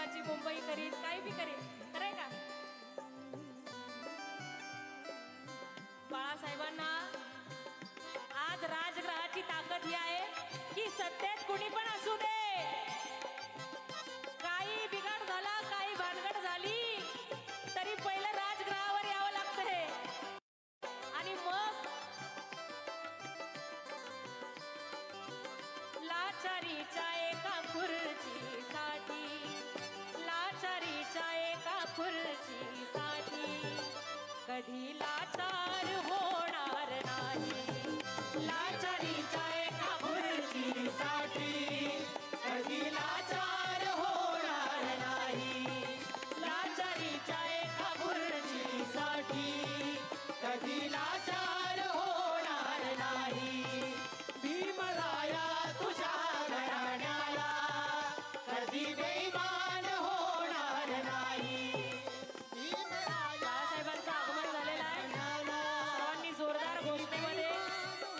शिवाजी मुंबई करीत, काही बी करीत, खरंय का? बाळासाहेबांना आज राजग्रहाची ताकद ही आहे की सत्तेत कुणी पण असू दे, काही बिघाड झाला, काही भानगड झाली तरी पहिलं राजग्रहावर यावं लागतंय आणि मग लाचारीच्या एका खुर्चीसाठी, लाचारीच्या एका खुर्चीसाठी कधी लाचार होणार नाही, लाचारीच्या एका खुर्चीसाठी कधी लाचार होणार नाही, लाचारीच्या एका खुर्चीसाठी कधी लाचार होणार नाही. भीमराया तुझ्या घराण्याला कधी बेईमान होणार नाही. बाळासाहेबांचं आगमन झालेलं आहे. सर्वांनी जोरदार घोषणेमध्ये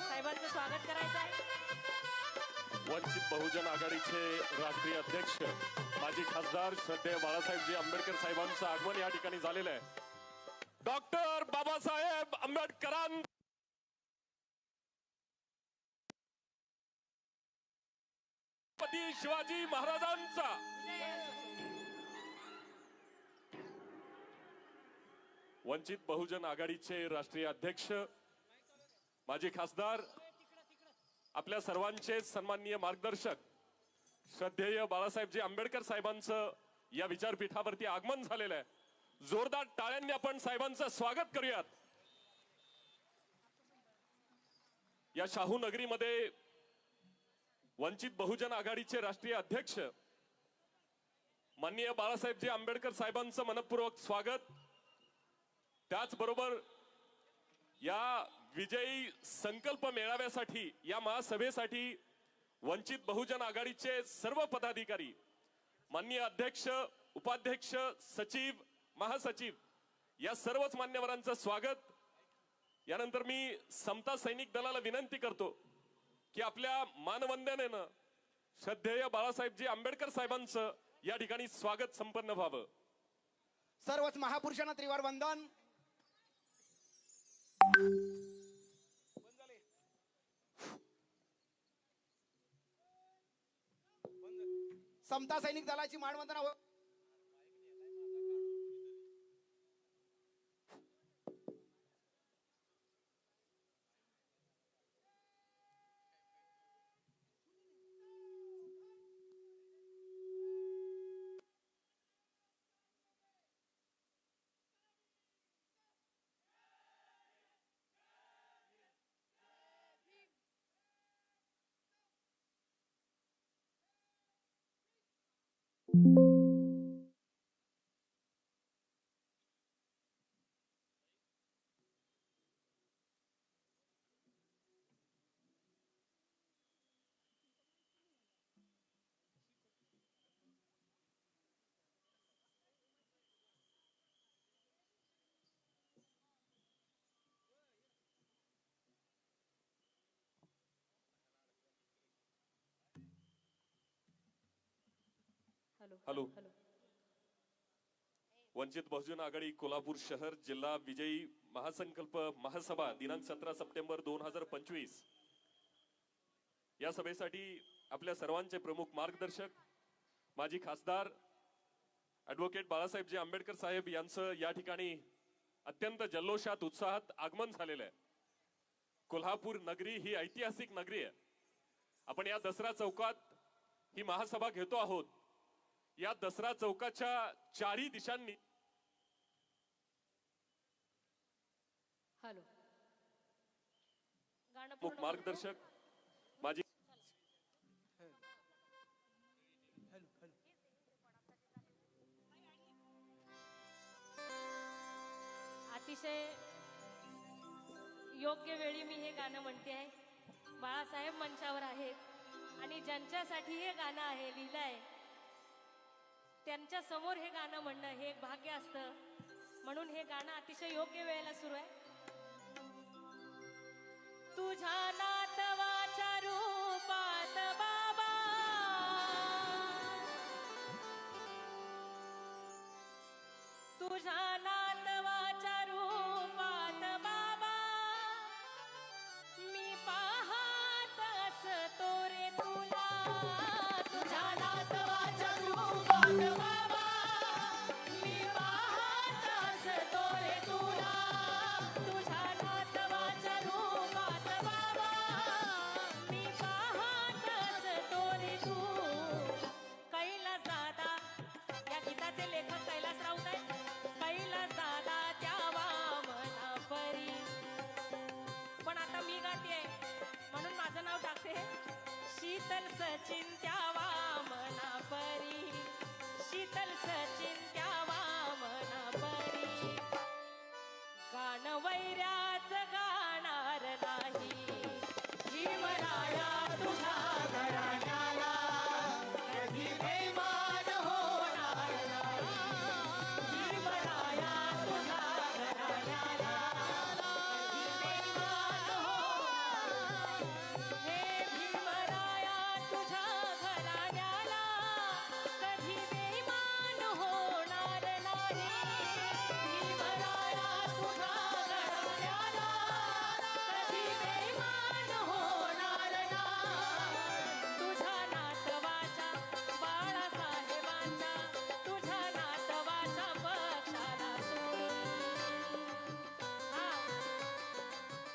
साहेबांचं स्वागत करायचं आहे. वंचित बहुजन आघाडीचे राष्ट्रीय अध्यक्ष माजी खासदार श्रद्धेय बाळासाहेबजी आंबेडकर साहेबांचं आगमन या ठिकाणी झालेलं आहे. डॉक्टर बाबासाहेब आंबेडकरांचा शिवाजी महाराजांचा वंचित बहुजन आघाडीचे राष्ट्रीय अध्यक्ष माजी खासदार आपल्या सर्वांचे सन्माननीय मार्गदर्शक श्रद्धेय बाळासाहेबजी आंबेडकर साहेबांचं या विचारपीठावरती आगमन झालेलं आहे. जोरदार टाळ्यांनी आपण साहेबांचं स्वागत करूयात. या शाहू नगरीमध्ये वंचित बहुजन आघाडीचे राष्ट्रीय अध्यक्ष माननीय बाळासाहेबजी आंबेडकर साहेबांचं मनपूर्वक स्वागत. त्याचबरोबर या विजयी संकल्प मेळाव्यासाठी, या महासभेसाठी वंचित बहुजन आघाडीचे सर्व पदाधिकारी, माननीय अध्यक्ष, उपाध्यक्ष, सचिव, महासचिव या सर्वच मान्यवरांचं स्वागत. यानंतर मी समता सैनिक दलाला विनंती करतो की आपल्या मानवंदनेनं श्रद्धेय बाळासाहेबजी आंबेडकर साहेबांचं या ठिकाणी स्वागत संपन्न व्हावं. सर्वच महापुरुषांना त्रिवार वंदन. समता सैनिक दलाची मानवंदना. हॅलो. वंचित बहुजन आघाडी कोल्हापूर शहर जिल्हा विजयी महासंकल्प महासभा दिनांक 17 सप्टेंबर 2025 या सभेसाठी आपल्या सर्वांचे प्रमुख मार्गदर्शक माजी खासदार ऍडव्होकेट बाळासाहेबजी आंबेडकर साहेब यांचं या ठिकाणी अत्यंत जल्लोषात उत्साहात आगमन झालेलं आहे. कोल्हापूर नगरी ही ऐतिहासिक नगरी आहे. आपण या दसरा चौकात ही महासभा घेतो आहोत. या दसरा चौकाच्या चारही दिशांनी हॅलो मुख्य मार्गदर्शक माजी अतिशय योग्य वेळी मी हे गाणं म्हणते आहे. बाळासाहेब मंचावर आहेत आणि ज्यांच्यासाठी हे गाणं आहे, लिहिलं आहे, त्यांच्या समोर हे गाणं म्हणणं हे एक भाग्य असतं. म्हणून हे गाणं अतिशय योग्य वेळेला सुरू आहे. तुझ्या नातवाच्या रूपात बाबा तुझ्या नातवाच्या रूपात बाबा मी पाहत असतो रे तुला. तुझ्या नातवाच्या रूपात बाबा मी पाहत असतो रे तुला. तुझ्या नातवाच्या रूपात बाबा मी पाहत असतो रे तू. कैलास दादा या गीताचे लेखक कैलास राऊत आहेत. कैलास दादा त्या वामना परी. पण आता मी गाते म्हणून माझं नाव टाकते. शीतल सचिन त्या वामना परी. शीतल सचिन त्या वामना परी. गाणं वैऱ्याचं गाणार नाही. भीमराया तुझ्या घराण्याला कधी बेमान होणार नाही. भीमराया तुझ्या घराण्याला कधी बेमान होणार. हे भीमराया तुझ्या घराण्याला कधी बेमान होणार नाही. भीमराया तुझ्या घराण्याला कधी बेमान होणार नाही. तुझ्या नातवाच्या बाळासाहेबांच्या तुझ्या नातवाच्या पक्षाला सोडून. हा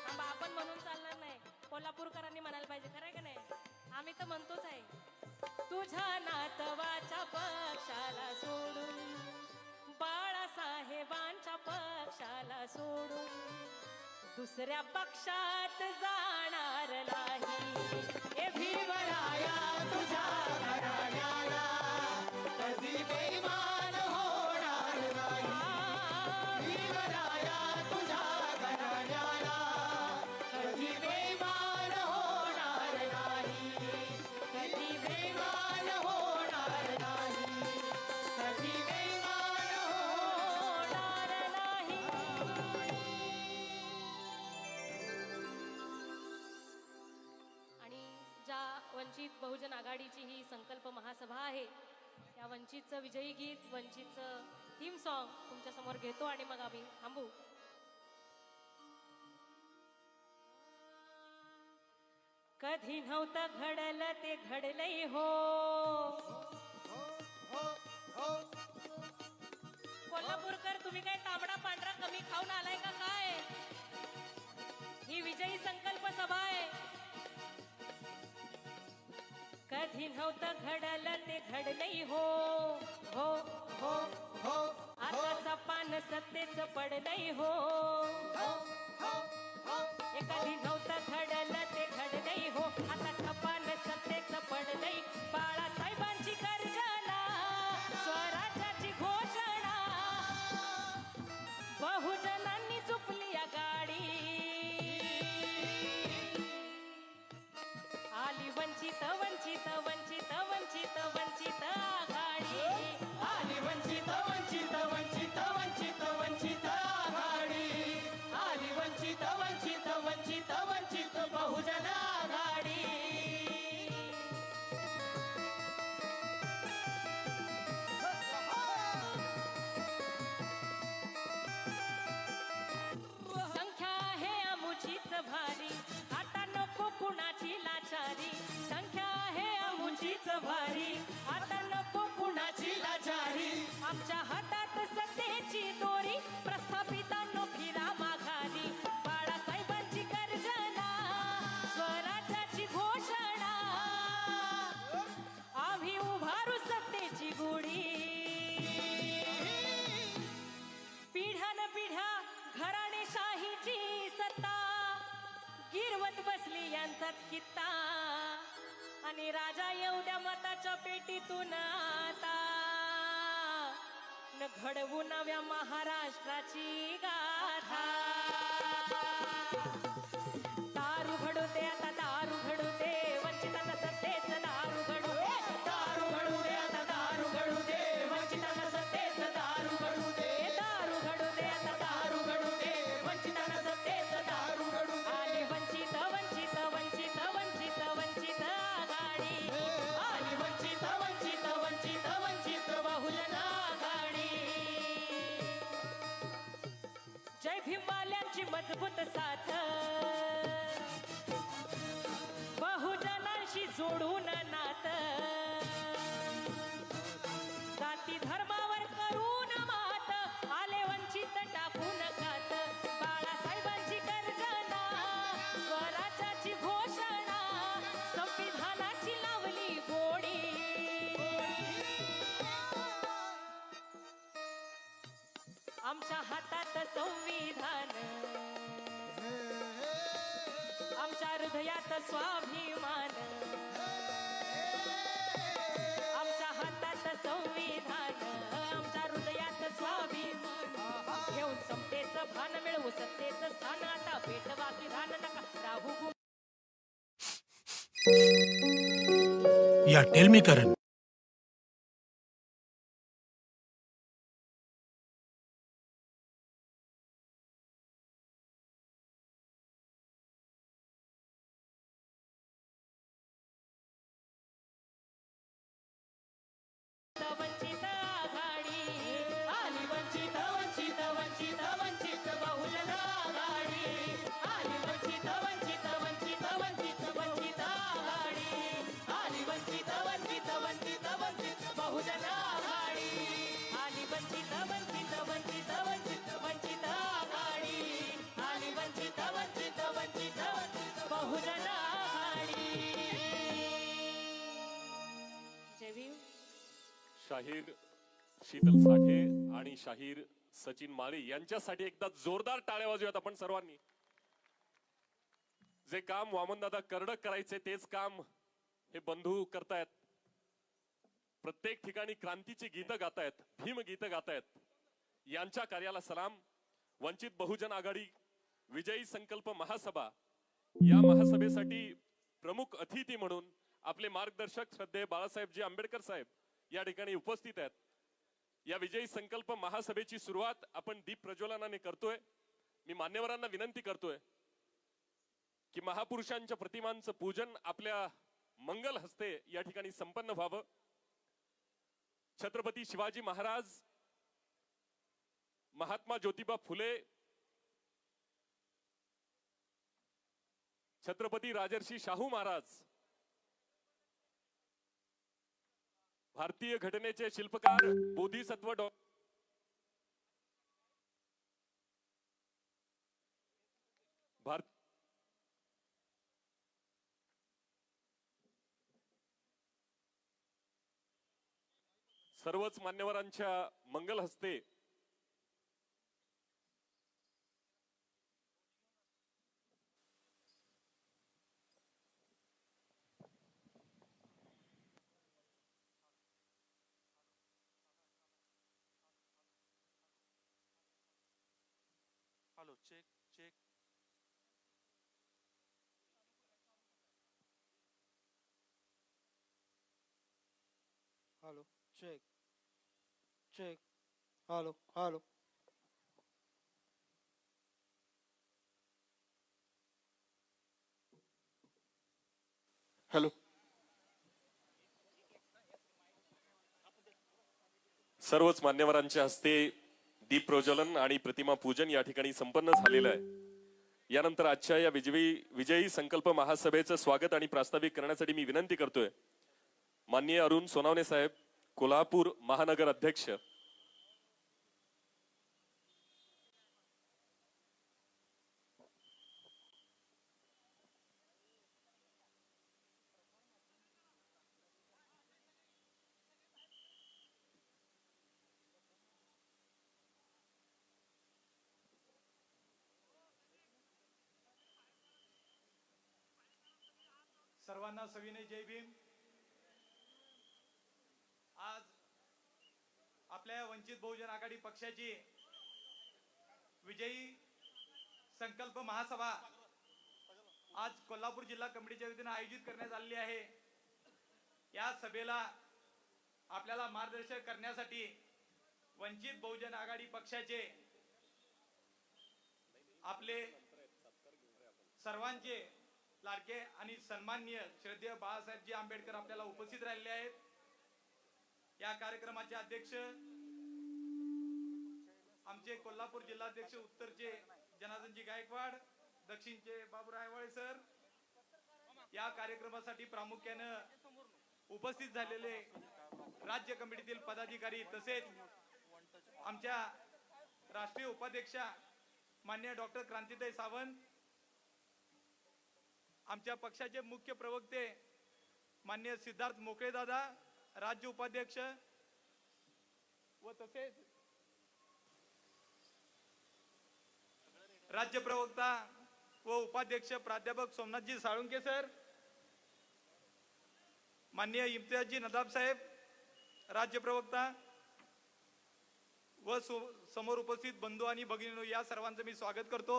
थांबा, आपण म्हणून चालणार नाही. कोल्हापूरकरांनी म्हणायला पाहिजे. खरंय का नाही? आम्ही तर म्हणतोच आहे. तुझ्या नातवाच्या पक्षाला सोडून बाळासाहेबांच्या पक्षाला सोडून दुसऱ्या पक्षात जाणार नाही. ए भीमराया तुझ्या घराण्याला कधी बेईमान होणार नाही. भीमराया तुझ्या घराण्याला कधी बेईमान होणार नाही. कधी बेईमान होणार नाही. कधी बेईमान होणार नाही. आणि ज्या वंचित बहुजन आघाडीची ही संकल्प महासभा आहे त्या वंचितचं विजयी गीत वंचितचं थीम सॉन्ग तुमच्या समोर घेतो आणि मग आम्ही थांबू. कधी नव्हतं घडलं ते घडलंय हो. कोल्हापूरकर तुम्ही काय तांबडा पांढरा कमी खाऊन आलाय का काय? ही विजयी संकल्प सभा आहे. कधी नव्हतं घडलं ते घडलंय हो. हो हो हो. आता सपान सत्तेच पडलंय हो. हे कधी नव्हतं घडलं ते घडलंय हो. आता सपान सत्तेच पडलंय. बाळासाहेबांची गर्जना स्वराज्याची घोषणा बहुजनांनी चुकली या गाडी. आली वंचित वंचित वंचित वंचित वंचित आघाडी. आली वंचित वंचित वंचित वंचित वंचित आघाडी. आली वंचित वंचित वंचित वंचित बहुजन आघाडी. संख्या आहे अमुचीच भारी. आता नको कुणाची लाचारी. संख्या आहे अमुचीच भारी. आता नको कुणाची लाचारी. आमच्या हातात सत्तेची दोरी प्रस्थापितांनो फिरा माघारी. बाळासाहेबांची गर्जना स्वराज्याची घोषणा आम्ही उभारू सत्तेची गुढी. पिढ्यान पिढ्या घराणेशाहीची सत्ता गिरवत बसली यांचाच कित्ता. आणि राजा येऊ द्या मताच्या पेटीतून आता न घडवू नव्या महाराष्ट्राची गाथा. दारू घडू दे आता दारू घडू दे. वंचितांना सत्तेच दारू घडू दे. दारू घडू दे आता दारू घडू दे. वंचितांना सत्तेच दारू घडू दे. दारू घडू दे आता दारू घडू दे. वंचितांना सत्तेच दारू घडू दे. आली वंचित वंचित वंचित वंचित वंचित आघाडी. आली वंचित वंचित वंचित वंचित बहुजन आघाडी. मात जाती धर्मावर करून मात आले वंचित टाकून खात बाळासाहेबांची गर्जना स्वराज्याची घोषणा संविधानाची लावली गोडी आमच्या हातात संविधान आमच्या हृदयात स्वाभिमान आमच्या हातात संविधान आमच्या हृदयात स्वाभिमान घेऊन समतेचं भान मिळवू सत्तेचं स्थान आता पेटवा विधान नका राहू Yeah, tell me, Karan. Vanchit Aghadi आली वंचित वंचित वंचित वंचित बहुजन आघाडी आली वंचित वंचित वंचित वंचित वंचित आघाडी आली वंचित वंचित वंचित वंचित बहुजन आघाडी आली वंचित वंचित वंचित वंचित वंचित आघाडी आली वंचित वंचित वंचित वंचित बहुजन आघाडी जय भीम शाहीर शीतल साठे आणि शाहीर सचिन माळी यांच्यासाठी एकदा जोरदार टाळ्या वाजूयात आपण सर्वांनी. जे काम वामनदादा कर्डक करायचे तेच काम हे बंधू करतायत. प्रत्येक ठिकाणी क्रांतीची गीतं गातायत, भीम गीतं गातायत. यांच्या कार्याला सलाम. वंचित बहुजन आघाडी विजयी संकल्प महासभा या महासभेसाठी प्रमुख अतिथी म्हणून आपले मार्गदर्शक श्रद्धेय बाळासाहेबजी आंबेडकर साहेब या ठिकाणी उपस्थित आहेत. या विजयी संकल्प महासभेची सुरुवात आपण दीप प्रज्वलनाने करतोय. मी मान्यवरांना विनंती करतोय की महापुरुषांच्या प्रतिमांचं पूजन आपल्या मंगल हस्ते या ठिकाणी संपन्न व्हावं. छत्रपती शिवाजी महाराज, महात्मा ज्योतिबा फुले, छत्रपती राजर्षी शाहू महाराज, भारतीय घटनेचे शिल्पकार बोधिसत्व सर्वच मान्यवरांच्या मंगल हस्ते hello check check hello check check hello hello hello. सर्वच मान्यवरांच्या हस्ते दीप प्रज्वलन आणि प्रतिमा पूजन या ठिकाणी संपन्न झालेलं आहे. यानंतर आजच्या या विजयी संकल्प महासभेचं स्वागत आणि प्रास्ताविक करण्यासाठी मी विनंती करतोय माननीय अरुण सोनावणे साहेब, कोल्हापूर महानगर अध्यक्ष. सर्वांना सविनय जय भीम. आज आपल्या वंचित बहुजन आघाडी पक्षाची विजयी संकल्प महासभा आज कोल्हापूर जिल्हा कमिटीच्या वतीने आयोजित करण्यात आलेली आहे. या सभेला आपल्याला मार्गदर्शन करण्यासाठी वंचित बहुजन आघाडी पक्षाचे आपले सर्वांचे लाडके आणि सन्माननीय श्रद्धेय बाळासाहेबजी आंबेडकर आपल्याला उपस्थित राहिले आहेत. या कार्यक्रमाचे अध्यक्ष आमचे कोल्हापूर जिल्हाध्यक्ष उत्तरचे जनार्दनजी गायकवाड, दक्षिणचे बाबूराव आयवाळे सर. या कार्यक्रमासाठी प्रामुख्याने उपस्थित झालेले राज्य कमिटीतील पदाधिकारी तसेच आमच्या राष्ट्रीय उपाध्यक्षा माननीय डॉक्टर क्रांतीताई सावंत, आमच्या पक्षाचे मुख्य प्रवक्ते माननीय सिद्धार्थ मोकळे दादा, राज्य उपाध्यक्ष व तसेच राज्य प्रवक्ता व उपाध्यक्ष प्राध्यापक सोमनाथजी साळुंके सर, माननीय इम्तियाजी नदाब साहेब, राज्य प्रवक्ता व समोर उपस्थित बंधू आणि भगिनींनो, या सर्वांचं मी स्वागत करतो.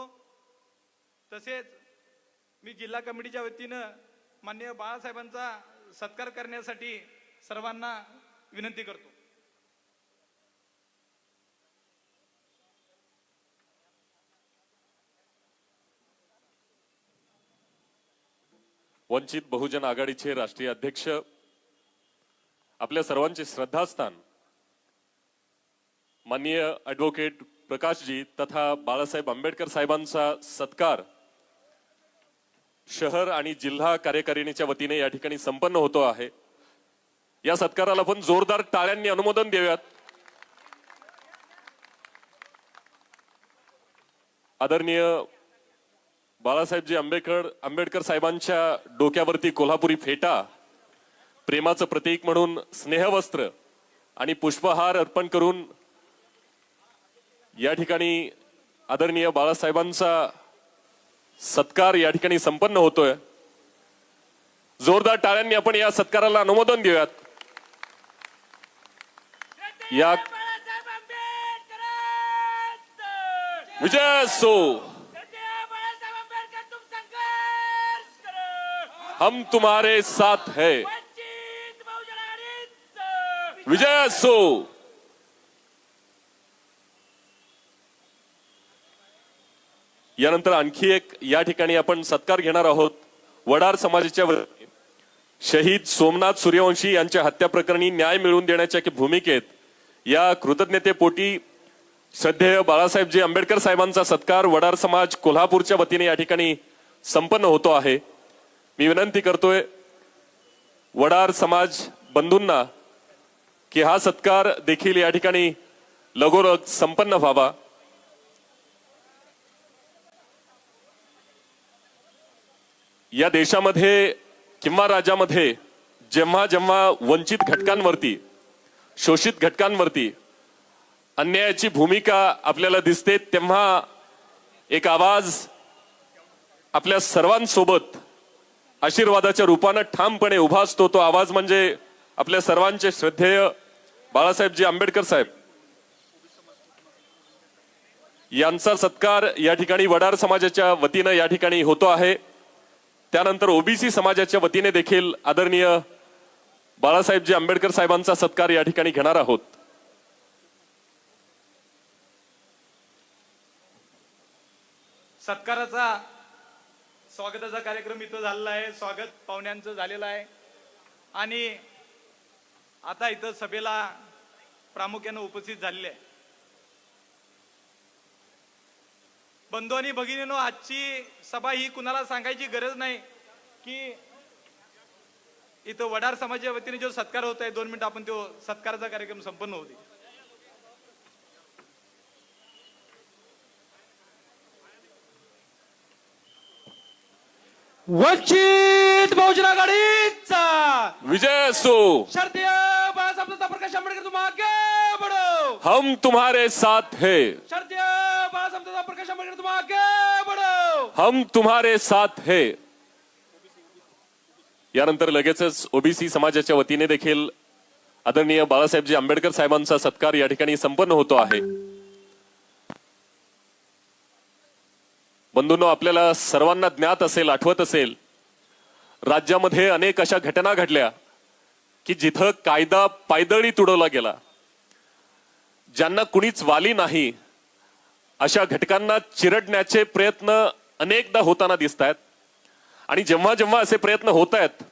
तसेच मी जिल्हा कमिटीच्या वतीनं माननीय बाळासाहेबांचा सत्कार करण्यासाठी सर्वांना विनंती करतो. वंचित बहुजन आघाडीचे राष्ट्रीय अध्यक्ष, आपल्या सर्वांचे श्रद्धास्थान माननीय ॲडव्होकेट प्रकाशजी तथा बाळासाहेब आंबेडकर साहेबांचा सत्कार शहर आणि जिल्हा कार्यकारिणीच्या वतीने या ठिकाणी संपन्न होतो आहे. या सत्काराला आपण जोरदार टाळ्यांनी अनुमोदन देऊयात. आदरणीय बाळासाहेबजी आंबेडकर साहेबांच्या डोक्यावरती कोल्हापुरी फेटा, प्रेमाचं प्रतीक म्हणून स्नेहवस्त्र आणि पुष्पहार अर्पण करून या ठिकाणी आदरणीय बाळासाहेबांचा सत्कार या ठिकाणी संपन्न होतोय. जोरदार टाळ्यांनी आपण या सत्काराला अनुमोदन देऊयात. या विजय असो. हम तुम्हारे साथ है. विजय असो. यानंतर आणखी एक या ठिकाणी आपण सत्कार घेणार आहोत. वडार समाजाच्या शहीद सोमनाथ सूर्यवंशी यांच्या हत्या प्रकरणी न्याय मिळवून देण्याच्या भूमिकेत या कृतज्ञतेपोटी श्रद्धेय बाळासाहेबजी आंबेडकर साहेबांचा सत्कार वडार समाज कोल्हापूरच्या वतीने या ठिकाणी संपन्न होतो आहे. मी विनंती करतोय वडार समाज बंधूंना की हा सत्कार देखील या ठिकाणी लगोलग संपन्न व्हावा. या देशामध्ये किंवा राज्यामध्ये जेव्हा जेव्हा वंचित घटकांवरती, शोषित घटकांवरती अन्यायाची भूमिका आपल्याला दिसते, तेव्हा एक आवाज आपल्या सर्वांसोबत आशीर्वादाच्या रूपाने ठामपणे उभा असतो. तो आवाज म्हणजे आपल्या सर्वांचे श्रद्धेय बाळासाहेबजी आंबेडकर साहेब यांचा सत्कार या ठिकाणी वडार समाजाच्या वतीने या ठिकाणी होतो आहे. त्यानंतर ओबीसी समाजाच्या वतीने देखील आदरणीय बाळासाहेबजी आंबेडकर साहेबांचा सत्कार या ठिकाणी घेणार आहोत. सत्काराचा स्वागताचा कार्यक्रम इथं झालेला आहे. स्वागत पाहुण्यांचं झालेलं आहे आणि आता इथं सभेला प्रामुख्याने उपस्थित झालेले आहे. बंधू आणि भगिनींनो, आजची सभा ही कुणाला सांगायची गरज नाही की इथं वडार समाजाच्या वतीने जो सत्कार होत आहे, 2 मिनिट आपण तो सत्काराचा कार्यक्रम संपन्न होते. वंचित बहुजन आघाडीचा विजय असो. श्रद्धेय बाळासाहेब प्रकाश आंबेडकर, तुम आगे बढ़ो. हम तुम्हारे साथ है. श्रद्धेय बाळासाहेब प्रकाश आंबेडकर, तुम आगे बढ़ो. हम तुम्हारे साथ है. यानंतर लगेचच ओबीसी समाजाच्या वतीने देखील आदरणीय बाळासाहेबजी आंबेडकर साहेबांचा सत्कार या ठिकाणी संपन्न होतो आहे. बंधूंनो, आपल्याला सर्वांना ज्ञात असेल, आठवत असेल, राज्यामध्ये अनेक अशा घटना घडल्या की जिथं कायदा पायदळी तुडवला गेला. ज्यांना कुणीच वाली नाही अशा घटकांना चिरडण्याचे प्रयत्न अनेकदा होताना दिसत आहेत. आणि जेव्हा जेव्हा असे प्रयत्न होत आहेत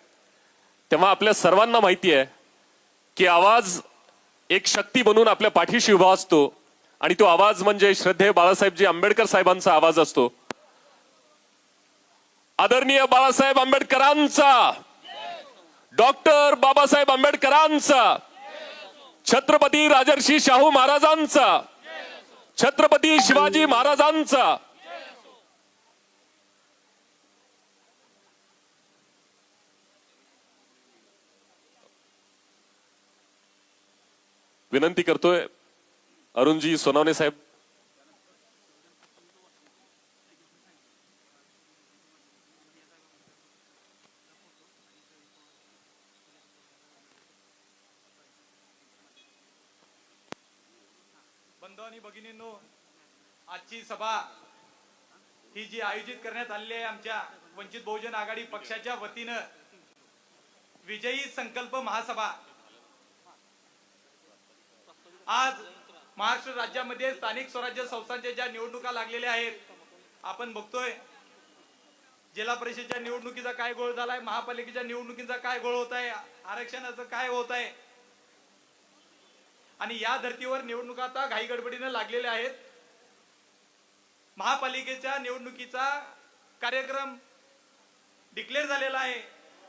तेव्हा आपल्या सर्वांना माहिती आहे की आवाज एक शक्ती बनून आपल्या पाठीशी उभा असतो आणि तो आवाज म्हणजे श्रद्धेय बाळासाहेबजी आंबेडकर साहेबांचा आवाज असतो. आदरणीय बाळासाहेब आंबेडकरांचा, डॉक्टर बाबासाहेब आंबेडकरांचा, छत्रपती राजर्षी शाहू महाराजांचा, छत्रपती शिवाजी महाराजांचा. विनंती करतोय अरुणजी सोनवणे साहेब. बंधू आणि भगिनींनो, आजची सभा ही जी आयोजित करण्यात आलेली आहे आमच्या वंचित बहुजन आघाडी पक्षाच्या वतीनं, विजयी संकल्प महासभा. आज महाराष्ट्र राज्यामध्ये स्थानिक स्वराज्य संस्थांच्या ज्या निवडणुका लागलेल्या आहेत, आपण बघतोय जिल्हा परिषदेच्या निवडणुकीचा काय गोळ झालाय, महापालिकेच्या निवडणुकीचा काय गोळ होत आहे, आरक्षणाचं काय होत आहे. आणि या धर्तीवर निवडणुका आता घाई गडबडीने लागलेल्या आहेत. महापालिकेच्या निवडणुकीचा कार्यक्रम डिक्लेअर झालेला आहे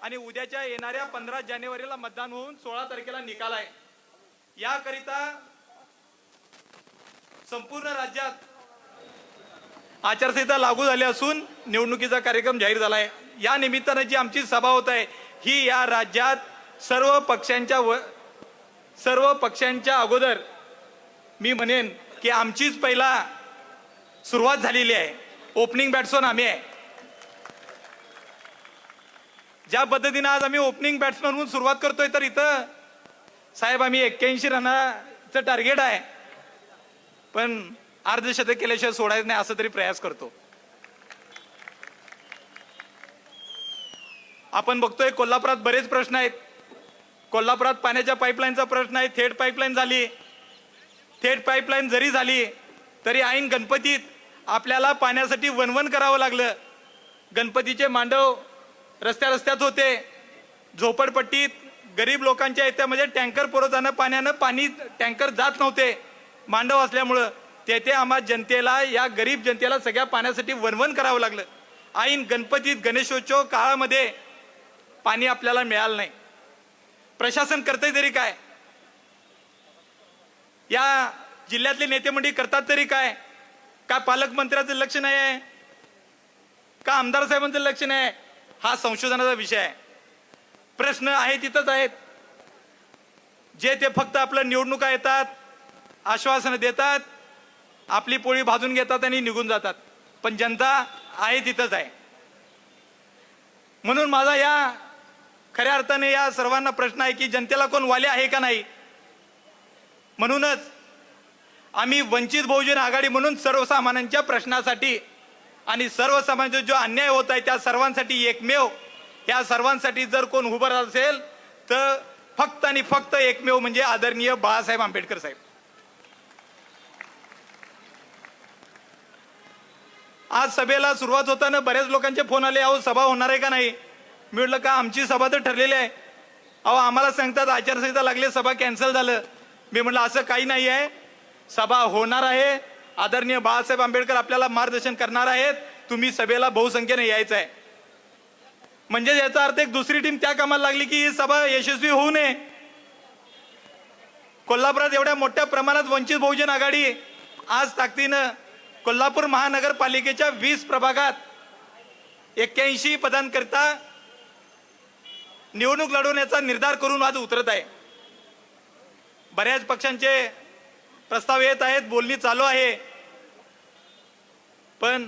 आणि उद्याच्या येणाऱ्या 15 जानेवारीला मतदान होऊन 16 तारखेला निकाल आहे. याकरिता संपूर्ण राज्यात आचारसंहिता लागू झाली असून निवडणुकीचा कार्यक्रम जाहीर झाला आहे. या निमित्तानं जी आमची सभा होत आहे ही या राज्यात सर्व पक्षांच्या अगोदर मी म्हणेन की आमचीच पहिला सुरुवात झालेली आहे. ओपनिंग बॅट्समन आम्ही आहे. ज्या पद्धतीने आज आम्ही ओपनिंग बॅट्समन म्हणून सुरुवात करतोय, तर इथं साहेब आम्ही 81 रनाचं टार्गेट आहे, पण अर्धशतक केल्याशिवाय सोडायचं नाही असं तरी प्रयास करतो. आपण बघतोय कोल्हापुरात बरेच प्रश्न आहेत. कोल्हापुरात पाण्याच्या पाईपलाईनचा प्रश्न आहे. थेट पाईपलाईन झाली. थेट पाईपलाईन जरी झाली तरी ऐन गणपतीत आपल्याला पाण्यासाठी वणवण करावं लागलं. गणपतीचे मांडव रस्त्यात होते. झोपडपट्टीत गरीब लोकांच्या याच्यामध्ये टँकर पुरवताना पाणी टँकर जात नव्हते मांडव असल्यामुळं. तेथे आम्हा जनतेला, या गरीब जनतेला सगळ्या पाण्यासाठी वणवण करावं लागलं. ऐन गणपतीत गणेशोत्सव काळामध्ये पाणी आपल्याला मिळालं नाही. प्रशासन करतंय तरी काय? या जिल्ह्यातले नेते मंडळी करतात तरी काय? का पालकमंत्र्याचं लक्ष नाही आहे? का आमदार साहेबांचं लक्ष नाही आहे? हा संशोधनाचा विषय आहे. प्रश्न आहे तिथंच आहेत. जे ते फक्त आपलं निवडणुका येतात, आश्वासनं देतात, आपली पोळी भाजून घेतात आणि निघून जातात. पण जनता आहे तिथंच आहे. म्हणून माझा या खऱ्या अर्थाने या सर्वांना प्रश्न आहे की जनतेला कोण वाले आहे का नाही. म्हणूनच आम्ही वंचित बहुजन आघाडी म्हणून सर्वसामान्यांच्या प्रश्नासाठी आणि सर्वसामान्यांचा जो अन्याय होत आहे त्या सर्वांसाठी एकमेव, या सर्वांसाठी जर कोण उभं राहत असेल तर फक्त आणि फक्त एकमेव म्हणजे आदरणीय बाळासाहेब आंबेडकर साहेब. आज सभेला सुरुवात होताना बऱ्याच लोकांचे फोन आले, अहो सभा होणार आहे का नाही. मी म्हटलं का आमची सभा तर ठरलेली आहे. अहो आम्हाला सांगतात आचारसंहिता लागली, सभा कॅन्सल झालं. मी म्हटलं असं काही नाही आहे, सभा होणार आहे. आदरणीय बाळासाहेब आंबेडकर आपल्याला मार्गदर्शन करणार आहेत. तुम्ही सभेला बहुसंख्येने यायचं आहे. म्हणजे याचा अर्थ एक दुसरी टीम त्या कामाला लागली की ही सभा यशस्वी होऊ नये. कोल्हापुरात एवढ्या मोठ्या प्रमाणात वंचित बहुजन आघाडी आज ताकदीनं कोल्हापूर महानगरपालिकेच्या 20 प्रभागात 81 पदांकरिता निवडणूक लढवण्याचा निर्धार करून आज उतरत आहे. बऱ्याच पक्षांचे प्रस्ताव येत आहेत, बोलणी चालू आहे. पण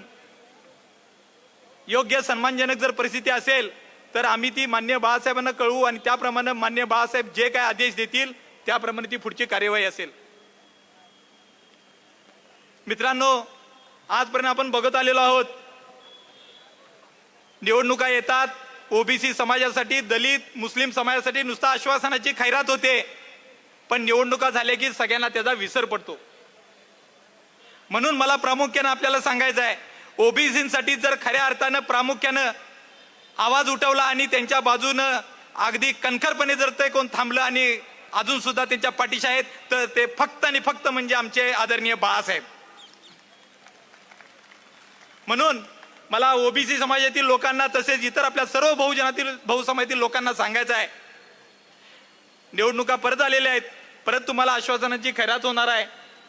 योग्य सन्मानजनक जर परिस्थिती असेल तर आम्ही ती मान्य बाळासाहेबांना कळवू आणि त्याप्रमाणे मान्य बाळासाहेब जे काय आदेश देतील त्याप्रमाणे ती पुढची कार्यवाही असेल. मित्रांनो, आजपर्यंत आपण बघत आलेलो आहोत, निवडणुका येतात, ओबीसी समाजासाठी, दलित मुस्लिम समाजासाठी नुसता आश्वासनाची खैरात होते, पण निवडणुका झाल्या की सगळ्यांना त्याचा विसर पडतो. म्हणून मला प्रामुख्यानं आपल्याला सांगायचं आहे, ओबीसीसाठी जर खऱ्या अर्थानं प्रामुख्यानं आवाज उठवला आणि त्यांच्या बाजूनं अगदी कणखरपणे जर ते कोण थांबलं आणि अजून सुद्धा त्यांच्या पाठीशी आहेत तर ते फक्त आणि फक्त म्हणजे आमचे आदरणीय बाळासाहेब. म्हणून मला ओबीसी समाजातील लोकांना तसेच इतर आपल्या सर्व बहुजनातील बहुसमाजातील लोकांना सांगायचं आहे, निवडणुका परत आलेल्या आहेत, परत तुम्हाला आश्वासनांची खैरात होणार आहे,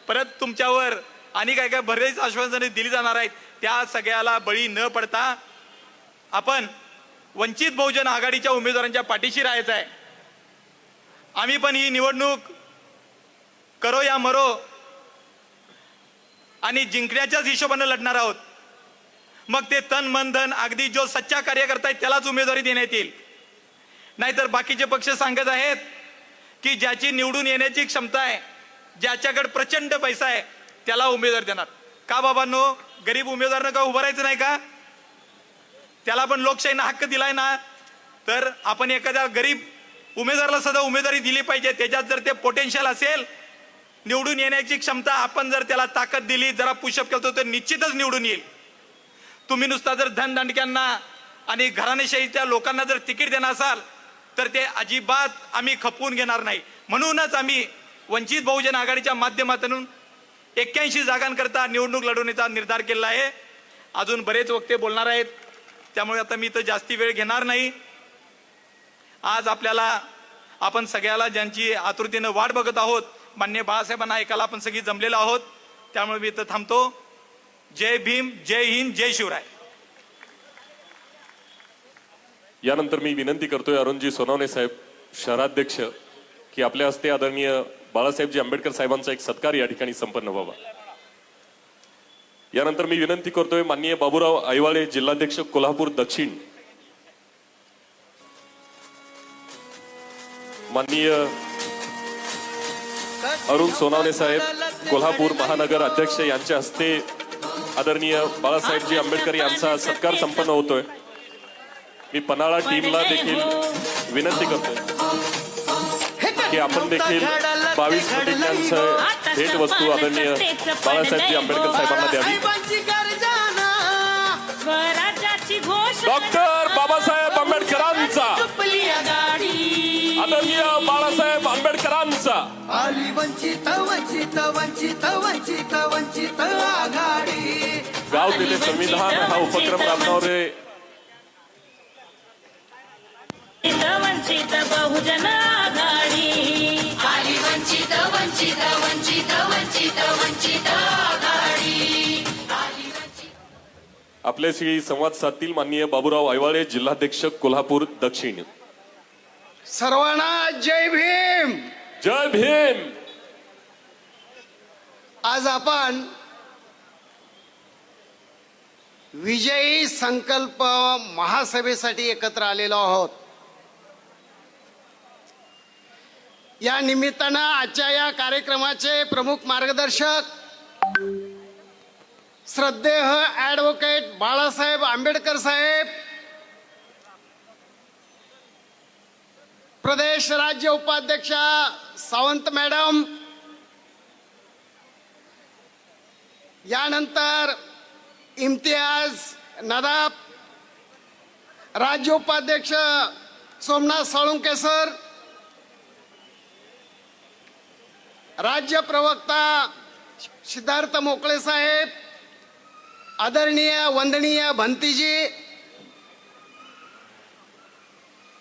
परत तुमच्यावर आणि काय काय बरेच आश्वासने दिली जाणार आहेत. त्या सगळ्याला बळी न पडता आपण वंचित बहुजन आघाडीच्या उमेदवारांच्या पाठीशी राहायचं आहे. आम्ही पण ही निवडणूक करो या मरो आणि जिंकण्याच्याच हिशोबाने लढणार आहोत. मग ते तन मन धन अगदी जो सच्चा कार्यकर्ता आहे त्यालाच उमेदवारी देण्यात येईल. नाहीतर बाकीचे पक्ष सांगत आहेत की ज्याची निवडून येण्याची क्षमता आहे, ज्याच्याकडे प्रचंड पैसा आहे त्याला उमेदवार देणार. का बाबांनो, गरीब उमेदवारांना का उभं राहायचं नाही का? त्याला पण लोकशाहीनं हक्क दिलाय ना. तर आपण एखाद्या गरीब उमेदवाराला सुद्धा उमेदवारी दिली पाहिजे. त्याच्यात जर ते पोटेन्शियल असेल, निवडून येण्याची क्षमता, आपण जर त्याला ताकद दिली, जरा पुशअप केलं तर निश्चितच निवडून येईल. तुम्ही नुसता जर धनदांडक्यांना आणि घराणेशाहीच्या लोकांना जर तिकीट देणार असाल तर ते अजिबात आम्ही खपवून घेणार नाही. म्हणूनच आम्ही वंचित बहुजन आघाडीच्या माध्यमातून 81 जागांकरता निवडणूक लढवण्याचा निर्धार केला आहे. अजून बरेच वक्ते बोलणार आहेत, त्यामुळे आता मी तर जास्ती वेळ घेणार नाही. आज आपण सगळ्याला ज्यांची आतुरतेनं वाट बघत आहोत, माननीय बाळासाहेबांना ऐकायला आपण सगळी जमलेलो आहोत. त्यामुळे मी इथं थांबतो. जय भीम, जय हिंद, जय शिवराय. यानंतर मी विनंती करतोय अरुणजी सोनवणे साहेब, शहराध्यक्ष, की आपल्या हस्ते आदरणीय बाळासाहेबजी आंबेडकर साहेबांचा एक सत्कार या ठिकाणी संपन्न व्हावा. यानंतर मी विनंती करतोय माननीय बाबूराव आईवाळे, जिल्हाध्यक्ष कोल्हापूर दक्षिण, माननीय अरुण सोनवणे साहेब, कोल्हापूर महानगर अध्यक्ष, यांच्या हस्ते आदरणीय बाळासाहेबजी आंबेडकर यांचा सत्कार संपन्न होतोय. मी पन्हाळा टीमला देखील विनंती करतोय की आपण देखील 22 प्रतिज्ञांचं भेट वस्तू आदरणीय बाळासाहेबजी आंबेडकर साहेबांना द्यावी. स्वराज्याची घोषणा डॉक्टर बाबासाहेब आंबेडकरांचा, आदरणीय बाळासाहेब आंबेडकरांचा आली वंचित वंचित वंचित वंचित वंचित आघाडी. गाव दिले संविधान हा उपक्रम राबवणारे वंचित बहुजन आघाडी. आली वंचित वंचित वंचित वंचित वंचित आघाडी. आपल्याशी संवाद साधतील माननीय बाबूराव आईवाळे, जिल्हाध्यक्ष कोल्हापूर दक्षिण. सर्वांना जय भीम. जय भीम. आज आपण विजयी संकल्प महासभेसाठी एकत्र आलेलो आहोत. या निमित्तानं आजच्या या कार्यक्रमाचे प्रमुख मार्गदर्शक श्रद्धेय ॲडव्होकेट बाळासाहेब आंबेडकर साहेब, प्रदेश राज्य उपाध्यक्षा सावंत मॅडम, यानंतर इम्तियाज नदाब, राज्य उपाध्यक्ष सोमनाथ साळुंके सर, राज्य प्रवक्ता सिद्धार्थ मोकळे साहेब, आदरणीय वंदनीय भंतीजी,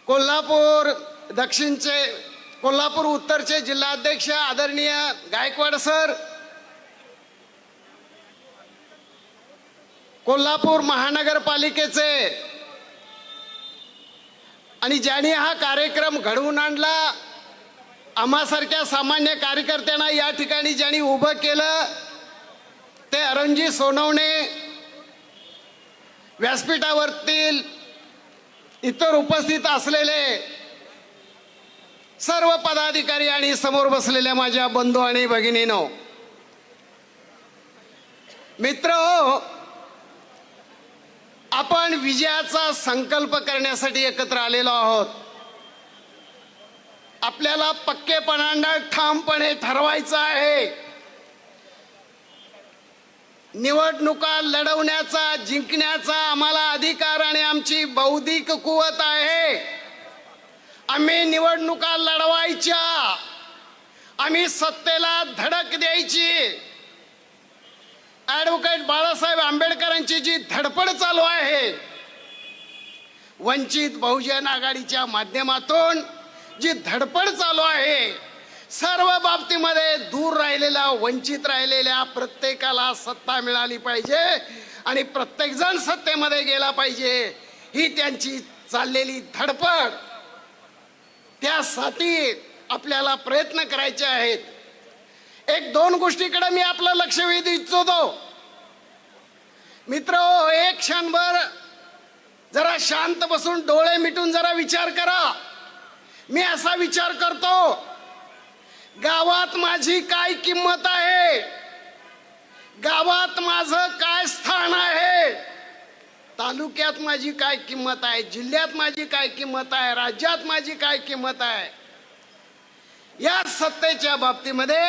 कोल्हापूर दक्षिणचे, कोल्हापूर उत्तरचे जिल्हाध्यक्ष आदरणीय गायकवाड सर, कोल्हापूर महानगरपालिकेचे आणि ज्यांनी हा कार्यक्रम घडवून आणला, आम्हासारख्या सामान्य कार्यकर्त्यांना या ठिकाणी ज्यांनी उभं केलं ते अरुणजी सोनवणे, व्यासपीठावरतील इतर उपस्थित असलेले सर्व पदाधिकारी आणि समोर बसलेल्या माझ्या बंधू आणि भगिनींनो, मित्रहो, आपण विजयाचा संकल्प करण्यासाठी एकत्र आलेलो आहोत. आपल्याला पक्केपणाने ठामपणे ठरवायचं आहे. निवडणुका लढवण्याचा, जिंकण्याचा आम्हाला अधिकार आणि आमची बौद्धिक कुवत आहे. आम्ही निवडणुका लढवायच्या, आम्ही सत्तेला धडक द्यायची. ॲडव्होकेट बाळासाहेब आंबेडकरांची जी धडपड चालू आहे, वंचित बहुजन आघाडीच्या माध्यमातून जी धडपड चालू आहे, सर्व बाबतीमध्ये दूर राहिलेल्या, वंचित राहिलेल्या प्रत्येकाला सत्ता मिळाली पाहिजे आणि प्रत्येकजण सत्तेमध्ये गेला पाहिजे, ही त्यांची चाललेली धडपड. त्यासाठी आपल्याला प्रयत्न करायचे आहेत. एक दोन गोष्टीकडे मी आपलं लक्ष वेधू इच्छितो. मित्र, एक क्षणभर जरा शांत बसून डोळे मिटून जरा विचार करा. मी असा विचार करतो, गावात माझी काय किंमत आहे, गावात माझं काय स्थान आहे, तालुक्यात माझी काय किंमत आहे, जिल्ह्यात माझी काय किंमत आहे, राज्यात माझी काय किंमत आहे. या सत्तेच्या बाबतीमध्ये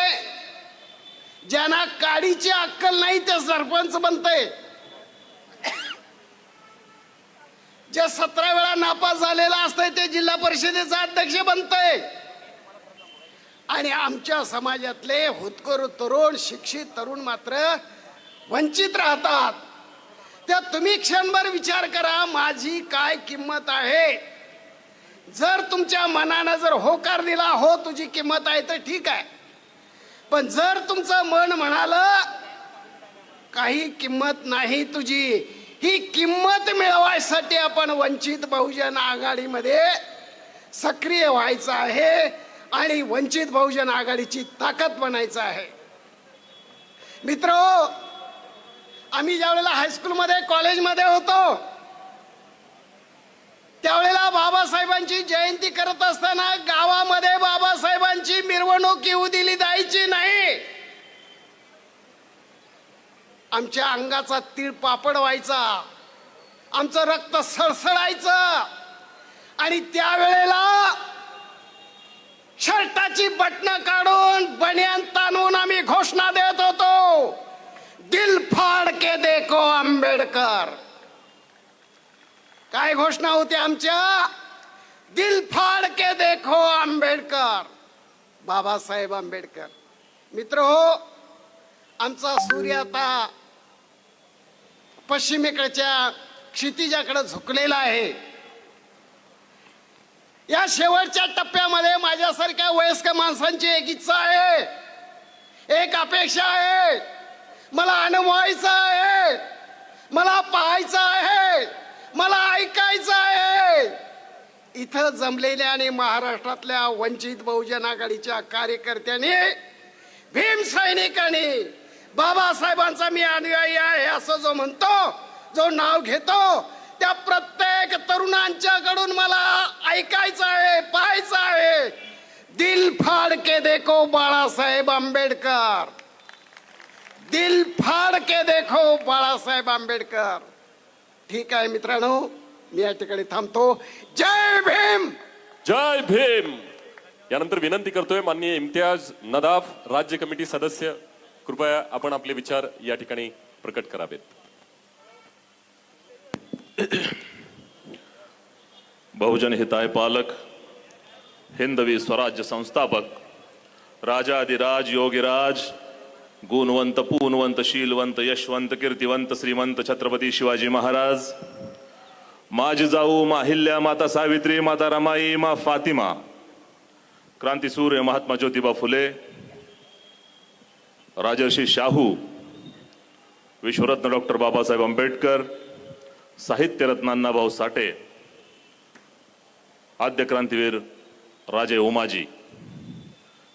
ज्यांना काडीची अक्कल नाही ते सरपंच बनते, जे 17 वेळा नापास झालेला असतंय ते जिल्हा परिषदेचा अध्यक्ष बनतंय, आणि आमच्या समाजातले होतकरू तरुण, शिक्षित तरुण मात्र वंचित राहतात. त्या तुम्ही क्षणभर विचार करा, माझी काय किंमत आहे. जर तुमच्या मनानं जर होकार दिला, हो तुझी किंमत आहे, तर ठीक आहे. पण जर तुमचं मन म्हणालं काही किंमत नाही तुझी, ही किंमत मिळवायसाठी आपण वंचित बहुजन आघाडीमध्ये सक्रिय व्हायचं आहे आणि वंचित बहुजन आघाडीची ताकद बनायचं आहे. मित्र, आम्ही ज्यावेळेला हायस्कूलमध्ये, कॉलेजमध्ये होतो, त्यावेळेला बाबासाहेबांची जयंती करत असताना गावामध्ये बाबासाहेबांची मिरवणूक येऊ दिली जायची नाही. आमच्या अंगाचा तीळ पापड व्हायचा, आमचं रक्त सळसळायचं, आणि त्यावेळेला शर्टाची बटणं काढून बनियान ताणून आम्ही घोषणा देत होतो, दिल फाड़ के देखो आंबेडकर. काय घोषणा होती आमच्या? दिल फाड़ के देखो आंबेडकर, बाबासाहेब आंबेडकर. मित्र हो, आमचा सूर्य आता पश्चिमेकडच्या क्षितिजाकडे झुकलेला आहे. या शेवटच्या टप्प्यामध्ये माझ्यासारख्या वयस्क माणसांची एक इच्छा आहे, एक अपेक्षा आहे. मला अनुभवायचं आहे, मला पाहायचं आहे, मला ऐकायचं आहे. इथं जमलेल्या आणि महाराष्ट्रातल्या वंचित बहुजन आघाडीच्या कार्यकर्त्यांनी, भीम सैनिकांनी, बाबासाहेबांचा मी अनुयायी आहे असं जो म्हणतो, जो नाव घेतो, त्या प्रत्येक तरुणांच्याकडून मला ऐकायचं आहे, पाहायचं आहे. दिल फाड़ के देखो बाळासाहेब आंबेडकर, दिल फाड़ के देखो बाळासाहेब आंबेडकर. ठीक आहे मित्रांनो, मी या ठिकाणी थांबतो. जय भीम. जय भीम. यानंतर विनंती करतोय माननीय इम्तियाज नदाफ, राज्य कमिटी सदस्य, कृपया आपण आपले विचार या ठिकाणी प्रकट करावेत. बहुजन हिताय पालक, हिंदवी स्वराज्य संस्थापक, राजाधिराज योगीराज, गुणवंत, पूनवंत, शीलवंत, यशवंत, कीर्तिवंत, श्रीमंत छत्रपती शिवाजी महाराज, मा जिजाऊ, मा हिल्या, माता सावित्री, माता रमाई, मा फातिमा, क्रांतीसूर्य महात्मा ज्योतिबा फुले, राजर्षी शाहू, विश्वरत्न डॉक्टर बाबासाहेब आंबेडकर, साहित्यरत्न अण्णाभाऊ साठे, आद्य क्रांतीवीर राजे ओमाजी,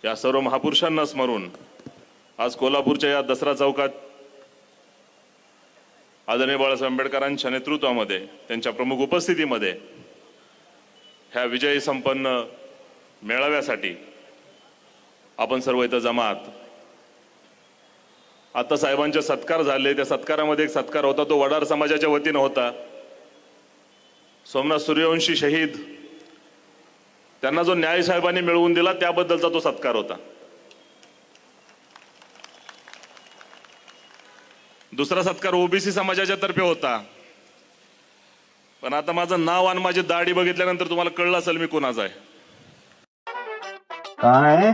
या सर्व महापुरुषांना स्मरून आज कोल्हापूरच्या या दसरा चौकात आदरणीय बाळासाहेब आंबेडकरांच्या नेतृत्वामध्ये, त्यांच्या प्रमुख उपस्थितीमध्ये ह्या विजयी संपन्न मेळाव्यासाठी आपण सर्व इथं जमात. आता साहेबांचे सत्कार झाले, त्या सत्कारामध्ये एक सत्कार होता, तो वडार समाजाच्या वतीनं होता. सोमनाथ सूर्यवंशी शहीद, त्यांना जो न्याय साहेबांनी मिळवून दिला त्याबद्दलचा तो सत्कार होता. दुसरा सत्कार ओबीसी समाजाच्या तर्फे होता. पण आता माझं नाव आणि माझी दाढी बघितल्यानंतर तुम्हाला कळलं असेल मी कोणाचा आहे. कहाँ है?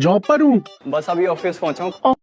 जॉब पर हूँ. बस अभी ऑफिस पहुंचा हूँ.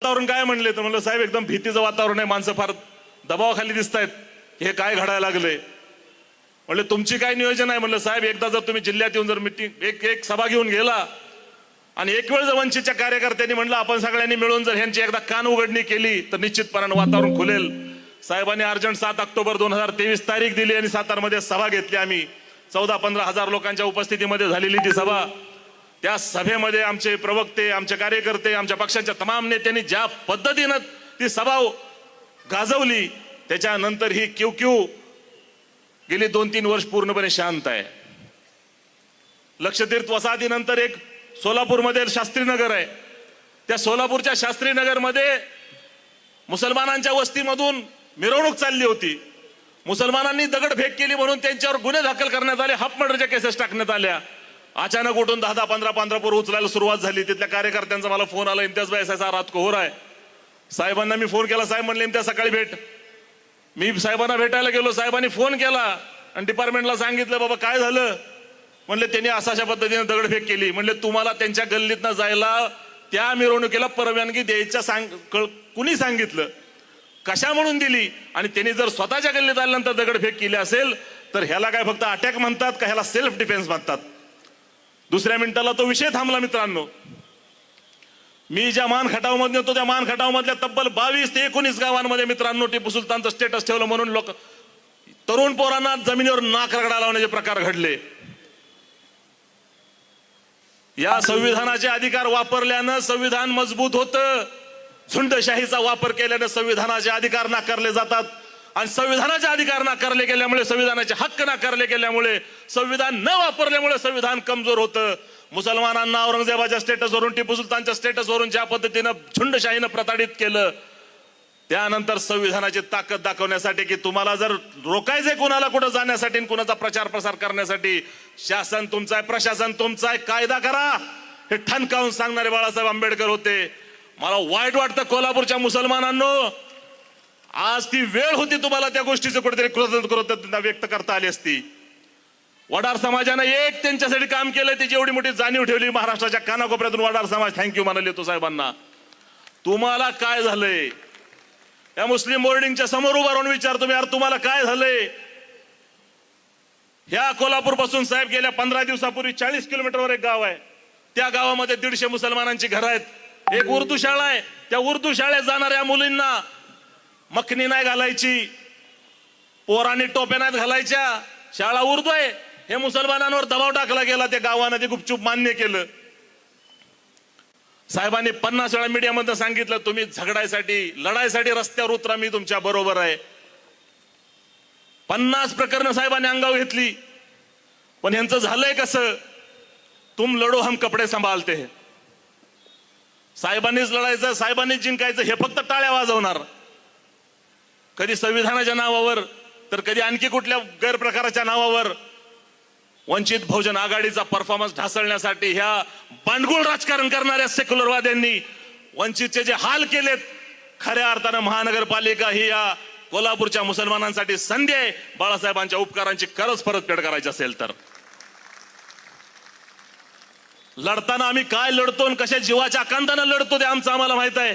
वातावरण काय म्हणले तर म्हणलं साहेब एकदम भीतीचं वातावरण आहे, माणसं फार दबावाखाली दिसत आहेत, हे काय घडायला लागले. म्हणलं तुमची काय नियोजन आहे. म्हणलं साहेब एकदा जर तुम्ही जिल्ह्यात येऊन जर मिटिंग एक सभा घेऊन गेला आणि एक वेळ जर वंचितच्या कार्यकर्त्यांनी म्हणलं आपण सगळ्यांनी मिळून जर ह्यांची एकदा कान उघडणी केली तर निश्चितपणाने वातावरण खुलेल. साहेबांनी अर्जंट 7 ऑक्टोबर 2023 तारीख दिली आणि सातारमध्ये सभा घेतली. आम्ही 14-15 हजार लोकांच्या उपस्थितीमध्ये झालेली ती सभा. त्या सभेमध्ये आमचे प्रवक्ते, आमचे कार्यकर्ते, आमच्या पक्षाच्या तमाम नेत्यांनी ज्या पद्धतीनं ती सभा गाजवली त्याच्यानंतर ही क्यू गेली 2-3 वर्ष पूर्णपणे शांत आहे. लक्षतीर्थ वसाहतीनंतर एक सोलापूरमध्ये शास्त्रीनगर आहे. त्या सोलापूरच्या शास्त्रीनगरमध्ये मुसलमानांच्या वस्तीमधून मिरवणूक चालली होती. मुसलमानांनी दगडफेक केली म्हणून त्यांच्यावर गुन्हे दाखल करण्यात आले, हाफ मर्डरच्या केसेस टाकण्यात आल्या. अचानक उठून 10-15 पोरं उचलायला सुरुवात झाली. तिथल्या कार्यकर्त्यांचा मला फोन आला, इम्तियाज भाई ऐसा रात को हो रहा है. साहेबांना मी फोन केला, साहेब म्हणले इम्तियाज सकाळी भेट. मी साहेबांना भेटायला गेलो, साहेबांनी फोन केला आणि डिपार्टमेंटला सांगितलं बाबा काय झालं. म्हणले त्यांनी अशा पद्धतीने दगडफेक केली. म्हणले तुम्हाला त्यांच्या गल्लीतनं जायला त्या मिरवणुकीला परवानगी द्यायच्या कुणी सांगितलं, कशा म्हणून दिली. आणि त्यांनी जर स्वतःच्या गल्लीत आल्यानंतर दगडफेक केली असेल तर ह्याला काय फक्त अटॅक म्हणतात का, ह्याला सेल्फ डिफेन्स म्हणतात. दुसऱ्या मिनिटाला तो विषय थांबला. मित्रांनो, मी ज्या मान खटावमध्ये होतो त्या मान खटावमधल्या तब्बल 22 ते 19 गावांमध्ये मित्रांनो टिपू सुलतानचं स्टेटस ठेवलं म्हणून लोक तरुण पोरांना जमिनीवर नाक रगडा लावण्याचे प्रकार घडले. या संविधानाचे अधिकार वापरल्यानं संविधान मजबूत होतं. झुंडशाहीचा वापर केल्यानं संविधानाचे अधिकार नाकारले जातात आणि संविधानाचे अधिकार नाकारले गेल्यामुळे, संविधानाचे हक्क नाकारले गेल्यामुळे, संविधान न वापरल्यामुळे संविधान कमजोर होतं. मुसलमानांना औरंगजेबाच्या स्टेटसवरून, टिपू सुलतानच्या स्टेटसवरून ज्या पद्धतीनं झुंडशाहीनं प्रताडित केलं, त्यानंतर संविधानाची ताकद दाखवण्यासाठी की तुम्हाला जर रोखायचंय कुणाला कुठं जाण्यासाठी, कुणाचा प्रचार प्रसार करण्यासाठी, शासन तुमचं आहे, प्रशासन तुमचं आहे, कायदा करा, हे ठणकावून सांगणारे बाळासाहेब आंबेडकर होते. मला वाईट वाटतं कोल्हापूरच्या मुसलमानांनो, आज ती वेळ होती तुम्हाला त्या गोष्टीचं कुठेतरी कृतज्ञता व्यक्त करता आली असती. वडार समाजानं एक त्यांच्यासाठी काम केलं, त्याची एवढी मोठी जाणीव ठेवली. महाराष्ट्राच्या कानाकोपऱ्यातून वडार समाज थँक्यू म्हणाले तो साहेबांना. तुम्हाला काय झालंय, या मुस्लिम बोर्डिंगच्या समोर उभा राहून विचारतो मी, यार तुम्हाला काय झालंय. ह्या कोल्हापूर पासून साहेब गेल्या 15 दिवसापूर्वी 40 किलोमीटरवर एक गाव आहे. त्या गावामध्ये 150 मुसलमानांची घरं आहेत. एक उर्दू शाळा आहे. त्या उर्दू शाळेत जाणाऱ्या मुलींना मखनी नाही घालायची, पोरांनी टोप्या नाहीत घालायच्या, शाळा उर्दू आहे. हे मुसलमानांवर दबाव टाकला गेला. त्या गावानं ते गुपचूप मान्य केलं. साहेबांनी 50 वेळा मीडियामध्ये सांगितलं तुम्ही झगडायसाठी, लढायसाठी रस्त्यावर उतरा, मी तुमच्या बरोबर आहे. 50 प्रकरणं साहेबांनी अंगावर घेतली. पण यांचं झालंय कसं, तुम लढो हम कपडे सांभाळते. साहेबांनीच लढायचं, साहेबांनीच जिंकायचं, हे फक्त टाळ्या वाजवणार. कधी संविधानाच्या नावावर तर कधी आणखी कुठल्या गैरप्रकाराच्या नावावर वंचित बहुजन आघाडीचा परफॉर्मन्स ढासळण्यासाठी ह्या बांडगुळ राजकारण करणाऱ्या सेक्युलरवाद्यांनी वंचितचे जे हाल केलेत, खऱ्या अर्थानं महानगरपालिका ही या कोल्हापूरच्या मुसलमानांसाठी संधी आहे. बाळासाहेबांच्या उपकारांची खरंच परतफेड करायची असेल तर लढताना आम्ही काय लढतो आणि कशा जीवाच्या आकांतानं लढतो ते आमचं आम्हाला माहित आहे.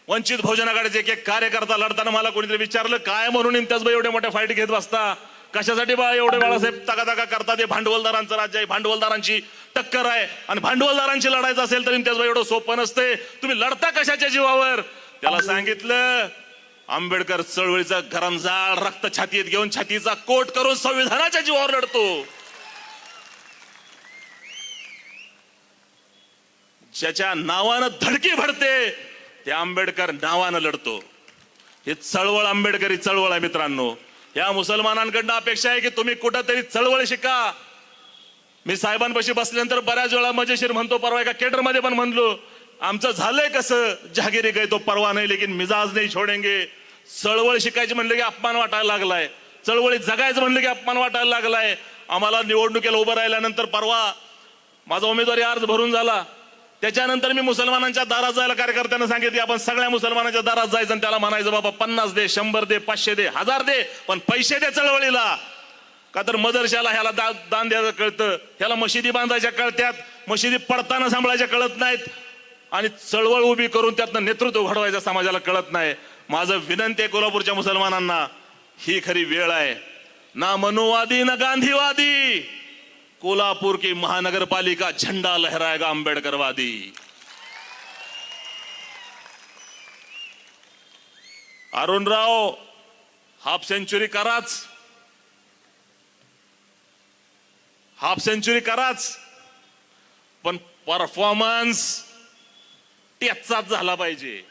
वंचित बहुजन आघाडीचे एक कार्यकर्ता लढताना मला कोणीतरी विचारलं काय म्हणून इम्तियाज भाई एवढे मोठ्या फाईट घेत बसता, कशासाठी बा एवढे बाळासाहेब तगातगा करतात. हे भांडवलदारांचं राज्य आहे, भांडवलदारांची टक्कर आहे आणि भांडवलदारांची लढायचं असेल तर इम्तियाज भाई एवढं सोपं नसते. तुम्ही लढता कशाच्या जीवावर. त्याला सांगितलं आंबेडकर चळवळीचा गरमजाळ रक्त छातीत घेऊन छातीचा कोट करून संविधानाच्या जीवावर लढतो. ज्याच्या नावानं धडकी भरते ते आंबेडकर नावानं लढतो. ही चळवळ आंबेडकरी चळवळ आहे मित्रांनो. या मुसलमानांकडनं अपेक्षा आहे की तुम्ही कुठंतरी चळवळ शिका. मी साहेबांपाशी बसल्यानंतर बऱ्याच वेळा मजेशीर म्हणतो, परवा एका केडरमध्ये पण म्हणलो, आमचं झालंय कसं, जहागिरी गए तो परवा नाही लेकिन मिजाज नाही छोडेंगे. चळवळ शिकायची म्हणलं की अपमान वाटायला लागलाय, चळवळीत जगायचं म्हणलं की अपमान वाटायला लागलाय. आम्हाला निवडणुकीला उभं राहिल्यानंतर परवा माझा उमेदवारी अर्ज भरून झाला. त्याच्यानंतर मी मुसलमानांच्या दारात जायला कार्यकर्त्यांना सांगितले आपण सगळ्या मुसलमानांच्या दारात जायचं आणि त्याला म्हणायचं बाबा 50 दे, 100 दे, 500 दे, 1000 दे, पण पैसे दे चळवळीला. का तर मदरशाला ह्याला दान द्यायचं कळतं, ह्याला मशिदी बांधायच्या कळत्यात, मशिदी पडताना सांभाळायच्या कळत नाहीत. आणि चळवळ उभी करून त्यातनं नेतृत्व घडवायचं समाजाला कळत नाही. माझं विनंती आहे कोल्हापूरच्या मुसलमानांना, ही खरी वेळ आहे. ना मनुवादी ना गांधीवादी, कोल्हापुर की महानगरपालिका झंडा लहराएगा आंबेडकरवादी. अरुणराव हाफ सेंचुरी कराच, पण परफॉर्मन्स त्याचाच झाला पाहिजे.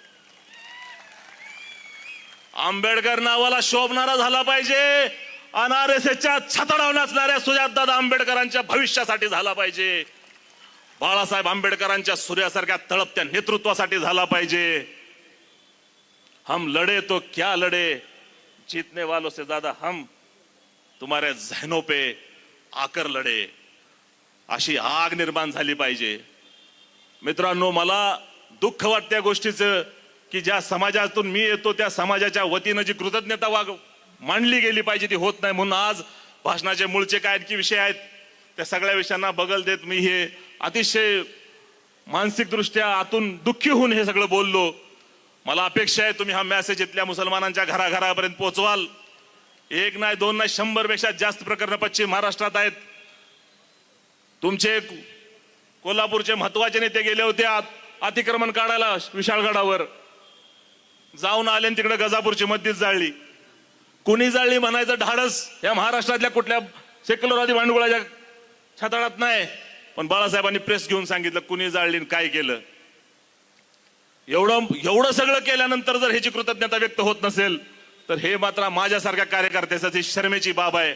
आंबेडकर नावाला शोभणारा झाला पाहिजे. RSSच्या छाताडावर नाचणाऱ्या सुजातदादा आंबेडकरांच्या भविष्यासाठी झाला पाहिजे. बाळासाहेब आंबेडकरांच्या सूर्यासारख्या तळपत्या नेतृत्वासाठी झाला पाहिजे. हम लड़े तो क्या लड़े, जीतने वालों से ज्यादा हम तुम्हारे जहनों पे आकर लढे, अशी आग निर्माण झाली पाहिजे. मित्रांनो, मला दुःख वाटतं त्या गोष्टीचं की ज्या समाजातून मी येतो त्या समाजाच्या वतीनं जी कृतज्ञता मांडली गेली पाहिजे ती होत नाही. म्हणून आज भाषणाचे मूळचे काय आणखी विषय आहेत त्या सगळ्या विषयांना बगल देत मी हे अतिशय मानसिकदृष्ट्या आतून दुःखी होऊन हे सगळं बोललो. मला अपेक्षा आहे तुम्ही हा मेसेज इथल्या मुसलमानांच्या घराघरापर्यंत पोहोचवाल. एक नाही, दोन नाही, 100 पेक्षा जास्त प्रकरणं पश्चिम महाराष्ट्रात आहेत. तुमचे कोल्हापूरचे महत्वाचे नेते गेले होते अतिक्रमण काढायला विशाळगडावर, जाऊन आले आणि तिकडे गजापूरची मस्जिद जाळली. कुणी जाळली म्हणायचं धाडस या महाराष्ट्रातल्या कुठल्या सेक्युलरवादी भांडुळाच्या छाताडात नाही. पण बाळासाहेबांनी प्रेस घेऊन सांगितलं कुणी जाळली आणि काय केलं. एवढं सगळं केल्यानंतर जर ह्याची कृतज्ञता व्यक्त होत नसेल तर हे मात्र माझ्यासारख्या कार्यकर्त्यासाठी शर्मेची बाब आहे.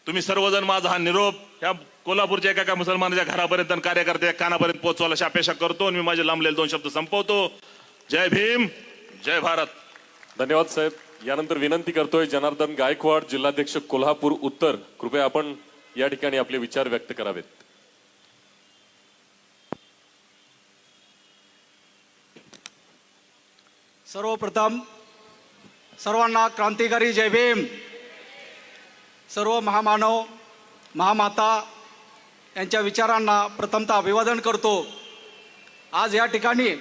तुम्ही सर्वजण माझा हा निरोप ह्या कोल्हापूरच्या एका मुसलमानाच्या घरापर्यंत आणि कार्यकर्त्याच्या कानापर्यंत पोहोचवायला अशी अपेक्षा करतो आणि मी माझे लांबलेले 2 शब्द संपवतो. जय भीम, जय भारत. धन्यवाद साहेब. यानंतर विनंती करतोय जनार्दन गायकवाड, जिल्हाध्यक्ष कोल्हापूर उत्तर, कृपया आपण या ठिकाणी आपले विचार व्यक्त करावेत. सर्वप्रथम सर्वांना क्रांतिकारी जय भीम. सर्व महामानव महामाता यांच्या विचारांना प्रथमतः अभिवादन करतो. आज या ठिकाणी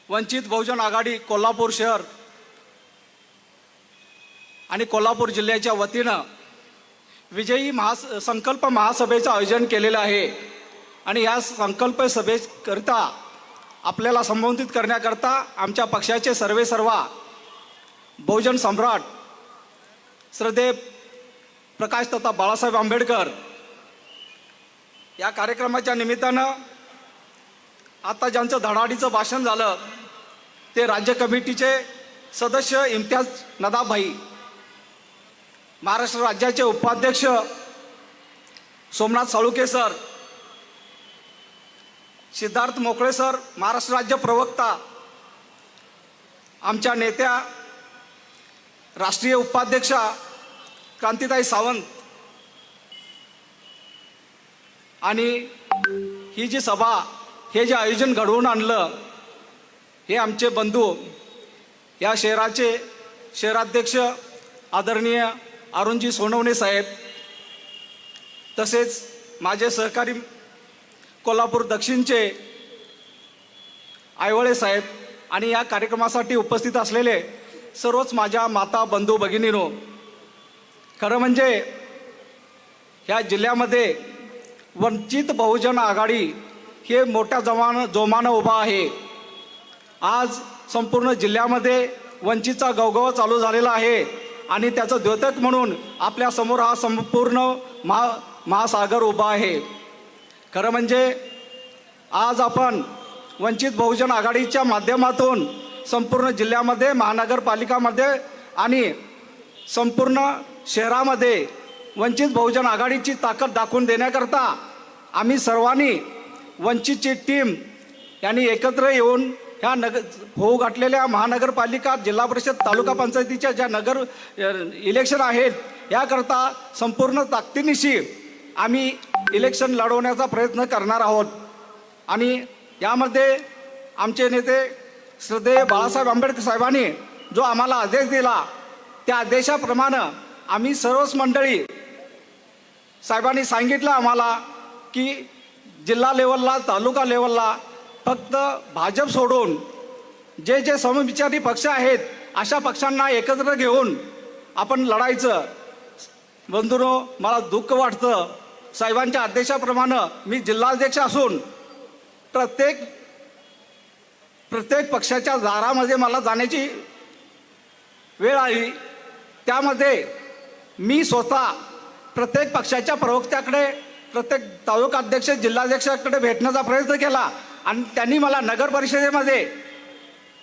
वंचित बहुजन आघाडी कोल्हापूर शहर आणि कोल्हापूर जिल्ह्याच्या वतीनं विजयी संकल्प महासभेचं आयोजन केलेलं आहे. आणि या संकल्प सभेकरिता आपल्याला संबोधित करण्याकरता आमच्या पक्षाचे सर्वेसर्वा बहुजन सम्राट श्रद्धेय प्रकाश तथा बाळासाहेब आंबेडकर या कार्यक्रमाच्या निमित्तानं आता ज्यांचं धडाडीचं भाषण झालं ते राज्य कमिटीचे सदस्य इम्तियाज नदाभाई, महाराष्ट्र राज्याचे उपाध्यक्ष सोमनाथ साळुके सर, सिद्धार्थ मोकळे सर, महाराष्ट्र राज्य प्रवक्ता, आमच्या नेत्या राष्ट्रीय उपाध्यक्षा क्रांतिताई सावंत, आणि ही जी सभा, हे जे आयोजन घडवून आणलं हे आमचे बंधू या शहराचे शहराध्यक्ष आदरणीय अरुणजी सोनवणे साहेब, तसेच माझे सहकारी कोल्हापूर दक्षिणचे आयवळे साहेब आणि या कार्यक्रमासाठी उपस्थित असलेले सर्वच माझ्या माता बंधू भगिनीनो, खरं म्हणजे ह्या जिल्ह्यामध्ये वंचित बहुजन आघाडी हे मोठ्या जोमानं उभा आहे. आज संपूर्ण जिल्ह्यामध्ये वंचितचा गवगवा चालू झालेला आहे आणि त्याचं द्योतक म्हणून आपल्यासमोर हा संपूर्ण महासागर उभा आहे. खरं म्हणजे आज आपण वंचित बहुजन आघाडीच्या माध्यमातून संपूर्ण जिल्ह्यामध्ये, महानगरपालिकामध्ये आणि संपूर्ण शहरामध्ये वंचित बहुजन आघाडीची ताकद दाखवून देण्याकरता आम्ही सर्वांनी वंचितची टीम यांनी एकत्र येऊन ह्या होऊ घातलेल्या महानगरपालिका, जिल्हा परिषद, तालुका पंचायतीच्या ज्या नगर इलेक्शन आहेत याकरता संपूर्ण ताकदीनिशी आम्ही इलेक्शन लढवण्याचा प्रयत्न करणार आहोत. आणि यामध्ये आमचे नेते श्रद्धेय बाळासाहेब आंबेडकर साहेबांनी जो आम्हाला आदेश दिला त्या आदेशाप्रमाणे आम्ही सर्वच मंडळी, साहेबांनी सांगितलं आम्हाला की जिल्हा लेवलला, तालुका लेवलला फक्त भाजप सोडून जे जे समविचारी पक्ष आहेत अशा पक्षांना एकत्र घेऊन आपण लढायचं. बंधूंनो, मला दुःख वाटतं. साहेबांच्या आदेशाप्रमाणे मी जिल्हाध्यक्ष असून प्रत्येक पक्षाच्या दारामध्ये मला जाण्याची वेळ आली. त्यामध्ये मी स्वतः प्रत्येक पक्षाच्या प्रवक्त्याकडे, प्रत्येक तालुका अध्यक्ष, जिल्हाध्यक्षाकडे भेटण्याचा प्रयत्न केला आणि त्यांनी मला नगर परिषदेमध्ये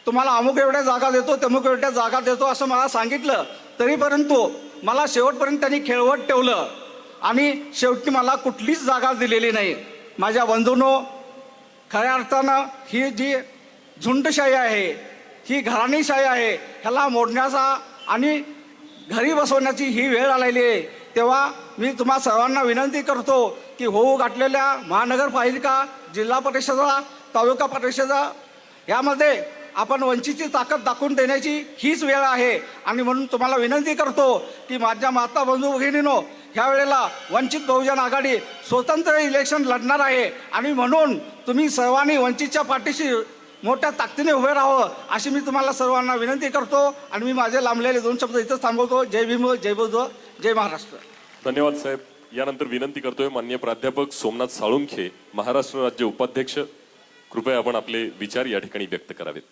तुम्हाला अमुक एवढ्या जागा देतो, तमुक एवढ्या जागा देतो असं मला सांगितलं. तरी परंतु मला शेवटपर्यंत त्यांनी खेळवत ठेवलं आणि शेवटी मला कुठलीच जागा दिलेली नाही. माझ्या बंधूंनो, खऱ्या अर्थानं ही जी झुंडशाही आहे, ही घराणीशाही आहे, ह्याला मोडण्याचा आणि घरी बसवण्याची ही वेळ आलेली आहे. तेव्हा मी तुम्हा सर्वांना विनंती करतो की होऊ गाठलेल्या महानगरपालिका, जिल्हा परिषदा, तालुका परिषदा यामध्ये आपण वंचितची ताकद दाखवून देण्याची हीच वेळ आहे. आणि म्हणून तुम्हाला विनंती करतो की माझ्या माता बंधू भगिनीनो, ह्या वेळेला वंचित बहुजन आघाडी स्वतंत्र इलेक्शन लढणार आहे आणि म्हणून तुम्ही सर्वांनी वंचितच्या पाठीशी मोठ्या ताकदीने उभे राहावं अशी मी तुम्हाला सर्वांना विनंती करतो. आणि मी माझे लांबलेले 2 शब्द इथंच थांबवतो. जय भीम, जय बुद्ध, जय महाराष्ट्र. धन्यवाद साहेब. यानंतर विनंती करतोय माननीय प्राध्यापक सोमनाथ साळुंखे, महाराष्ट्र राज्य उपाध्यक्ष, कृपया आपण आपले विचार या ठिकाणी व्यक्त करावेत.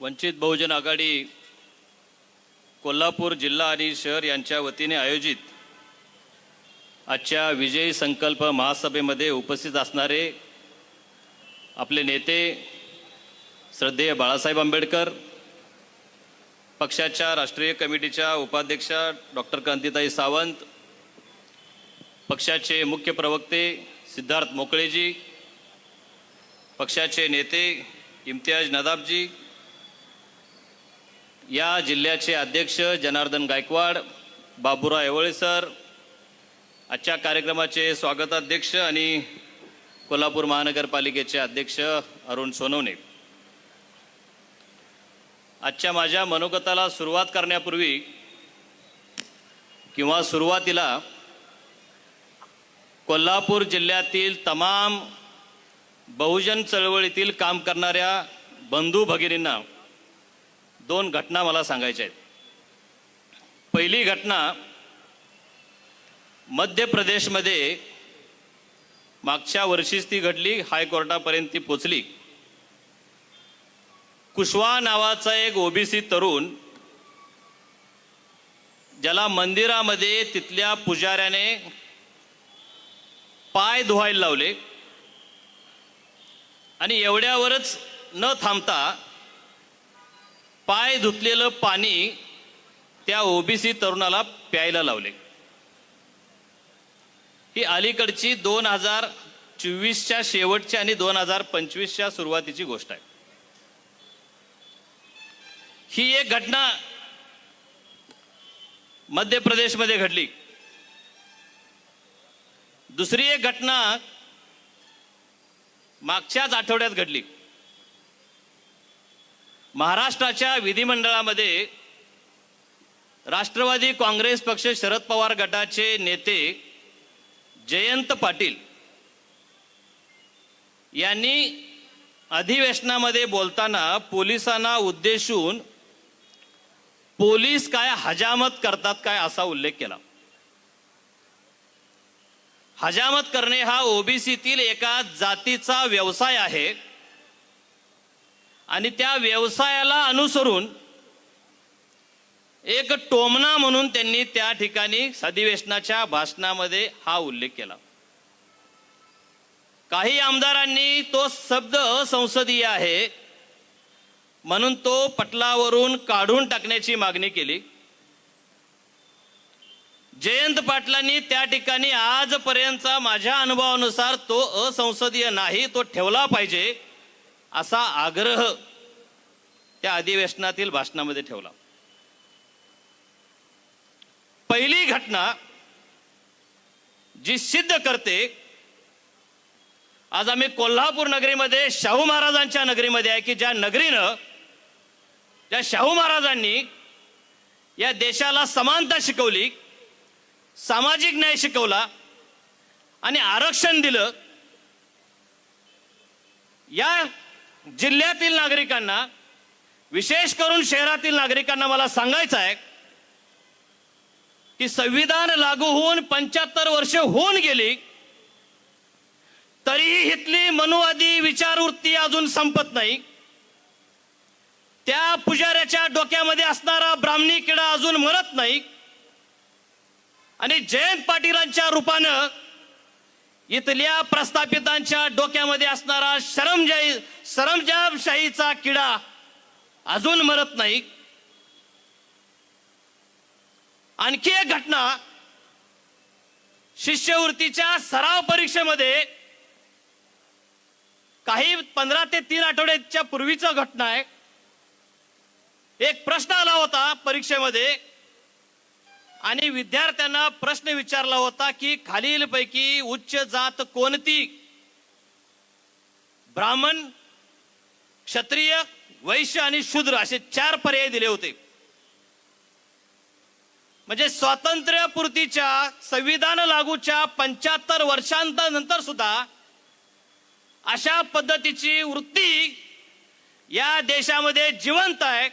वंचित बहुजन आघाडी कोल्हापूर जिल्हा आणि शहर यांच्या वतीने आयोजित आजच्या विजयी संकल्प महासभेमध्ये उपस्थित असणारे आपले नेते श्रद्धेय बाळासाहेब आंबेडकर, पक्षाच्या राष्ट्रीय कमिटीच्या उपाध्यक्षा डॉक्टर क्रांतिताई सावंत, पक्षाचे मुख्य प्रवक्ते सिद्धार्थ मोकळेजी, पक्षाचे नेते इम्तियाज नदाबजी, या जिल्ह्याचे अध्यक्ष जनार्दन गायकवाड, बाबुराव येवळे सर, आजच्या कार्यक्रमाचे स्वागताध्यक्ष आणि कोल्हापूर महानगरपालिकेचे अध्यक्ष अरुण सोनवणे. आजच्या माझ्या मनोगताला सुरुवात करण्यापूर्वी किंवा सुरुवातीला कोल्हापूर जिल्ह्यातील तमाम बहुजन चळवळीतील काम करणाऱ्या बंधू भगिनींना 2 घटना मला सांगायच्या आहेत. पहिली घटना मध्य प्रदेशमध्ये मागच्या वर्षीच ती घडली, हायकोर्टापर्यंत ती पोचली. कुशवा नावाचा एक ओबीसी तरुण, ज्याला मंदिरामध्ये तिथल्या पुजाऱ्याने पाय धुवायला लावले आणि एवढ्यावरच न थांबता पाय धुतलेलं पाणी त्या ओबीसी तरुणाला प्यायला लावले. ही अलीकडची 2024च्या शेवटच्या आणि 2025च्या सुरुवातीची गोष्ट आहे. ही एक घटना मध्य प्रदेशमध्ये घडली. दुसरी एक घटना मागच्याच आठवड्यात घडली. महाराष्ट्राच्या विधिमंडळामध्ये राष्ट्रवादी काँग्रेस पक्ष शरद पवार गटाचे नेते जयंत पाटील यांनी अधिवेशनामध्ये बोलताना पोलिसांना उद्देशून पोलीस काय हजामत करतात काय असा उल्लेख केला. हजामत करणे हा ओबीसीतील एका जातीचा व्यवसाय आहे आणि त्या व्यवसायाला अनुसरून एक टोमणा म्हणून त्यांनी त्या ठिकाणी अधिवेशनाच्या भाषणामध्ये हा उल्लेख केला. काही आमदारांनी तो शब्द असंसदीय आहे म्हणून तो पटलावरून काढून टाकण्याची मागणी केली. जयंत पाटलांनी त्या ठिकाणी आजपर्यंतचा माझ्या अनुभवानुसार तो असंसदीय नाही, तो ठेवला पाहिजे असा आग्रह त्या अधिवेशनातील भाषणामध्ये ठेवला. पहिली घटना जी सिद्ध करते, आज आम्ही कोल्हापूर नगरीमध्ये शाहू महाराजांच्या नगरीमध्ये आहे की ज्या नगरीनं, ज्या शाहू महाराजांनी या देशाला समानता शिकवली, सामाजिक न्याय शिकवला आणि आरक्षण दिलं, या जिल्ह्यातील नागरिकांना, विशेष करून शहरातील नागरिकांना मला सांगायचं आहे की संविधान लागू होऊन 75 वर्ष होऊन गेली, तरीही इथली मनुवादी विचारवृत्ती अजून संपत नाही. त्या पुजाऱ्याच्या डोक्यामध्ये असणारा ब्राह्मणी किडा अजून मरत नाही. आणि जयंत पाटीलांच्या रूपानं इथल्या प्रस्थापितांच्या डोक्यामध्ये असणारा सरंजामशाहीचा किडा अजून मरत नाही. आणखी एक घटना शिष्यवृत्तीच्या सराव परीक्षेमध्ये काही 15 ते 3 आठवड्याच्या पूर्वीची घटना आहे. एक प्रश्न आला होता परीक्षेमध्ये आणि विद्यार्थ्यांना प्रश्न विचारला होता की खालीलपैकी उच्च जात कोणती? ब्राह्मण, क्षत्रिय, वैश्य आणि शूद्र असे 4 पर्याय दिले होते. म्हणजे स्वातंत्र्यपूर्तीच्या संविधान लागूच्या 75 वर्षांनंतर सुद्धा अशा पद्धतीची वृत्ती या देशामध्ये जिवंत आहे.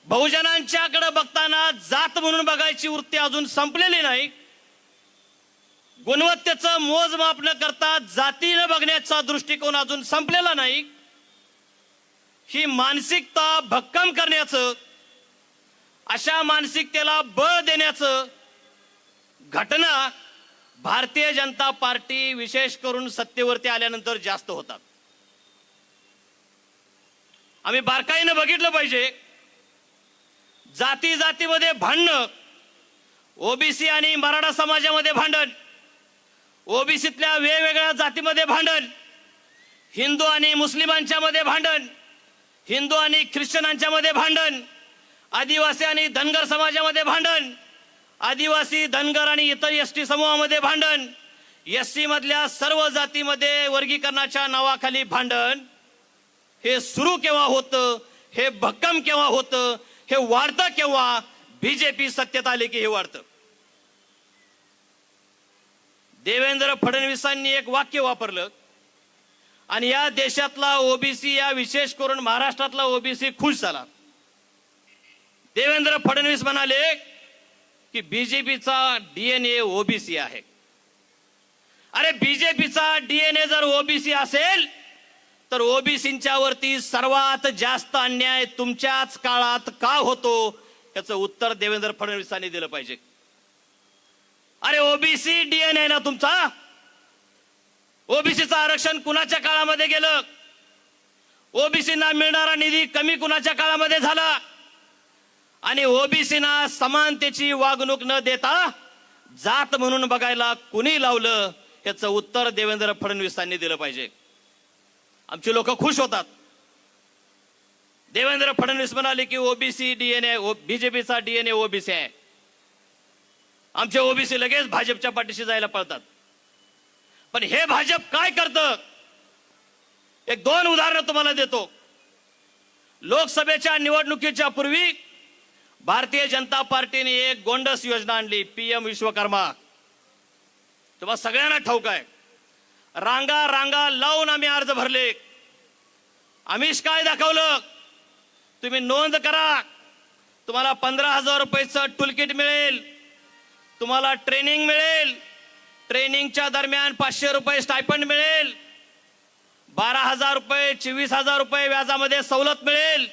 बहुजनांच्याकडे बघताना जात म्हणून बघायची वृत्ती अजून संपलेली नाही. गुणवत्तेचं मोजमाप न करता जातीनं बघण्याचा दृष्टिकोन अजून संपलेला नाही. ही मानसिकता भक्कम करण्याचं, अशा मानसिकतेला बळ देण्याचं घटना भारतीय जनता पार्टी विशेष करून सत्तेवरती आल्यानंतर जास्त होतात. आम्ही बारकाईनं बघितलं पाहिजे. जाती जातीमध्ये भांडणं, ओबीसी आणि मराठा समाजामध्ये भांडण, ओबीसीतल्या वेगवेगळ्या जातीमध्ये भांडण, हिंदू आणि मुस्लिमांच्या मध्ये भांडण, हिंदू आणि ख्रिश्चनांच्या मध्ये भांडण, आदिवासी आणि धनगर समाजामध्ये भांडण, आदिवासी, धनगर आणि इतर एसटी समूहामध्ये भांडण, एससी मधल्या सर्व जातीमध्ये वर्गीकरणाच्या नावाखाली भांडण. हे सुरू केव्हा होतं? हे भक्कम केव्हा होतं? हे वाढतं केव्हा? बीजेपी सत्तेत आले की हे वाढतं. देवेंद्र फडणवीसांनी एक वाक्य वापरलं आणि या देशातला ओबीसी, या विशेष करून महाराष्ट्रातला ओबीसी खुश झाला. देवेंद्र फडणवीस म्हणाले की बीजेपीचा डीएनए ओबीसी आहे. अरे बीजेपीचा डीएनए जर ओबीसी असेल तर ओबीसींच्या वरती सर्वात जास्त अन्याय तुमच्याच काळात का होतो याचं उत्तर देवेंद्र फडणवीसांनी दिलं पाहिजे. अरे ओबीसी डीएनए ना तुमचा. ओबीसीचं आरक्षण कुणाच्या काळामध्ये गेलं? ओबीसींना मिळणारा निधी कमी कुणाच्या काळामध्ये झाला? आणि ओबीसींना समानतेची वागणूक न देता जात म्हणून बघायला कुणी लावलं याचं उत्तर देवेंद्र फडणवीसांनी दिलं पाहिजे. आमची लोक खुश होतात. देवेंद्र फडणवीस म्हणाले की ओबीसी डीएनए, बीजेपीचा डीएनए ओबीसी आहे. आमचे ओबीसी लगेच भाजपच्या पाठीशी जायला पळतात. पण हे भाजप काय करतं? एक 2 उदाहरणं तुम्हाला देतो. लोकसभेच्या निवडणुकीच्या पूर्वी भारतीय जनता पार्टीने एक गोंडस योजना आणली, पीएम विश्वकर्मा. तुम्हाला सगळ्यांना ठाऊक आहे. रांगा रांगा लावून आम्ही अर्ज भरले. आम्हीच काय दाखवलं? तुम्ही नोंद करा, तुम्हाला 15,000 रुपयाचं टूलकिट मिळेल, तुम्हाला ट्रेनिंग मिळेल, ट्रेनिंगच्या दरम्यान 500 रुपये स्टायपंड मिळेल, 12,000 रुपये 24,000 रुपये व्याजामध्ये सवलत मिळेल.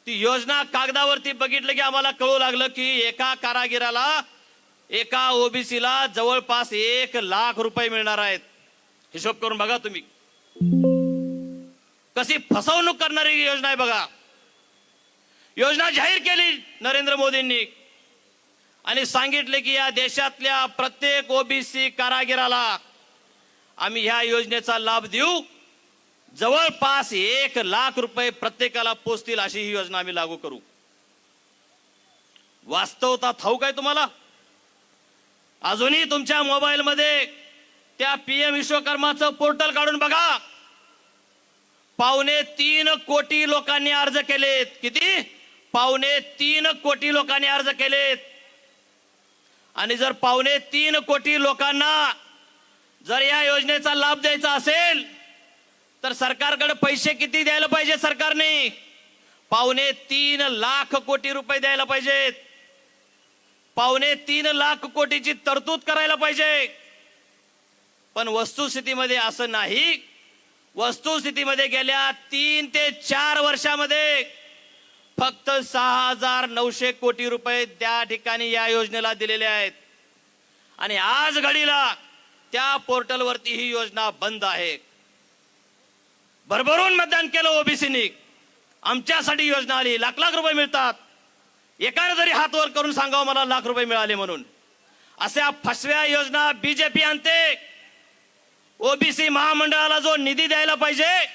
ती योजना कागदावरती बघितलं की आम्हाला कळू लागलं की एका कारागिराला, एका ओबीसीला जवळपास 1 लाख रुपये मिळणार आहेत. हिशोब करून बघा तुम्ही. कशी फसवणूक करणारी योजना आहे बघा. योजना जाहीर केली नरेंद्र मोदींनी आणि सांगितले की या देशातल्या प्रत्येक ओबीसी कारागिराला आम्ही ह्या योजनेचा लाभ देऊ. जवळपास 1 लाख रुपये प्रत्येकाला पोचतील अशी ही योजना आम्ही लागू करू. वास्तवता ठाऊक आहे तुम्हाला? अजूनही तुमच्या मोबाईलमध्ये त्या पीएम विश्वकर्माचं पोर्टल काढून बघा. 2.25 कोटी लोकांनी अर्ज केलेत. किती? 2.25 कोटी लोकांनी अर्ज केलेत. आणि जर 2.25 कोटी लोकांना जर या योजनेचा लाभ द्यायचा असेल तर सरकारकडे पैसे किती द्यायला पाहिजे? सरकारने 2.25 लाख कोटी रुपये द्यायला पाहिजेत. 2.25 लाख कोटीची तरतूद करायला पाहिजे. पण वस्तुस्थितीमध्ये असं नाही. वस्तुस्थितीमध्ये गेल्या 3 ते 4 वर्षामध्ये फक्त 6,900 कोटी रुपये त्या ठिकाणी या योजनेला दिलेले आहेत. आणि आज घडीला त्या पोर्टलवरती ही योजना बंद आहे. भरभरून मतदान केलं ओबीसीनी. आमच्यासाठी योजना आली, लाख लाख रुपये मिळतात. एकाने तरी हात वर करून सांगावं मला लाख रुपये मिळाले म्हणून. अशा फसव्या योजना बीजेपी आणते. ओबीसी महामंडळाला जो निधी द्यायला पाहिजे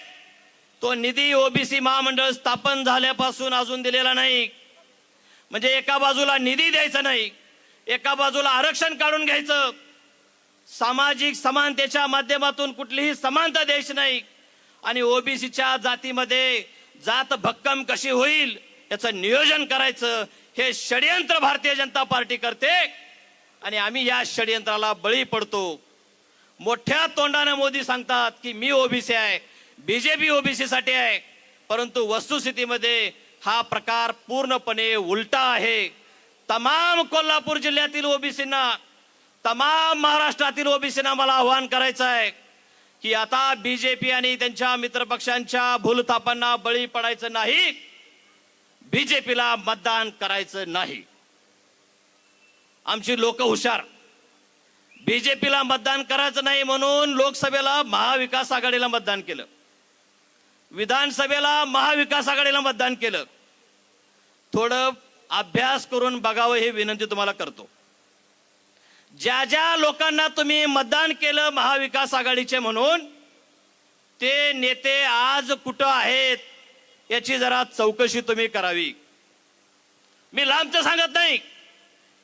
तो निधी ओबीसी महामंडळ स्थापन झाल्यापासून अजून दिलेला नाही. म्हणजे एका बाजूला निधी द्यायचा नाही, एका बाजूला आरक्षण काढून घ्यायचं, सामाजिक समानतेच्या माध्यमातून कुठलीही समानता द्यायची नाही, आणि ओबीसीच्या जातीमध्ये जात भक्कम कशी होईल याचं नियोजन करायचं. हे षडयंत्र भारतीय जनता पार्टी करते आणि आम्ही या षडयंत्राला बळी पडतो. मोठ्या तोंडाने मोदी सांगतात की मी ओबीसी आहे, बीजेपी ओबीसी साठी आहे, परंतु वस्तुस्थितीमध्ये हा प्रकार पूर्णपणे उलटा आहे. तमाम कोल्हापूर जिल्ह्यातील ओबीसींना, तमाम महाराष्ट्रातील ओबीसींना मला आव्हान करायचं आहे की आता बीजेपी आणि त्यांच्या मित्रपक्षांच्या भूलथापांना बळी पडायचं नाही, बीजेपीला मतदान करायचं नाही. आमची लोक हुशार. बीजेपीला मतदान करायचं नाही म्हणून लोकसभेला महाविकास आघाडीला मतदान केलं, विधानसभेला महाविकास आघाडीला मतदान केलं. थोडं अभ्यास करून बघावं ही विनंती तुम्हाला करतो. ज्या ज्या लोकांना तुम्ही मतदान केलं महाविकास आघाडीचे म्हणून, ते नेते आज कुठं आहेत याची जरा चौकशी तुम्ही करावी. मी लांबचं सांगत नाही.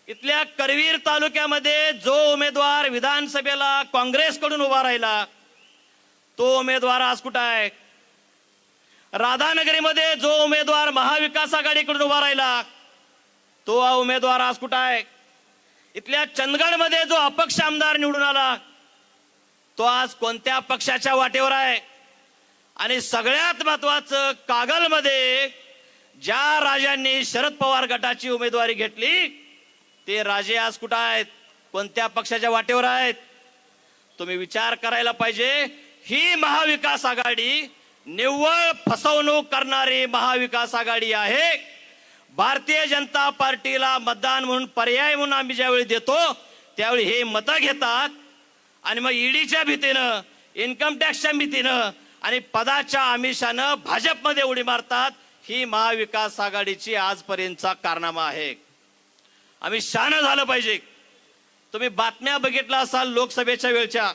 इथल्या करवीर तालुक्यामध्ये जो उमेदवार विधानसभेला काँग्रेसकडून उभा राहिला तो उमेदवार आज कुठं आहे? राधानगरीमध्ये जो उमेदवार महाविकास आघाडीकडून उभा राहिला तो उमेदवार आज कुठं आहे? इथल्या चंदगडमध्ये जो अपक्ष आमदार निवडून आला तो आज कोणत्या पक्षाच्या वाटेवर आहे? आणि सगळ्यात महत्वाचं, कागलमध्ये ज्या राजांनी शरद पवार गटाची उमेदवारी घेतली ते राजे आज कुठं आहेत? कोणत्या पक्षाच्या वाटेवर आहेत? तुम्ही विचार करायला पाहिजे. ही महाविकास आघाडी निव्वळ फसवणूक करणारी महाविकास आघाडी आहे. भारतीय जनता पार्टीला मतदान म्हणून, पर्याय म्हणून आम्ही ज्यावेळी देतो त्यावेळी हे मतं घेतात आणि मग ईडीच्या भीतीनं, इन्कम टॅक्सच्या भीतीनं आणि पदाच्या आमिषानं भाजपमध्ये उडी मारतात. ही महाविकास आघाडीची आजपर्यंतचा कारनामा आहे. आम्ही शहाणं झालं पाहिजे. तुम्ही बातम्या बघितला असाल लोकसभेच्या वेळच्या,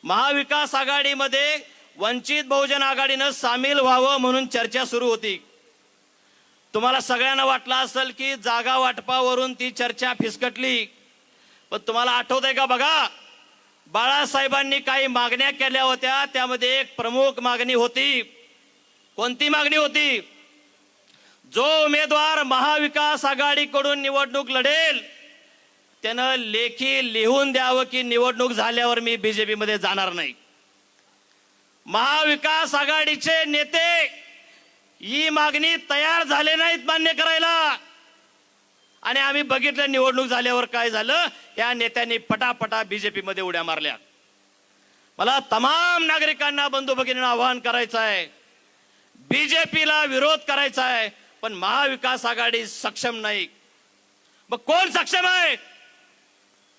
महाविकास आघाडीमध्ये वंचित बहुजन आघाडीनं सामील व्हावं म्हणून चर्चा सुरू होती. तुम्हाला सगळ्यांना वाटलं असेल की जागा वाटपावरून ती चर्चा फिसकटली. पण तुम्हाला आठवतंय का? बघा, बाळासाहेबांनी काही मागण्या केल्या होत्या, त्यामध्ये एक प्रमुख मागणी होती. कोणती मागणी होती? जो उमेदवार महाविकास आघाडीकडून निवडणूक लढेल त्यानं लेखी लिहून द्यावं की निवडणूक झाल्यावर मी बीजेपी मध्ये जाणार नाही. महाविकास आघाडीचे नेते ही मागणी तयार झाले नाहीत मान्य करायला. आणि आम्ही बघितलं निवडणूक झाल्यावर काय झालं. या नेत्यांनी पटापटा बीजेपी मध्ये उड्या मारल्या. मला तमाम नागरिकांना, बंधू भगिनींना आवाहन करायचं आहे, बीजेपीला विरोध करायचा आहे, पण महाविकास आघाडी सक्षम नाही. मग कोण सक्षम आहे?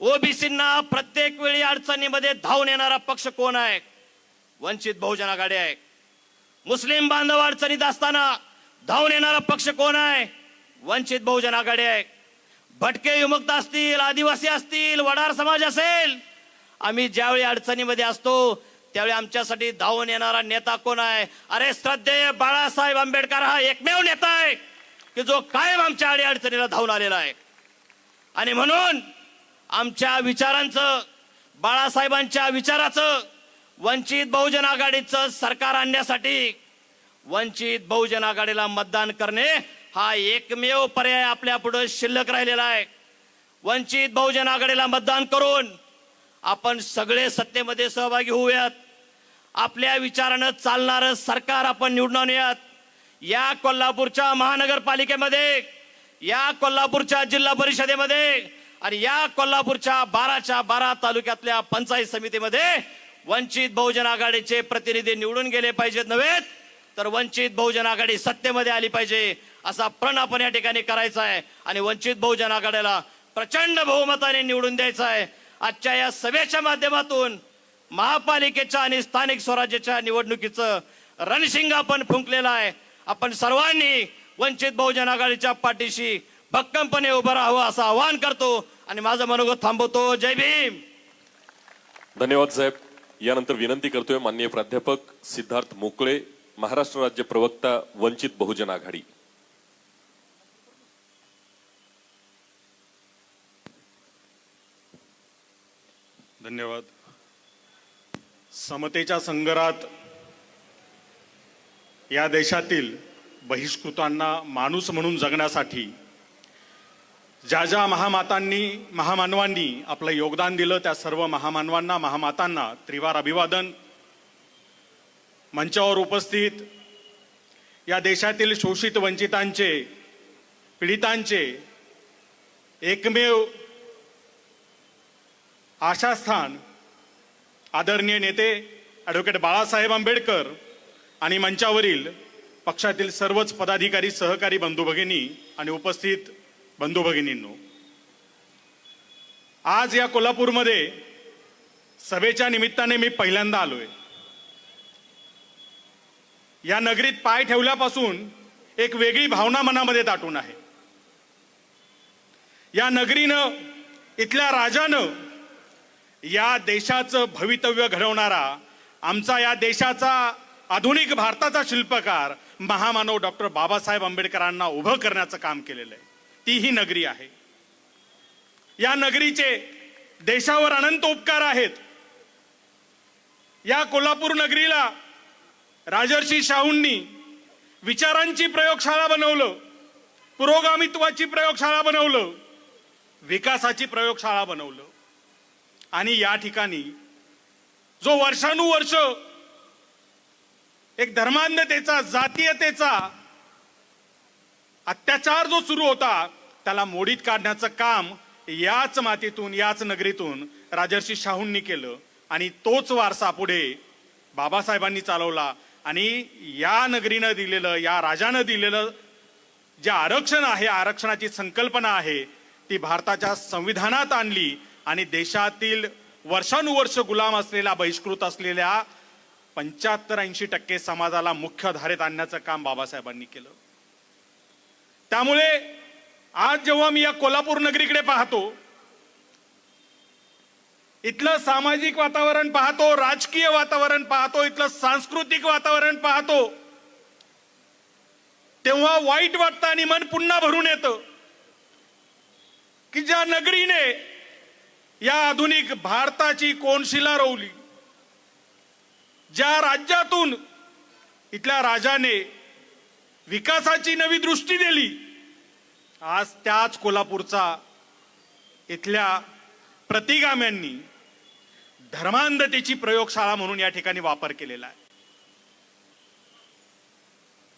ओबीसींना प्रत्येक वेळी अडचणीमध्ये धावून येणारा पक्ष कोण आहे? वंचित बहुजन आघाडी आहे. मुस्लिम बांधव अडचणीत असताना धावून येणारा पक्ष कोण आहे? वंचित बहुजन आघाडी आहे. भटके विमुक्त असतील, आदिवासी असतील, वडार समाज असेल, आम्ही ज्यावेळी अडचणीमध्ये असतो त्यावेळी आमच्यासाठी धावून येणारा नेता कोण आहे? अरे श्रद्धेय बाळासाहेब आंबेडकर हा एकमेव नेता आहे की जो कायम आमच्या अडचणीला धावून आलेला आहे. आणि म्हणून आमच्या विचारांचं, बाळासाहेबांच्या विचाराचं, वंचित बहुजन आघाडीचं सरकार आणण्यासाठी वंचित बहुजन आघाडीला मतदान करणे हा एकमेव पर्याय आपल्या पुढे शिल्लक राहिलेला आहे. वंचित बहुजन आघाडीला मतदान करून आपण सगळे सत्तेमध्ये सहभागी होऊयात. आपल्या विचारानं चालणारं सरकार आपण निवडून आणूयात. या कोल्हापूरच्या महानगरपालिकेमध्ये, या कोल्हापूरच्या जिल्हा परिषदेमध्ये आणि या कोल्हापूरच्या 12च्या 12 तालुक्यातल्या पंचायत समितीमध्ये वंचित बहुजन आघाडीचे प्रतिनिधी निवडून गेले पाहिजेत नव्हे तर वंचित बहुजन आघाडी सत्तेमध्ये आली पाहिजे असा प्रण आपण या ठिकाणी करायचा आहे आणि वंचित बहुजन आघाडीला प्रचंड बहुमताने निवडून द्यायचं आहे. आजच्या या सभेच्या माध्यमातून महापालिकेच्या आणि स्थानिक स्वराज्याच्या निवडणुकीचं रणशिंग आपण फुंकलेलं आहे. आपण सर्वांनी वंचित बहुजन आघाडीच्या पाठीशी भक्कमपणे उभं राहावं असं आवाहन करतो आणि माझं मनोगत थांबवतो. जय भीम. धन्यवाद साहेब. यानंतर विनंती करतोय माननीय प्राध्यापक सिद्धार्थ मोकळे, महाराष्ट्र राज्य प्रवक्ता, वंचित बहुजन आघाडी. धन्यवाद. समतेच्या संग्रामात या देशातील बहिष्कृतांना माणूस म्हणून जगण्यासाठी ज्या ज्या महामानवांनी आपलं योगदान दिलं त्या सर्व महामानवांना, महामातांना त्रिवार अभिवादन. मंचावर उपस्थित या देशातील शोषित वंचितांचे, पीडितांचे एकमेव आशास्थान आदरणीय नेते ॲडव्होकेट बाळासाहेब आंबेडकर आणि मंचावरील पक्षातील सर्वच पदाधिकारी, सहकारी बंधू भगिनी आणि उपस्थित बंधू भगिनींनो, आज या कोल्हापूरमध्ये सभेच्या निमित्ताने मी पहिल्यांदा आलोय. या नगरीत पाय ठेवल्यापासून एक वेगळी भावना मनामध्ये दाटून आहे. या नगरीनं, इथल्या राजानं या देशाचं भवितव्य घडवणारा, आमचा या देशाचा, आधुनिक भारताचा शिल्पकार महामानव डॉक्टर बाबासाहेब आंबेडकरांना उभं करण्याचं काम केलेलं आहे. ती ही नगरी आहे. या नगरीचे देशावर अनंत उपकार आहेत. या कोल्हापूर नगरीला राजर्षी शाहूंनी विचारांची प्रयोगशाळा बनवलं, पुरोगामित्वाची प्रयोगशाळा बनवलं, विकासाची प्रयोगशाळा बनवलं आणि या ठिकाणी जो वर्षानुवर्ष एक धर्मांधतेचा, जातीयतेचा अत्याचार जो सुरू होता त्याला मोडीत काढण्याचं काम याच मातीतून, याच नगरीतून राजर्षी शाहूंनी केलं आणि तोच वारसा पुढे बाबासाहेबांनी चालवला. आणि या नगरीनं दिलेलं, या राजानं दिलेलं जे आरक्षण आहे, आरक्षणाची संकल्पना आहे ती भारताच्या संविधानात आणली आणि देशातील वर्षानुवर्ष गुलाम असलेला, बहिष्कृत असलेल्या 75-80% समाजाला मुख्य धारेत आणण्याचं काम बाबासाहेबांनी केलं. त्यामुळे आज जेव्हा मी या कोल्हापूर नगरीकडे पाहतो, इथलं सामाजिक वातावरण पाहतो, राजकीय वातावरण पाहतो, इथलं सांस्कृतिक वातावरण पाहतो, तेव्हा वाईट वाटतं आणि मन पुन्हा भरून येतं की ज्या नगरीने या आधुनिक भारताची कोनशिला रोवली, ज्या राज्यातून इथल्या राजाने विकासाची नवी दृष्टी दिली, आज त्याच कोल्हापूरचा इथल्या प्रतिगाम्यांनी धर्मांधतेची प्रयोगशाळा म्हणून या ठिकाणी वापर केलेला आहे.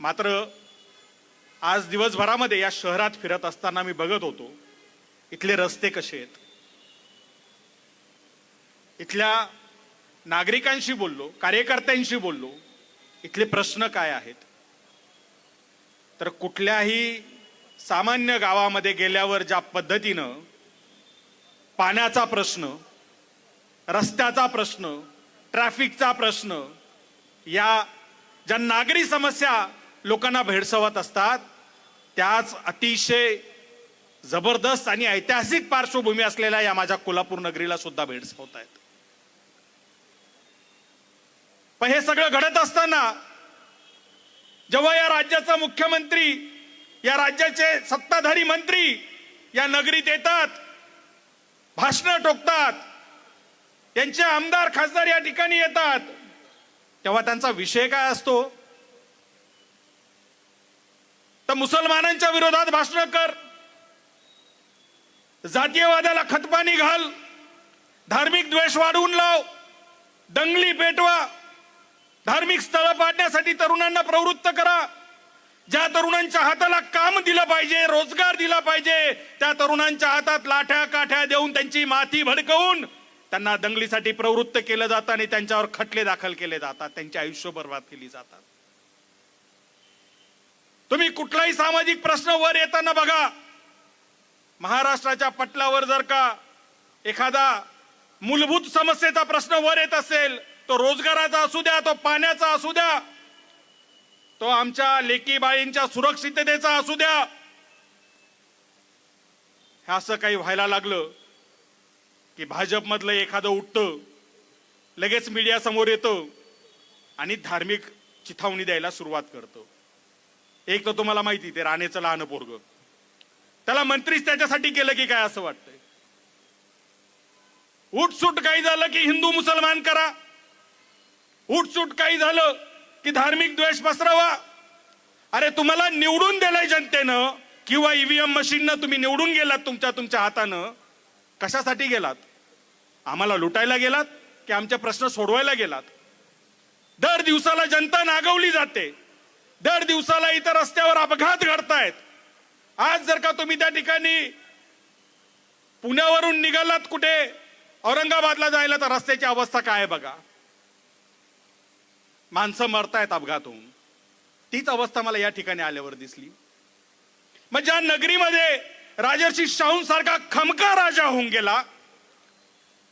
मात्र आज दिवसभरामध्ये या शहरात फिरत असताना मी बघत होतो इथले रस्ते कसे आहेत. इथल्या नागरिकांशी बोललो, कार्यकर्त्यांशी बोललो, इथले प्रश्न काय आहेत. तर कुठल्याही सामान्य गावामध्ये गेल्यावर ज्या पद्धतीनं पाण्याचा प्रश्न, रस्त्याचा प्रश्न, ट्रॅफिकचा प्रश्न, या ज्या नागरी समस्या लोकांना भेडसावत असतात, त्याच अतिशय जबरदस्त आणि ऐतिहासिक पार्श्वभूमी असलेल्या या माझ्या कोल्हापूर नगरीला सुद्धा भेडसावत आहेत. पण हे सगळं घडत असताना जेव्हा या राज्याचा मुख्यमंत्री, या राज्याचे सत्ताधारी मंत्री या नगरीत येतात, भाषणं ठोकतात, यांचे आमदार खासदार या ठिकाणी येतात, तेव्हा त्यांचा विषय काय असतो. तर मुसलमानांच्या विरोधात भाषण कर, जातीयवादाला खतपाणी घाल, धार्मिक द्वेष वाढवून लाव, दंगली पेटवा, धार्मिक स्थळं पाडण्यासाठी तरुणांना प्रवृत्त करा. ज्या तरुणांच्या हाताला काम दिलं पाहिजे, रोजगार दिला पाहिजे, त्या तरुणांच्या हातात लाठ्या काठ्या देऊन त्यांची माथी भडकवून त्यांना दंगलीसाठी प्रवृत्त केलं जातं आणि त्यांच्यावर खटले दाखल केले जातात, त्यांचे आयुष्य बर्बाद केली जातात. तुम्ही कुठलाही सामाजिक प्रश्न वर येताना बघा, महाराष्ट्राच्या पटलावर जर का एखादा मूलभूत समस्येचा प्रश्न वर येत असेल, तो रोजगाराचा असू द्या, तो पाण्याचा असू द्या, तो आमच्या लेकी बाळींच्या सुरक्षिततेचा असू द्या, हे असं काही व्हायला लागलं की भाजपमधलं एखादं उठतं, लगेच मीडिया समोर येतं आणि धार्मिक चिथावणी द्यायला सुरुवात करतं. एक तर तुम्हाला माहिती, ते राणेचं लहान पोरग, त्याला मंत्रीच त्याच्यासाठी केलं की काय असं वाटतंय. उठसूट काही झालं की हिंदू मुसलमान करा, उठसूट काही झालं की धार्मिक द्वेष पसरवा. अरे तुम्हाला निवडून दिलंय जनतेनं किंवा ईव्हीएम मशीननं तुम्ही निवडून गेलात तुमच्या हातानं, कशासाठी गेलात? आम्हाला लुटायला गेलात की आमचे प्रश्न सोडवायला गेलात? दर दिवसाला जनता नागवली जाते, दर दिवसाला इतर रस्त्यावर अपघात घडतायत. आज जर का तुम्ही त्या ठिकाणी पुण्यावरून निघालात कुठे औरंगाबादला जायला, तर रस्त्याची अवस्था काय आहे बघा. माणसं मरतायत अपघात होऊन. तीच अवस्था मला या ठिकाणी आल्यावर दिसली. मग ज्या नगरीमध्ये राजर्षी शाहूंसारखा खमका राजा होऊन गेला,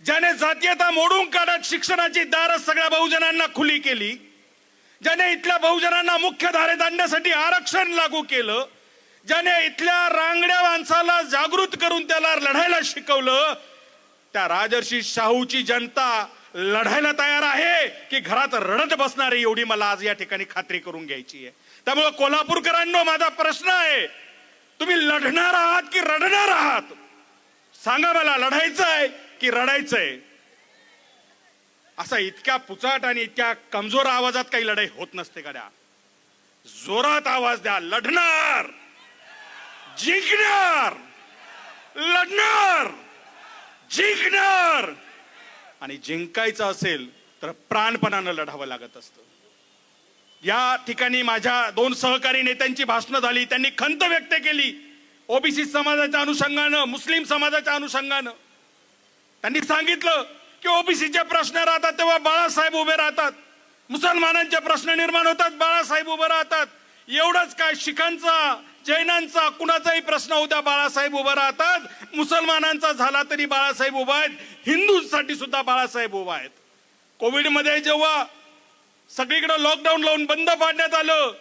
ज्याने जातीयता मोडून काढत शिक्षणाची दारं सगळ्या बहुजनांना खुली केली, ज्याने इथल्या बहुजनांना मुख्य धारेत आणण्यासाठी आरक्षण लागू केलं, ज्याने इथल्या रांगड्या माणसाला जागृत करून त्याला लढायला शिकवलं, त्या राजर्षी शाहूची जनता लढायला तयार आहे की घरात रडत बसणार आहे, एवढी मला आज या ठिकाणी खात्री करून घ्यायची आहे. त्यामुळे कोल्हापूरकरांनो, माझा प्रश्न आहे, तुम्ही लढणार आहात की रडणार आहात? सांगा मला, लढायचं आहे की रडायचंय? असा इतक्या पुचाट आणि इतक्या कमजोर आवाजात काही लढाई होत नसते गड्या. जोरात आवाज द्या, लढणार, जिंकणार, लढणार, जिंकणार. आणि जिंकायचं असेल तर प्राणपणानं लढावं लागत असतं. या ठिकाणी माझ्या 2 सहकारी नेत्यांची भाषणं झाली, त्यांनी खंत व्यक्त केली ओबीसी समाजाच्या अनुषंगानं, मुस्लिम समाजाच्या अनुषंगानं. त्यांनी सांगितलं की ओबीसीचे प्रश्न राहतात तेव्हा बाळासाहेब उभे राहतात, मुसलमानांचे प्रश्न निर्माण होतात बाळासाहेब उभे राहतात. एवढंच काय, शिखांचा, जैनांचा, कुणाचाही प्रश्न उद्या बाळासाहेब उभा राहतात, मुसलमानांचा झाला तरी बाळासाहेब उभा आहेत, हिंदूंसाठी सुद्धा बाळासाहेब उभा आहेत. कोविडमध्ये जेव्हा सगळीकडे लॉकडाऊन लावून बंद पाडण्यात आलं,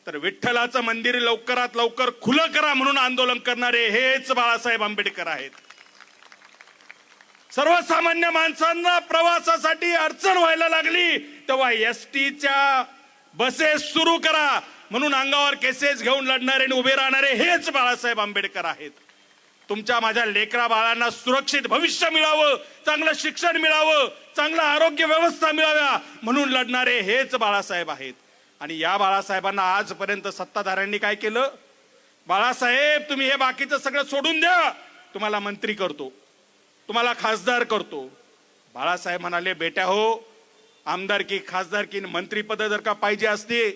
तर विठ्ठलाचं मंदिर लवकरात लवकर खुलं करा म्हणून आंदोलन करणारे हेच बाळासाहेब आंबेडकर आहेत. सर्वसामान्य माणसांना प्रवासासाठी अडचण व्हायला लागली तेव्हा एसटीच्या बसेस सुरू करा म्हणून अंगावर केसेस घेऊन लढणारे आणि उभे राहणारे हेच बाळासाहेब आंबेडकर आहेत. तुमच्या माझ्या लेकरा बाळांना सुरक्षित भविष्य मिळावं, चांगलं शिक्षण मिळावं, चांगलं आरोग्य व्यवस्था मिळाव्या म्हणून लढणारे हेच बाळासाहेब आहेत. आणि या बाळासाहेबांना आजपर्यंत सत्ताधाऱ्यांनी काय केलं? बाळासाहेब, तुम्ही हे बाकीचं सगळं सोडून द्या, तुम्हाला मंत्री करतो, तुम्हाला खासदार करतो. बाळासाहेब म्हणाले, बेटा हो, आमदारकी, खासदारकी, मंत्रीपद जर का पाहिजे असते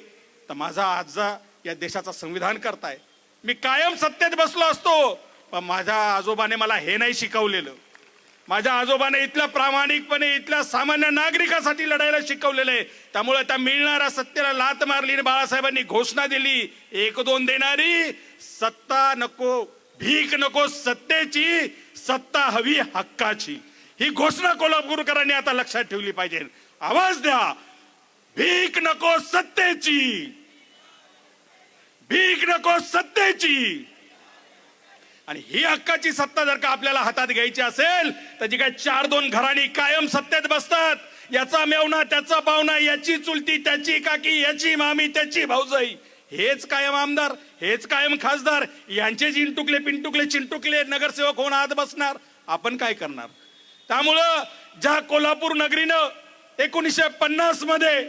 तर माझा आजा या देशाचा संविधान करताय. मी कायम सत्तेत बसलो असतो, पण माझ्या आजोबाने मला हे नाही शिकवलेलं. माझ्या आजोबाने इथल्या प्रामाणिकपणे इथल्या सामान्य नागरिकासाठी लढायला शिकवलेलं आहे. त्यामुळे त्या मिळणाऱ्या सत्तेला लात मारली आणि बाळासाहेबांनी घोषणा दिली, 1-2 देणारी सत्ता नको, भीक नको, सत्तेची सत्ता हवी हक्काची. ही घोषणा कोल्हापूरकरांनी आता लक्षात ठेवली पाहिजे. आवाज द्या, भीक नको सत्तेची, भीक नको सत्तेची. आणि ही हक्काची सत्ता जर का आपल्याला हातात घ्यायची असेल तर जी काय 4-2 घराणी कायम सत्तेत बसतात, याचा मेवना त्याचा पाहुणा, याची चुलती त्याची काकी, याची मामी त्याची भाऊजाई, हेच कायम आमदार, हेच कायम खासदार, यांचे जिंटुकले पिंटुकले चिंटुकले नगरसेवक होऊन आत बसणार. आपण काय करणार? त्यामुळं ज्या कोल्हापूर नगरीनं 1950 मध्ये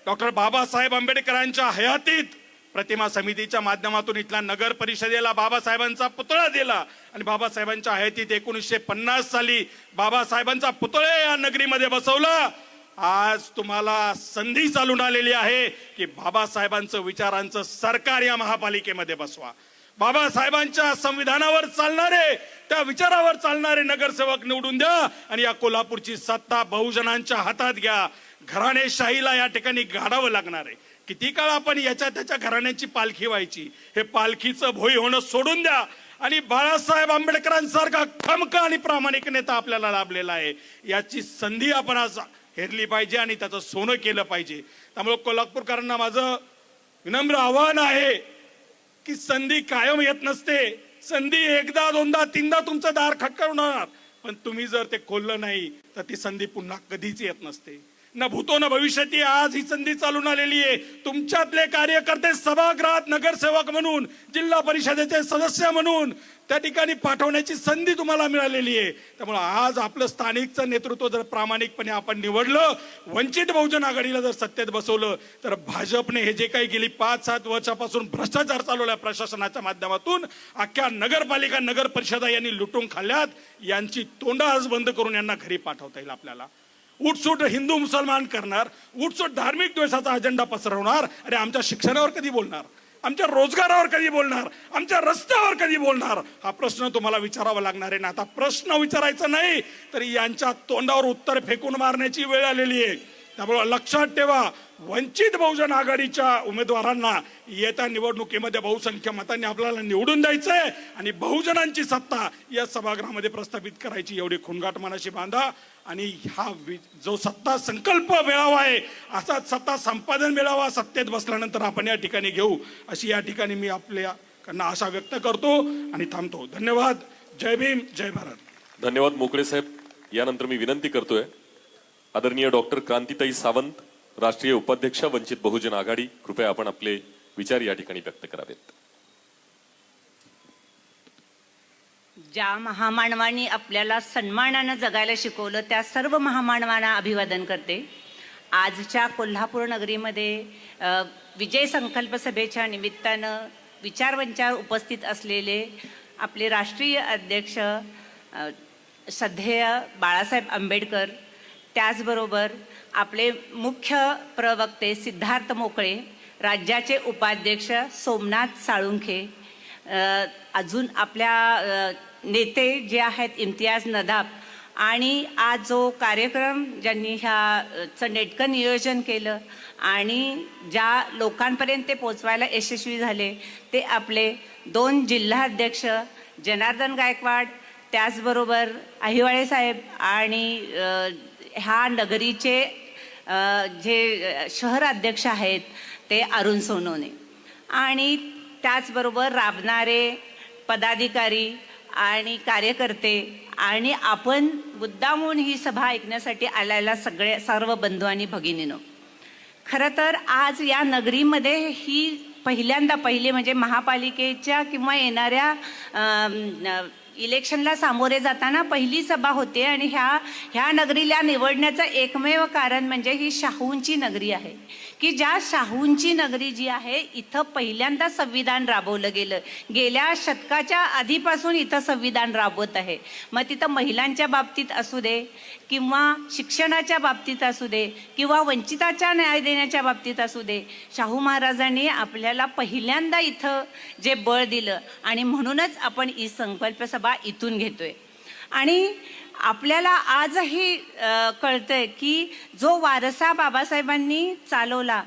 डॉक्टर बाबासाहेब आंबेडकरांच्या हयातीत प्रतिमा समितीच्या माध्यमातून इथल्या नगर परिषदेला बाबासाहेबांचा पुतळा दिला आणि बाबासाहेबांच्या हयातीत 1950 साली बाबासाहेबांचा पुतळा या नगरीमध्ये बसवला. आज तुम्हाला संधी चालून आलेली आहे की बाबासाहेबांचं विचारांचं सरकार या महापालिकेमध्ये बसवा. बाबासाहेबांच्या संविधानावर चालणारे, त्या विचारावर चालणारे नगरसेवक निवडून द्या आणि या कोल्हापूरची सत्ता बहुजनांच्या हातात घ्या. घराणेशाहीला या ठिकाणी गाडावं लागणार आहे. किती काळ आपण याच्या त्याच्या घराण्याची पालखी व्हायची? हे पालखीचं भोई होणं सोडून द्या आणि बाळासाहेब आंबेडकरांसारखा खमका आणि प्रामाणिक नेता आपल्याला लाभलेला आहे. याची संधी आपण आज हेरली पाहिजे आणि त्याचं सोनं केलं पाहिजे. त्यामुळे कोल्हापूरकरांना माझं विनम्र आव्हान आहे की संधी कायम येत नसते. संधी एकदा दोनदा तीनदा तुमचं दार खटखटणार, पण तुम्ही जर ते खोललं नाही तर ती संधी पुन्हा कधीच येत नसते. न भूतो न भविष्यती. आज ही संधी चालून आलेली आहे. तुमच्यातले कार्यकर्ते सभागृहात नगरसेवक म्हणून, जिल्हा परिषदेचे सदस्य म्हणून त्या ठिकाणी पाठवण्याची संधी तुम्हाला मिळालेली आहे. त्यामुळे आज आपलं स्थानिकचं नेतृत्व जर प्रामाणिकपणे आपण निवडलं, वंचित बहुजन आघाडीला जर सत्तेत बसवलं, तर भाजपने हे जे काही गेली 5-7 वर्षापासून भ्रष्टाचार चालवला प्रशासनाच्या माध्यमातून, अख्ख्या नगरपालिका नगर परिषदा यांनी लुटून खाल्ल्यात, यांची तोंड आज बंद करून यांना घरी पाठवता येईल. आपल्याला उठसूट हिंदू मुसलमान करणार, उठसूट धार्मिक द्वेषाचा अजेंडा पसरवणार. अरे आमच्या शिक्षणावर कधी बोलणार? आमच्या रोजगारावर कधी बोलणार? आमच्या रस्त्यावर कधी बोलणार? हा प्रश्न तुम्हाला विचारावा लागणार आहे ना. आता प्रश्न विचारायचा नाही तर यांच्या तोंडावर उत्तर फेकून मारण्याची वेळ आलेली आहे. त्यामुळे लक्षात ठेवा, वंचित बहुजन आघाडीच्या उमेदवारांना येत्या निवडणुकीमध्ये बहुसंख्य मतांनी आपल्याला निवडून द्यायचंय आणि बहुजनांची सत्ता या सभागृहामध्ये प्रस्थापित करायची. एवढी खुणगाट मनाशी बांधा आणि हा जो सत्ता संकल्प मिळावा आहे, असाच सत्ता संपादन मिळावा सत्तेत बसल्यानंतर आपण या ठिकाणी घेऊ, अशी या ठिकाणी मी आपल्याकडनं आशा व्यक्त करतो आणि थांबतो. धन्यवाद. जय भीम, जय भारत. धन्यवाद मोकळे साहेब. यानंतर मी विनंती करतोय आदरणीय डॉक्टर क्रांतीताई सावंत, राष्ट्रीय उपाध्यक्ष वंचित बहुजन आघाडी, कृपया आपण आपले विचार या ठिकाणी व्यक्त करावेत. ज्या महामानवांनी आपल्याला सन्मानानं जगायला शिकवलं त्या सर्व महामानवांना अभिवादन करते. आजच्या कोल्हापूर नगरीमध्ये विजय संकल्प सभेच्या निमित्तानं विचारवंचार उपस्थित असलेले आपले राष्ट्रीय अध्यक्ष श्रद्धेय बाळासाहेब आंबेडकर, त्याचबरोबर आपले मुख्य प्रवक्ते सिद्धार्थ मोकळे, राज्याचे उपाध्यक्ष सोमनाथ साळुंखे, अजून आपल्या नेते जे आहेत इम्तियाज नदाब, आणि आज जो कार्यक्रम ज्यांनी ह्याचं नेटकं नियोजन केलं आणि ज्या लोकांपर्यंत ते पोचवायला यशस्वी झाले ते आपले 2 जिल्हाध्यक्ष जनार्दन गायकवाड, त्याचबरोबर अहिवाळे साहेब आणि ह्या नगरीचे जे शहर अध्यक्ष आहेत ते अरुण सोनवणे, आणि त्याचबरोबर राबणारे पदाधिकारी आणि कार्यकर्ते आणि आपण मुद्दामून ही सभा ऐकण्यासाठी आलेला सर्व बंधू आणि भगिनींनो, खरं तर आज या नगरीमध्ये ही पहिले म्हणजे महापालिकेच्या किंवा येणाऱ्या इलेक्शनला सामोरे जाताना पहिली सभा होते आणि ह्या नगरीला निवडण्याचं एकमेव कारण म्हणजे ही शाहूंची नगरी आहे की ज्या शाहूंची नगरी जी आहे इथं पहिल्यांदा संविधान राबवलं गेलं. गेल्या शतकाच्या आधीपासून इथं संविधान राबवत आहे. मग तिथं महिलांच्या बाबतीत असू दे किंवा शिक्षणाच्या बाबतीत असू दे किंवा वंचिताच्या न्याय देण्याच्या बाबतीत असू दे, शाहू महाराजांनी आपल्याला पहिल्यांदा इथं जे बळ दिलं आणि म्हणूनच आपण ही संकल्प सभा इथून घेतोय. आणि आपल्याला आजही कळतंय की जो वारसा बाबासाहेबांनी चालवला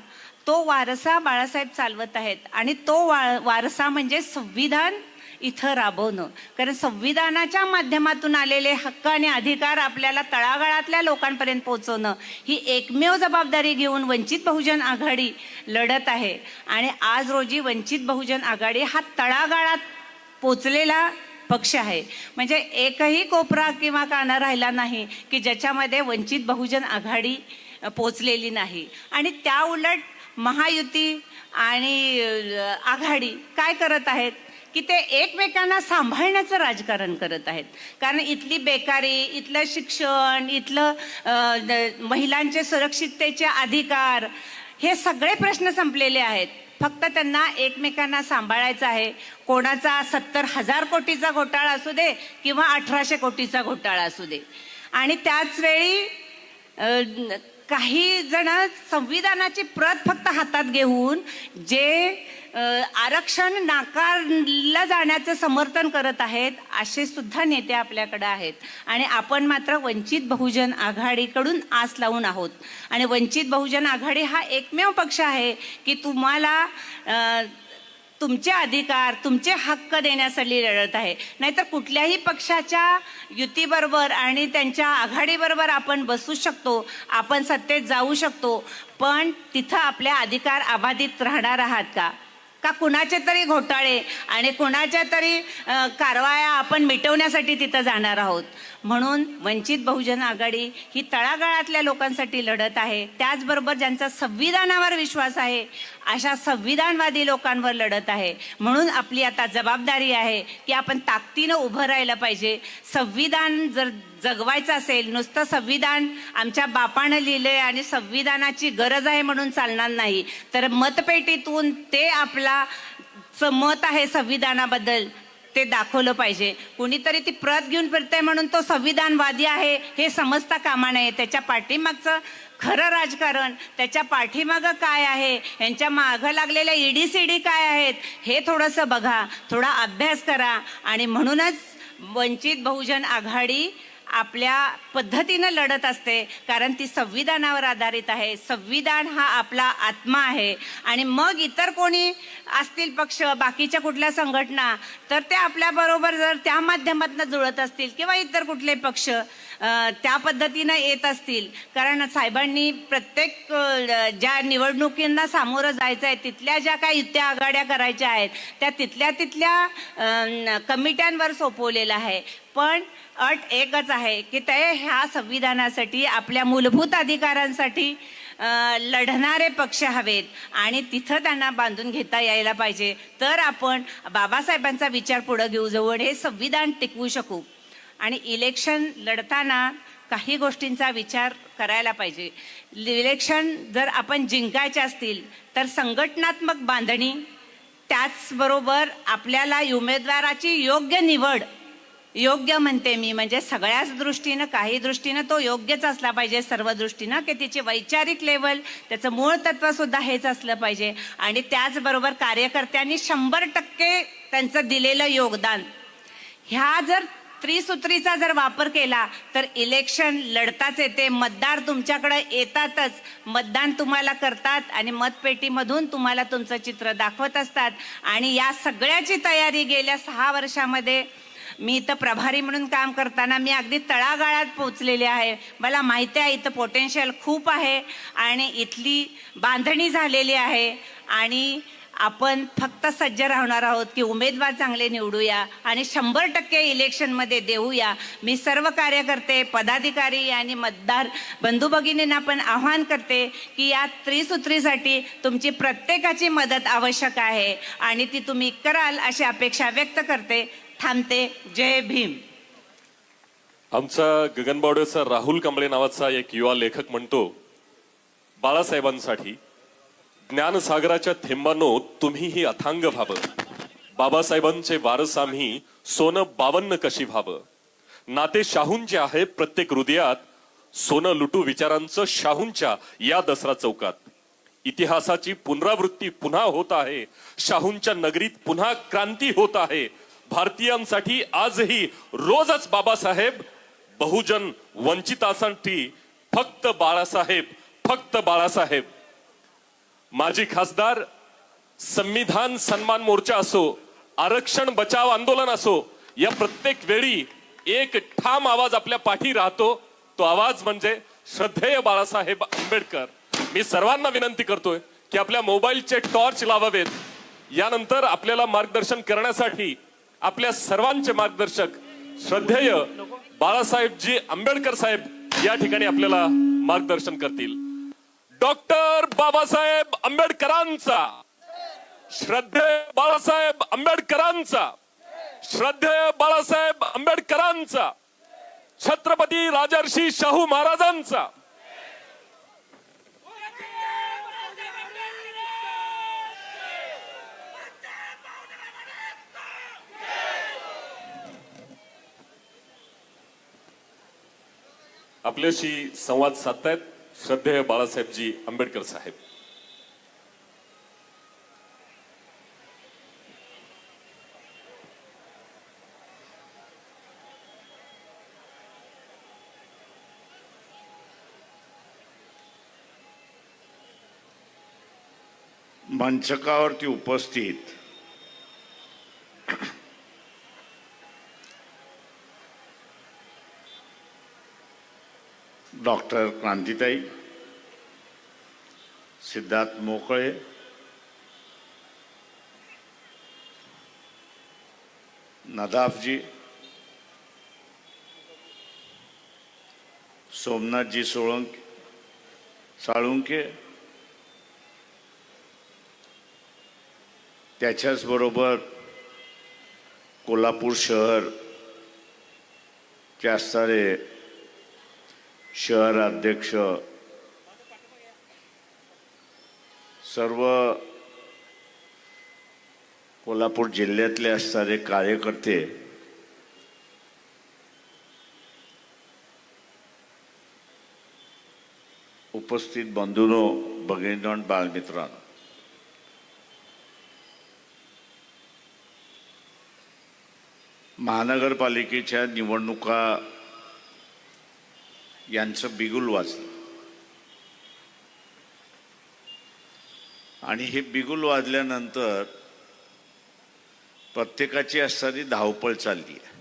तो वारसा बाळासाहेब चालवत आहेत आणि तो वारसा म्हणजे संविधान इथं राबवणं. कारण संविधानाच्या माध्यमातून आलेले हक्क आणि अधिकार आपल्याला तळागाळातल्या लोकांपर्यंत पोहोचवणं ही एकमेव जबाबदारी घेऊन वंचित बहुजन आघाडी लढत आहे. आणि आज रोजी वंचित बहुजन आघाडी हा तळागाळात पोचलेला पक्ष आहे. म्हणजे एकही कोपरा किंवा काना राहिला नाही की ज्याच्यामध्ये वंचित बहुजन आघाडी पोचलेली नाही. आणि त्या उलट महायुती आणि आघाडी काय करत आहेत की ते एकमेकांना सांभाळण्याचं राजकारण करत आहेत. कारण इथली बेकारी, इथलं शिक्षण, इथलं महिलांचे सुरक्षिततेचे अधिकार हे सगळे प्रश्न संपलेले आहेत. फक्त त्यांना एकमेकांना सांभाळायचं आहे. कोणाचा 70,000 कोटीचा घोटाळा असू दे किंवा 1800 कोटीचा घोटाळा असू दे. आणि त्याच वेळी काही जण संविधानाची प्रत फक्त हातात घेऊन जे आरक्षण नाकारलं जाण्याचं समर्थन करत आहेत असे सुद्धा नेते आपल्याकडे आहेत. आणि आपण मात्र वंचित बहुजन आघाडीकडून आस लावून आहोत. आणि वंचित बहुजन आघाडी हा एकमेव पक्ष आहे की तुम्हाला तुमचे अधिकार, तुमचे हक्क देण्यासाठी लढत आहे. नाहीतर कुठल्याही पक्षाच्या युतीबरोबर आणि त्यांच्या आघाडीबरोबर आपण बसू शकतो, आपण सत्तेत जाऊ शकतो, पण तिथं आपले अधिकार अबाधित राहणार आहात का? का कुणाचे तरी घोटाळे आणि कुणाच्या तरी कारवाया आपण मिटवण्यासाठी तिथं जाणार आहोत? म्हणून वंचित बहुजन आघाडी ही तळागाळातल्या लोकांसाठी लढत आहे. त्याचबरोबर ज्यांचा संविधानावर विश्वास आहे अशा संविधानवादी लोकांवर लढत आहे. म्हणून आपली आता जबाबदारी आहे की आपण ताकदीनं उभं राहायला पाहिजे. संविधान जर जगवायचं असेल, नुसतं संविधान आमच्या बापानं लिहिलंय आणि संविधानाची गरज आहे म्हणून चालणार नाही, तर मतपेटीतून ते आपला मत आहे संविधानाबद्दल ते दाखवलं पाहिजे. कुणीतरी ती प्रत घेऊन फिरतंय म्हणून तो संविधानवादी आहे हे समजता कामा नये. त्याच्या पाठीमागचं खरं राजकारण, त्याच्या पाठीमागं काय आहे, यांच्या मागं लागलेल्या ED-CD काय आहेत हे थोडंसं बघा, थोडा अभ्यास करा. आणि म्हणूनच वंचित बहुजन आघाडी आपल्या पद्धतीनं लढत असते, कारण ती संविधानावर आधारित आहे. संविधान हा आपला आत्मा आहे. आणि मग इतर कोणी असतील पक्ष, बाकीच्या कुठल्या संघटना, तर ते आपल्याबरोबर जर त्या माध्यमातून जुळत असतील किंवा इतर कुठले पक्ष त्या पद्धतीनं येत असतील, कारण साहेबांनी प्रत्येक ज्या निवडणुकींना सामोरं जायचं आहे तिथल्या ज्या काही युत्या आघाड्या करायच्या आहेत त्या तिथल्या कमिट्यांवर सोपवलेलं आहे. पण अट एकच आहे की ते ह्या संविधानासाठी, आपल्या मूलभूत अधिकारांसाठी लढणारे पक्ष हवेत आणि तिथं त्यांना बांधून घेता यायला पाहिजे. तर आपण बाबासाहेबांचा विचार पुढे घेऊ जाऊ आणि हे संविधान टिकवू शकू. आणि इलेक्शन लढताना काही गोष्टींचा विचार करायला पाहिजे. इलेक्शन जर आपण जिंकायचे असतील तर संघटनात्मक बांधणी, त्याचबरोबर आपल्याला उमेदवाराची योग्य निवड, योग्य म्हणते मी म्हणजे सगळ्याच दृष्टीनं, काही दृष्टीनं तो योग्यच असला पाहिजे, सर्व दृष्टीनं, की तिची वैचारिक लेवल, त्याचं मूळ तत्व सुद्धा हेच असलं पाहिजे. आणि त्याचबरोबर कार्यकर्त्यांनी 100% त्यांचं दिलेलं योगदान, ह्या जर त्रिसूत्रीचा जर वापर केला तर इलेक्शन लढताच येते. मतदार तुमच्याकडे येतातच, मतदान तुम्हाला करतात आणि मतपेटीमधून तुम्हाला तुमचं चित्र दाखवत असतात. आणि या सगळ्याची तयारी गेल्या 6 वर्षामध्ये मी इथं प्रभारी म्हणून काम करताना मी अगदी तळागाळात पोचलेले आहे. मला माहिती आहे इथं पोटेन्शियल खूप आहे आणि इथली बांधणी झालेली आहे. आणि आपण फक्त सज्ज राहणार आहोत की उमेदवार चांगले निवडूया आणि 100% इलेक्शनमध्ये देऊया. मी सर्व कार्यकर्ते, पदाधिकारी आणि मतदार बंधू भगिनींना पण आव्हान करते की या त्रिसूत्रीसाठी तुमची प्रत्येकाची मदत आवश्यक आहे आणि ती तुम्ही कराल अशी अपेक्षा व्यक्त करते. थांबते. जय भीम. आमचा गगनबावड्याचा राहुल कांबळे नावाचा एक युवा लेखक म्हणतो, बाळासाहेबांसाठी ज्ञानसागराच्या थेंबानो तुम्हीही अथांग व्हावं, बाबासाहेबांचे वारस आम्ही सोनं 52 कशी व्हावं, नाते शाहूंचे आहे प्रत्येक हृदयात, सोनं लुटू विचारांचं शाहूंच्या या दसरा चौकात. इतिहासाची पुनरावृत्ती पुन्हा होत आहे, शाहूंच्या नगरीत पुन्हा क्रांती होत आहे. भारतीयांसाठी आजही रोजच बाबासाहेब, बहुजन वंचितांसाठी फक्त बाळासाहेब, फक्त बाळासाहेब. माजी खासदार, संविधान सन्मान मोर्चा असो, आरक्षण बचाव आंदोलन असो, या प्रत्येक वेळी एक ठाम आवाज आपल्या पाठी राहतो. तो आवाज म्हणजे श्रद्धेय बाळासाहेब आंबेडकर. मी सर्वांना विनंती करतोय की आपल्या मोबाईलचे टॉर्च लावावेत. यानंतर आपल्याला मार्गदर्शन करण्यासाठी आपल्या सर्वांचे मार्गदर्शक श्रद्धेय बाळासाहेबजी आंबेडकर साहेब या ठिकाणी आपल्याला मार्गदर्शन करतील. डॉक्टर बाबासाहेब आंबेडकरांचा, श्रद्धेय बाळासाहेब आंबेडकरांचा, श्रद्धेय बाळासाहेब आंबेडकरांचा, छत्रपती राजर्षी शाहू महाराजांचा. आपल्याशी संवाद साधतायत श्रद्धेय बाळासाहेबजी आंबेडकर साहेब. मंचकावरती उपस्थित डॉक्टर क्रांतिताई, सिद्धार्थ मोकळे, नदाफजी, सोमनाथजी साळुंके, त्याच्याच बरोबर कोल्हापूर शहर चे असणारे शहर अध्यक्ष, सर्व कोल्हापूर जिल्ह्यातले असणारे कार्यकर्ते, उपस्थित बंधूंनो, भगिनींनो आणि बालमित्रांनो, महानगरपालिकेच्या निवडणुका यांचं बिगुल वाजलं आणि हे बिगुल वाजल्यानंतर प्रत्येकाची असणारी धावपळ चालली आहे.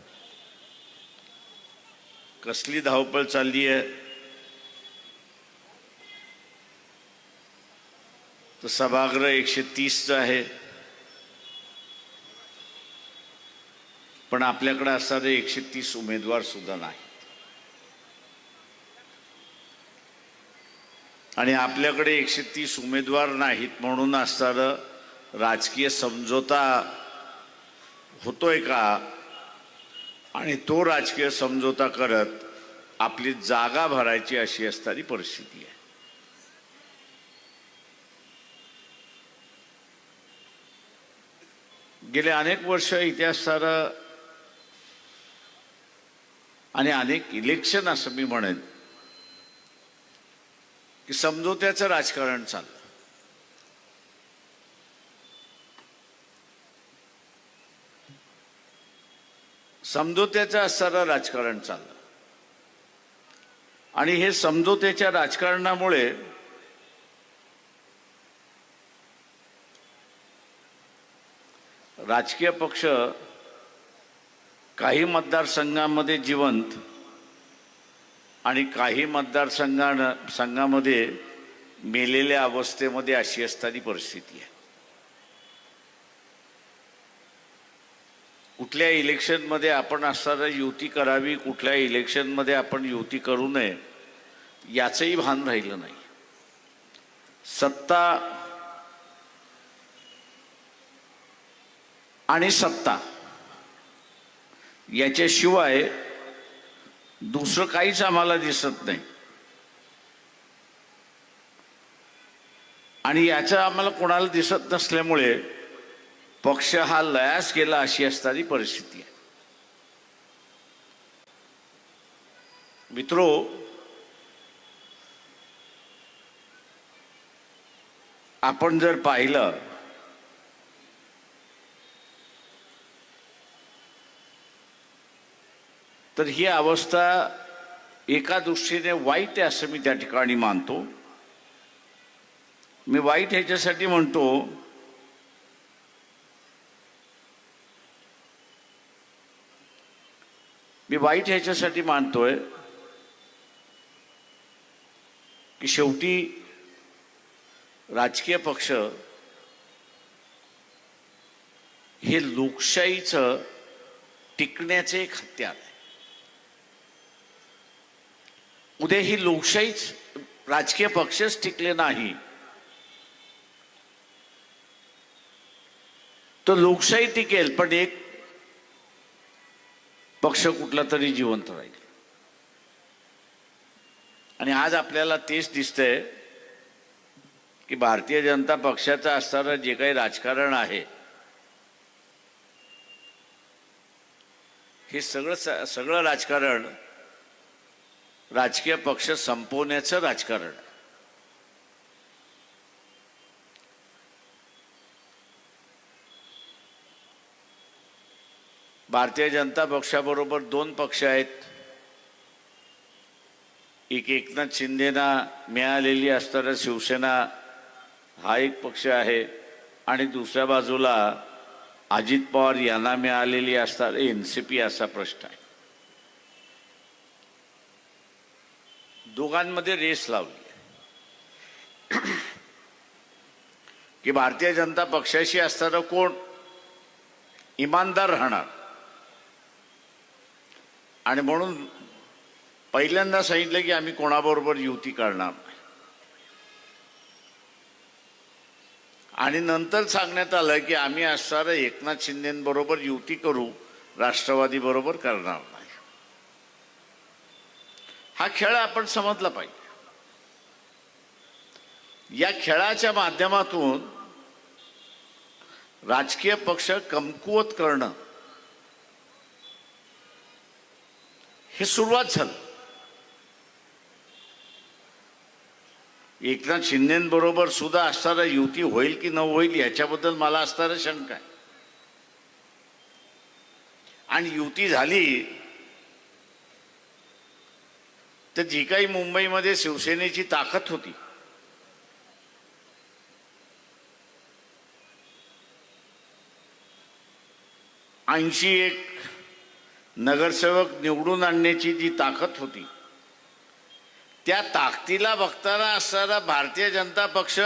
कसली धावपळ चालली आहे तर सभागृह 130 आहे, पण आपल्याकडे असणारे 130 उमेदवार सुद्धा नाही. आणि आपल्याकडे 130 उमेदवार नाहीत म्हणून असणारं राजकीय समझोता होतोय का, आणि तो राजकीय समझोता करत आपली जागा भरायची अशी असणारी परिस्थिती आहे. गेले अनेक वर्ष इथे असणारं आणि अनेक इलेक्शन असं मी म्हणेन की समझोत्याचं राजकारण चाललं. समझोत्याचं असणारं राजकारण चाललं आणि हे समझोत्याच्या राजकारणामुळे राजकीय पक्ष काही मतदारसंघामध्ये जिवंत आणि काही मतदारसंघामध्ये मेलेल्या अवस्थेमध्ये अशी असणारी परिस्थिती आहे. कुठल्या इलेक्शनमध्ये आपण असणारा युती करावी, कुठल्या इलेक्शनमध्ये आपण युती करू नये याचंही भान राहिलं नाही. सत्ता आणि सत्ता याच्याशिवाय दुसरं काहीच आम्हाला दिसत नाही आणि याचं आम्हाला कोणाला दिसत नसल्यामुळे पक्ष हा लयास गेला अशी असणारी परिस्थिती आहे. मित्रो, आपण जर पाहिलं तर ही अवस्था एका दृष्टीने वाईट आहे असं मी त्या ठिकाणी मानतो. मी वाईट ह्याच्यासाठी म्हणतो मानतोय की शेवटी राजकीय पक्ष हे लोकशाहीचं टिकण्याचे एक हत्यार आहे. उद्या ही लोकशाहीच, राजकीय पक्षच टिकले नाही तर लोकशाही टिकेल पण एक पक्ष कुठला तरी जिवंत राहील. आणि आज आपल्याला तेच दिसतंय की भारतीय जनता पक्षाचं असणारं जे काही राजकारण आहे हे सगळं राजकारण राजकीय पक्ष संपवण्याचं राजकारण आहे. भारतीय जनता पक्षाबरोबर दोन पक्ष आहेत. एक एकनाथ शिंदेना मिळालेली असणारा शिवसेना हा एक पक्ष आहे आणि दुसऱ्या बाजूला अजित पवार यांना मिळालेली असणारा एनसीपी असा प्रश्न आहे. दोघांमध्ये रेस लावली की भारतीय जनता पक्षाशी असणारं कोण इमानदार राहणार. आणि म्हणून पहिल्यांदा सांगितलं की आम्ही कोणाबरोबर युती करणार नाही. आणि नंतर सांगण्यात आलं की आम्ही असणारं एकनाथ शिंदेबरोबर युती करू, राष्ट्रवादी बरोबर करणार नाही. हा खेळ आपण समजला पाहिजे. या खेळाच्या माध्यमातून राजकीय पक्ष कमकुवत करणं हे सुरुवात झालं. एकनाथ शिंदेबरोबर सुद्धा असणारा युती होईल की न होईल याच्याबद्दल मला असणारा शंका आहे. आणि युती झाली तर जी काही मुंबईमध्ये शिवसेनेची ताकद होती ऐंशी एक नगरसेवक निवडून आणण्याची जी ताकद होती त्या ताकदीला बघताना असणारा भारतीय जनता पक्ष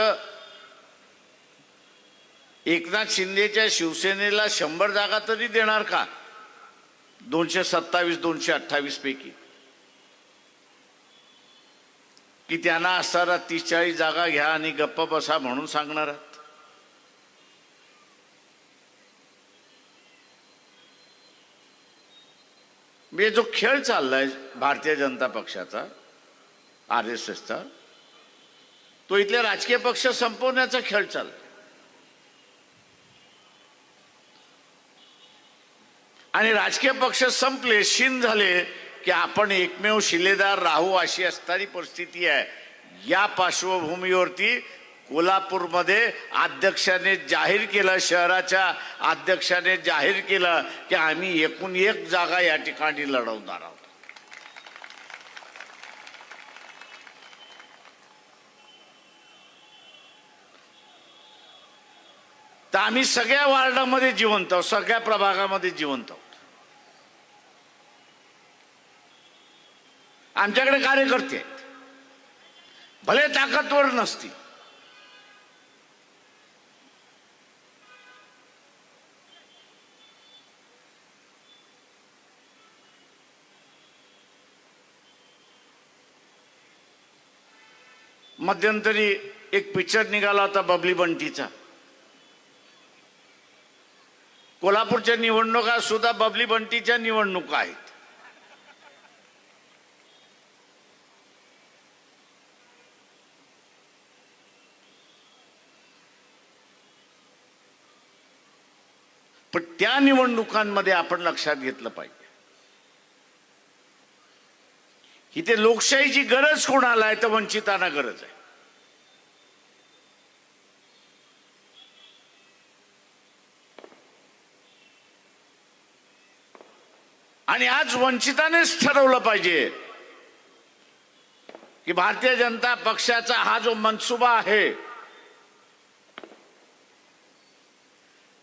एकनाथ शिंदेच्या शिवसेनेला 100 जागा तरी देणार का? 227 228 पैकी की त्यांना असणारा 30-40 जागा घ्या आणि गप्प बसा म्हणून सांगणार आहात. म्हणजे जो खेळ चाललाय भारतीय जनता पक्षाचा, RSSचा, तो इथले राजकीय पक्ष संपवण्याचा खेळ चाललाय. आणि राजकीय पक्ष संपले, शीन झाले की आपण एकमेव शिलेदार राहू अशी असणारी परिस्थिती आहे. या पार्श्वभूमीवरती कोल्हापूरमध्ये अध्यक्षाने जाहीर केलं, शहराच्या अध्यक्षाने जाहीर केलं की आम्ही एकूण 1 जागा या ठिकाणी लढवणार आहोत. तर आम्ही सगळ्या वार्डामध्ये जिवंत आहोत, सगळ्या प्रभागामध्ये जिवंत आहोत. आमच्याकडे कार्यकर्ते आहेत, भले ताकदवर नसतील, मध्यंतरी एक पिक्चर निघाला होता बबली बंटीचा. कोल्हापूरच्या निवडणुका सुद्धा बबली बंटीच्या निवडणुका आहेत. पण त्या निवडणुकांमध्ये आपण लक्षात घेतलं पाहिजे इथे लोकशाहीची गरज कोणाला आहे तर वंचितांना गरज आहे. आणि आज वंचितानेच ठरवलं पाहिजे की भारतीय जनता पक्षाचा हा जो मनसुबा आहे,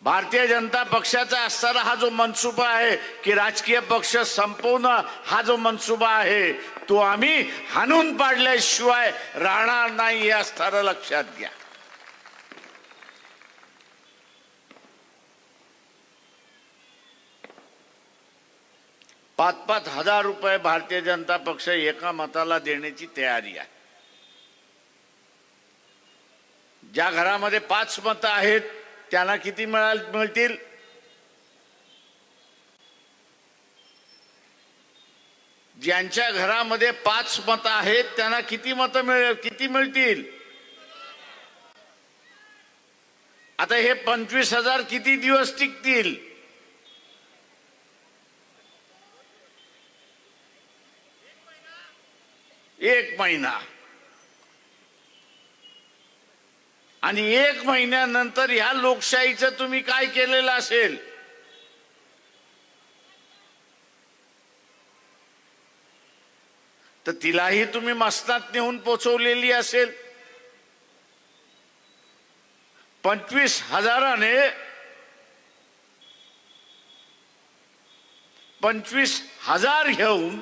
भारतीय जनता पक्षाचा असणारा हा जो मनसुबा आहे की राजकीय पक्ष संपवणं, हा जो मनसुबा आहे तो आम्ही हाणून पाडल्याशिवाय राहणार नाही हे असणारं लक्षात घ्या. ₹5,000 भारतीय जनता पक्ष एका मताला देण्याची तयारी आहे. ज्या घरामध्ये 5 मतं आहेत त्यांना किती मिळतील? ज्यांच्या घरामध्ये 5 मतं आहेत त्यांना किती मिळतील? आता हे 25,000 किती दिवस टिकतील? 1 महिना, आणि 1 महिन्यानंतर ह्या लोकशाहीचं तुम्ही काय केलेलं असेल? तर तिलाही तुम्ही मसनात नेऊन पोचवलेली असेल. 25,000ने 25,000 घेऊन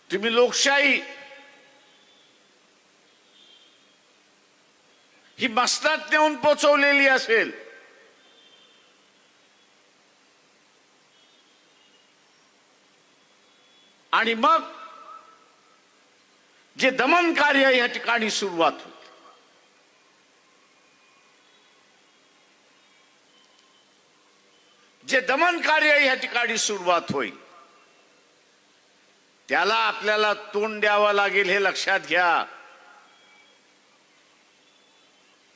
तुम्ही लोकशाही ही मसनात नेऊन पोचवलेली असेल. आणि मग जे दमन कार्य या ठिकाणी सुरुवात होते, जे दमन कार्य या ठिकाणी सुरुवात होईल त्याला आपल्याला तोंड द्यावं लागेल, हे लक्षात घ्या.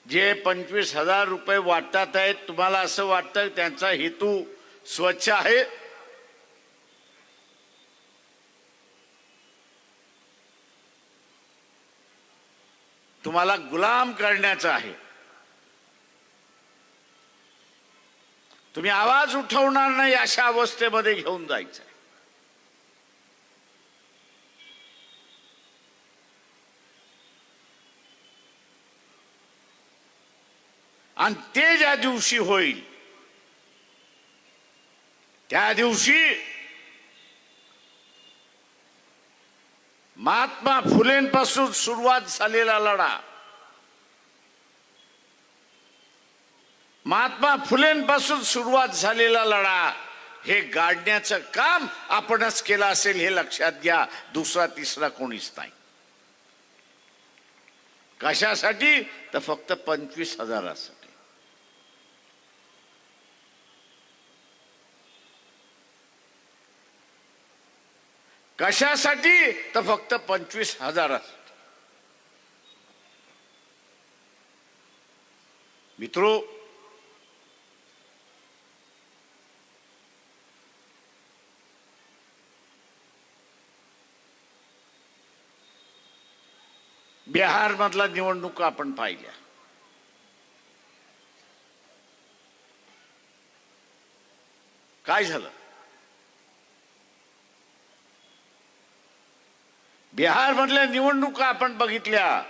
जे 25,000 रुपये वाटतात आहेत, तुम्हाला असं वाटतं त्यांचा हेतू स्वच्छ आहे? तुम्हाला गुलाम करण्याचा आहे. तुम्ही आवाज उठवणार नाही अशा अवस्थेमध्ये घेऊन जायचं. आणि ते ज्या दिवशी होईल त्या दिवशी महात्मा फुलेंपासून सुरुवात झालेला लढा, महात्मा फुलेंपासून सुरुवात झालेला लढा हे गाडण्याचं काम आपणच केलं असेल, हे लक्षात घ्या. दुसरा तिसरा कोणीच नाही. कशासाठी? तर फक्त 25,000साठी. कशासाठी? तर फक्त 25,000साठी. मित्रो, बिहार मधला निवडणुका आपण पाहिल्या. काय झालं? बिहार मधल्या निवडणुका आपण बघितल्या.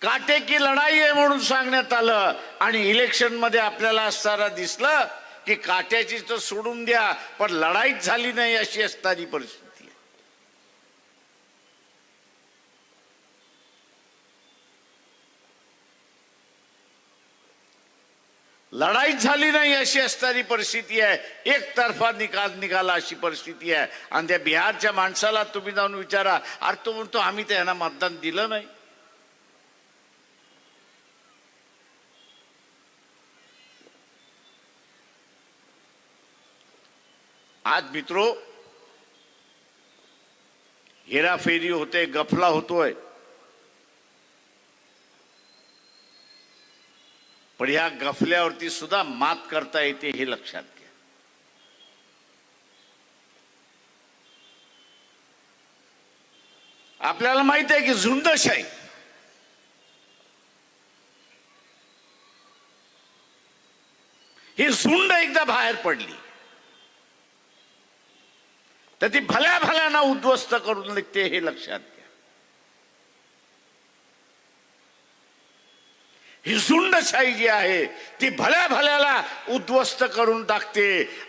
काटेकी लढाई आहे म्हणून सांगण्यात आलं, आणि इलेक्शन मध्ये आपल्याला असताना दिसलं की काट्याची तर सोडून द्या, पण लढाईच झाली नाही अशी असणारी परिस्थिती. लढाई झाली नाही अशी असणारी परिस्थिती आहे. एकतर्फा निकाल निघाला अशी परिस्थिती आहे. आणि त्या बिहारच्या माणसाला तुम्ही जाऊन विचारा, अरे तो म्हणतो आम्ही त्यांना मतदान दिलं नाही. आज मित्रो, हेराफेरी होते, गफला होतोय, पण ह्या गफल्यावरती सुद्धा मात करता येते, हे लक्षात घ्या. आपल्याला माहित आहे की झुंडशाही ही झुंड एकदा बाहेर पडली तर ती भल्या भल्याना उद्ध्वस्त करून निघते, हे लक्षात घ्या. ही झुंडशाही जी आहे ती भल्या भल्याला उद्ध्वस्त करून टाकते.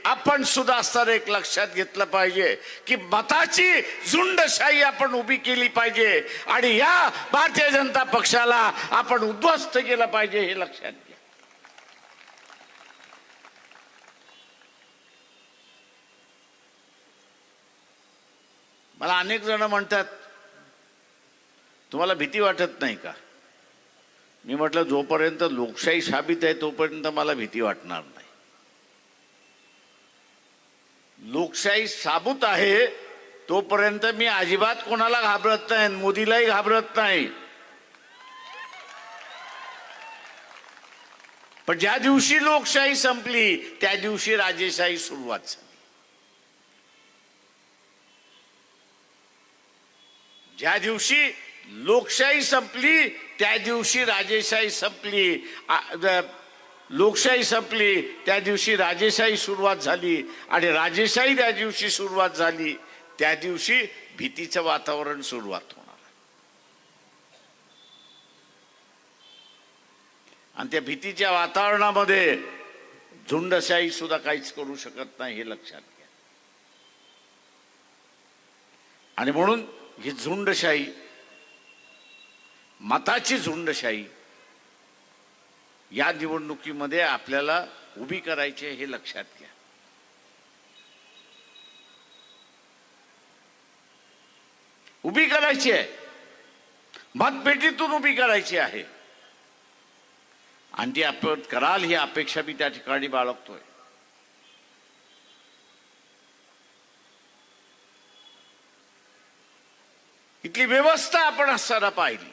आपण सुद्धा असताना एक लक्षात घेतलं पाहिजे की मताची झुंडशाही आपण उभी केली पाहिजे, आणि या भारतीय जनता पक्षाला आपण उद्ध्वस्त केलं पाहिजे, हे लक्षात घ्या. मला अनेक जण म्हणतात, तुम्हाला भीती वाटत नाही का? मी म्हटलं, जोपर्यंत लोकशाही साबित आहे तोपर्यंत मला भीती वाटणार नाही. लोकशाही साबूत आहे तोपर्यंत मी अजिबात कोणाला घाबरत नाही, मोदीलाही घाबरत नाही. पण ज्या दिवशी लोकशाही संपली त्या दिवशी राजेशाही सुरुवात झाली. ज्या दिवशी लोकशाही संपली त्या दिवशी राजेशाही संपली, लोकशाही संपली त्या दिवशी राजेशाही सुरुवात झाली, आणि राजेशाही त्या दिवशी सुरुवात झाली त्या दिवशी भीतीचं वातावरण सुरुवात होणार. आणि त्या भीतीच्या वातावरणामध्ये झुंडशाही सुद्धा काहीच करू शकत नाही, हे लक्षात घ्या. आणि म्हणून ही झुंडशाही, मताची झुंडशाही या निवडणुकीमध्ये आपल्याला उभी करायची आहे, हे लक्षात घ्या. उभी करायची आहे, मतपेटीतून उभी करायची आहे, आणि ती आपण कराल ही अपेक्षा मी त्या ठिकाणी बाळगतोय. इथली व्यवस्था आपण असताना पाहिली.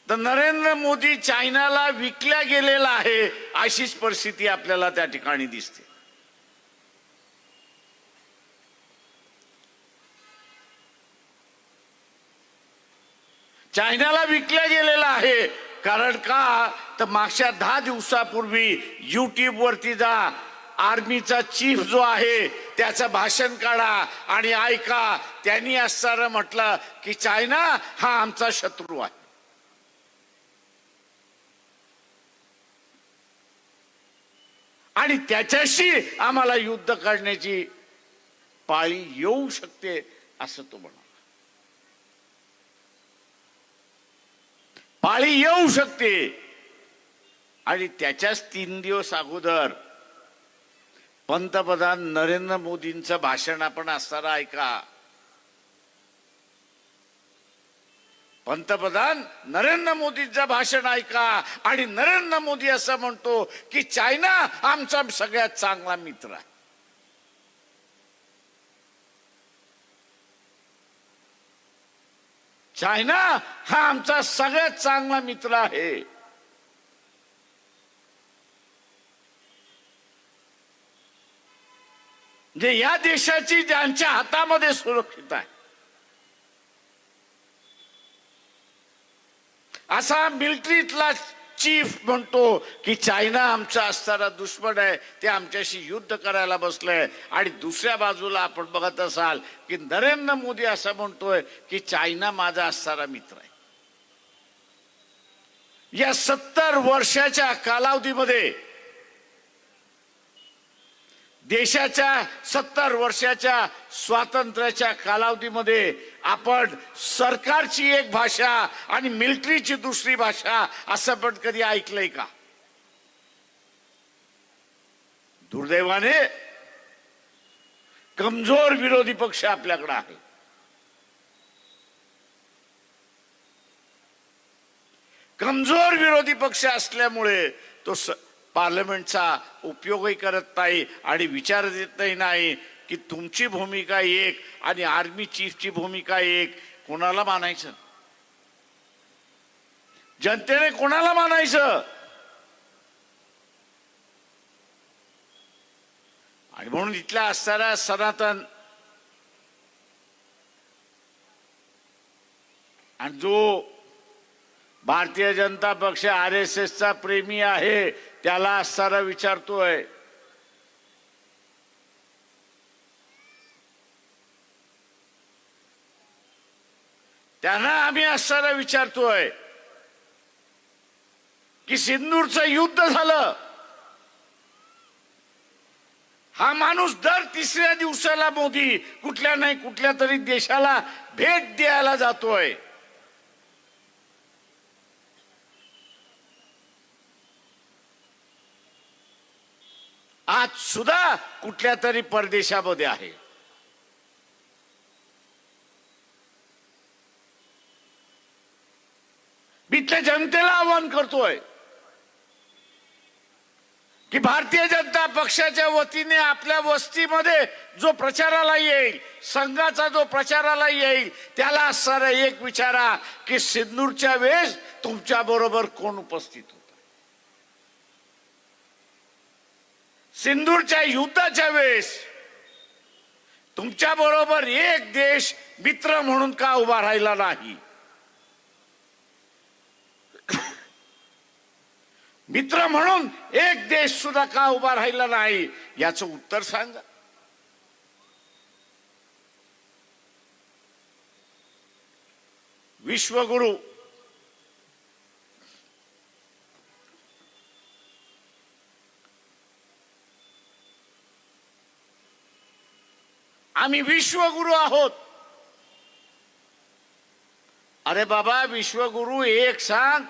तर नरेंद्र मोदी चायनाला विकल्या गेलेला आहे अशीच परिस्थिती आपल्याला त्या ठिकाणी दिसते. चायनाला विकल्या गेलेला आहे. कारण का तर मागच्या 10 दिवसापूर्वी युट्यूब वरती जा, आर्मीचा चीफ जो आहे त्याचं भाषण काढा आणि ऐका. त्यांनी असताना म्हटलं की चायना हा आमचा शत्रू आहे. आणि त्याच्याशी आम्हाला युद्ध करण्याची पाळी येऊ शकते असं तो म्हणाला. पाळी येऊ शकते. आणि त्याच्याच 3 दिवस अगोदर पंतप्रधान नरेंद्र मोदींचं भाषण आपण असताना ऐका. पंतप्रधान नरेंद्र मोदींचं भाषण ऐका आणि नरेंद्र मोदी असं म्हणतो की चायना आमचा सगळ्यात चांगला मित्र आहे. चायना हा आमचा सगळ्यात चांगला मित्र आहे. जे या देशाची ज्यांच्या हातामध्ये सुरक्षित आहे असा मिलिटरीतला चीफ म्हणतो की चायना आमचा असणारा दुश्मन आहे, ते आमच्याशी युद्ध करायला बसलंय. आणि दुसऱ्या बाजूला आपण बघत असाल की नरेंद्र मोदी असं म्हणतोय की चायना माझा असणारा मित्र आहे. या 70 वर्षाच्या कालावधीमध्ये, देशाच्या 70 वर्षाच्या स्वातंत्र्याच्या कालावधीमध्ये आपण सरकारची एक भाषा आणि मिलिटरीची दुसरी भाषा असं पण कधी ऐकलंय का? दुर्दैवाने कमजोर विरोधी पक्ष आपल्याकडे आहे. कमजोर विरोधी पक्ष असल्यामुळे तो पार्लमेंटचा उपयोगही करत नाही आणि विचार देत नाही की तुमची भूमिका एक आणि आर्मी चीफची भूमिका एक. कोणाला मानायचं? जनतेने कोणाला मानायचं? आणि म्हणून इथला असणारा सनातन आणि जो भारतीय जनता पक्ष RSSचा प्रेमी आहे त्याला असणारा विचारतोय, त्यांना आम्ही असणारा विचारतोय की सिंदूरचं युद्ध झालं, हा माणूस दर 3ऱ्या दिवसाला मोदी कुठल्या नाही कुठल्या तरी देशाला भेट द्यायला जातोय. आज सुद्धा कुठल्या तरी परदेशामध्ये आहे. मी त्या जनतेला आवाहन करतोय की भारतीय जनता पक्षाच्या वतीने आपल्या वस्तीमध्ये जो प्रचाराला येईल, संघाचा जो प्रचाराला येईल, त्याला असणारा एक विचारा की सिंदूरच्या वेळेस तुमच्या बरोबर कोण उपस्थित होता? सिंदूरच्या युद्धाच्या वेळेस तुमच्या बरोबर एक देश मित्र म्हणून का उभा राहिला नाही? मित्र म्हणून एक देश सुद्धा का उभा राहिला नाही याचं उत्तर सांगा. विश्वगुरु आम्ही विश्वगुरु आहोत. अरे बाबा, विश्वगुरु एक सांग,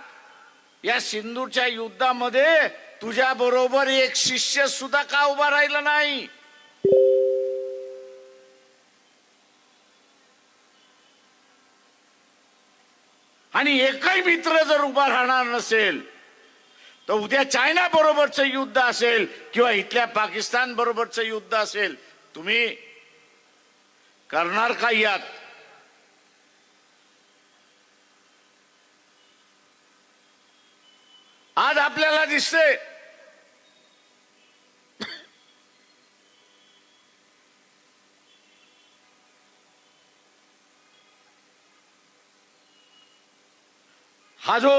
या सिंधूरच्या युद्धामध्ये तुझ्या बरोबर एक शिष्य सुद्धा का उभा राहिला नाही? आणि एकही मित्र जर उभा राहणार नसेल तर उद्या चायना बरोबरचं युद्ध असेल किंवा इथल्या पाकिस्तान बरोबरचं युद्ध असेल, तुम्ही करणार का यात? आज आपल्याला दिसते हा जो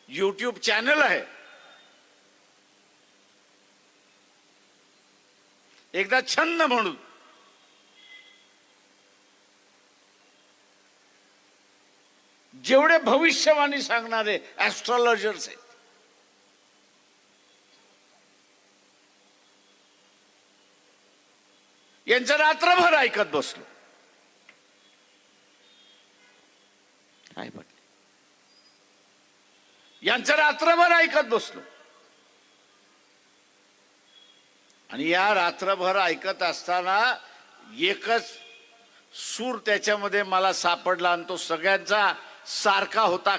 YouTube चॅनल आहे, एकदा छंद म्हणून जेवढे भविष्यवाणी सांगणारे ऍस्ट्रॉलॉजर्स आहेत, यांचं रात्रभर ऐकत बसलो. काय म्हटलं? यांचं रात्रभर ऐकत बसलो. आणि या रात्रभर ऐकत असताना एकच सूर त्याच्यामध्ये मला सापडला आणि तो सगळ्यांचा सारखा होता,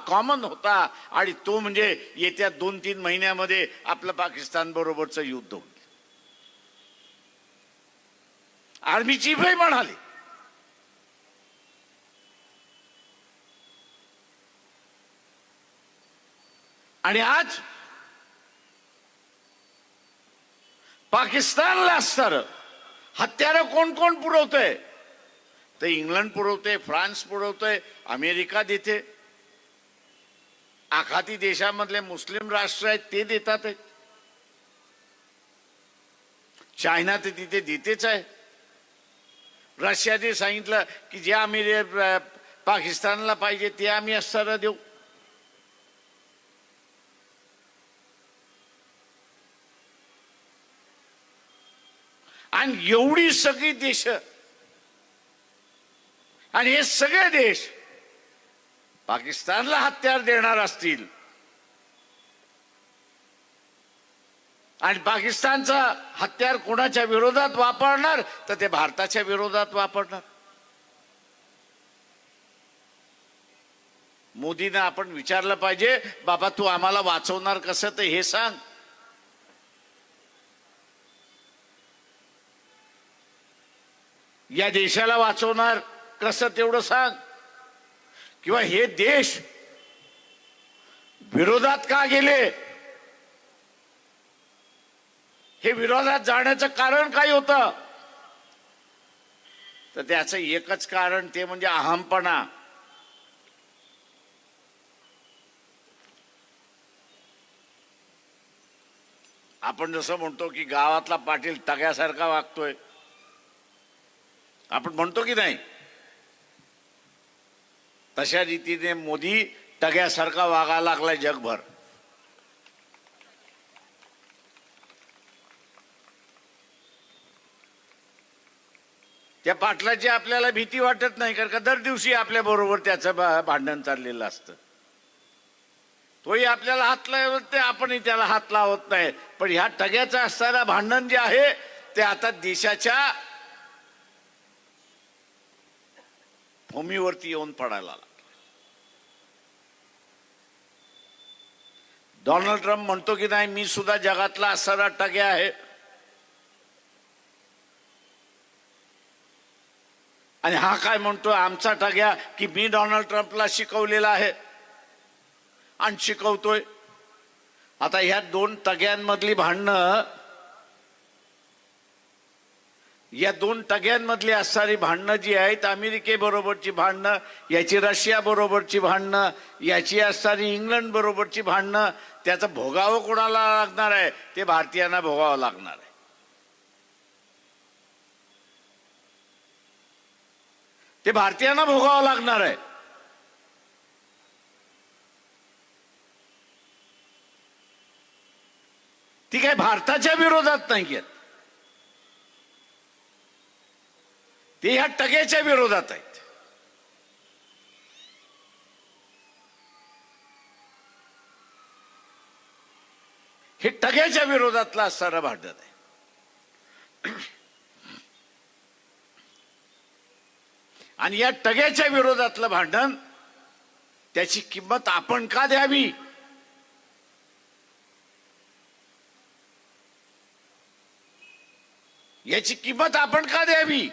कॉमन होता. आणि तो म्हणजे येत्या 2-3 महिन्यामध्ये आपलं पाकिस्तान बरोबरचं युद्ध होईल. आर्मी चीफही म्हणाले. आणि आज पाकिस्तानला असणार हत्यारं कोण कोण पुरवतंय? तर इंग्लंड पुरवते, फ्रान्स पुरवतोय, अमेरिका देते, आखाती देशामधले मुस्लिम राष्ट्र आहेत ते देतात. चायना तर तिथे देतेच आहे. रशियाने सांगितलं की जे आम्ही पाकिस्तानला पाहिजे ते आम्ही अस्त्र देऊ. आणि एवढी सगळी देश आणि हे सगळे देश पाकिस्तानला हत्यार देणार असतील आणि पाकिस्तानचा हत्यार कोणाच्या विरोधात वापरणार तर ते भारताच्या विरोधात वापरणार. मोदींना आपण विचारलं पाहिजे, बाबा तू आम्हाला वाचवणार कसं ते हे सांग. या देशाला वाचवणार कसं तेवढं सांग. किंवा हे देश विरोधात का गेले, हे विरोधात जाण्याचं कारण काय होतं? तर त्याचं एकच कारण ते म्हणजे अहमपणा. आपण जसं म्हणतो की गावातला पाटील टग्यासारखा वागतोय, आपण म्हणतो की नाही, तशा रीतीने मोदी टग्यासारखा वागायला लागलाय जगभर. त्या पाटलाची आपल्याला भीती वाटत नाही, कारण का दर दिवशी आपल्या बरोबर त्याचं भांडण चाललेलं असतं. तोही आपल्याला हात लावत नाही, आपणही त्याला हात लावत नाही. पण ह्या टग्याचं असणारं भांडण जे आहे ते आता देशाच्या भूमीवरती येऊन पडायला लागलं. डोनाल्ड ट्रम्प म्हणतो की नाही, मी सुद्धा जगातला असणारा टग्या आहे. आणि हा काय म्हणतो, आमचा टग्या की मी डोनाल्ड ट्रम्पला शिकवलेला आहे आणि शिकवतोय. आता ह्या दोन टग्यांमधली भांडणं या दोन टग्यांमधली असणारी भांडणं जी आहेत, अमेरिकेबरोबरची भांडणं, याची रशिया बरोबरची भांडणं, याची असणारी इंग्लंड बरोबरची भांडणं, त्याचं भोगावं कोणाला लागणार आहे? ते भारतीयांना भोगावं लागणार आहे. ते भारतीयांना भोगावं लागणार आहे. ती काय भारताच्या विरोधात नाहीयेत, ते ह्या टग्याच्या विरोधात आहेत. हे टग्याच्या विरोधातला असणारं भांडण आहे. आणि या टग्याच्या विरोधातलं भांडण, त्याची किंमत आपण का द्यावी? याची किंमत आपण का द्यावी?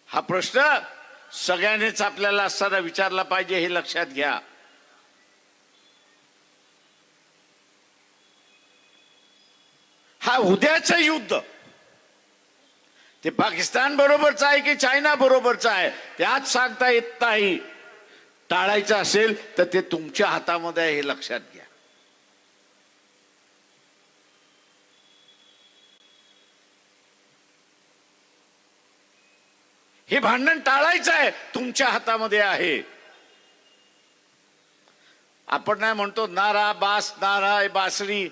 हा प्रश्न सगळ्यांनीच आपल्याला असताना विचारला पाहिजे, हे लक्षात घ्या. हा उद्याचं युद्ध ते पाकिस्तान बरोबरचं आहे की चायना बरोबरचं आहे, त्यात सांगता येत नाही. टाळायचं असेल तर ते तुमच्या हातामध्ये आहे, हे लक्षात घ्या. हे भांडण टाळायचं आहे, तुमच्या हातामध्ये आहे. आपण नाही म्हणतो नारा बास, नारा बासरी,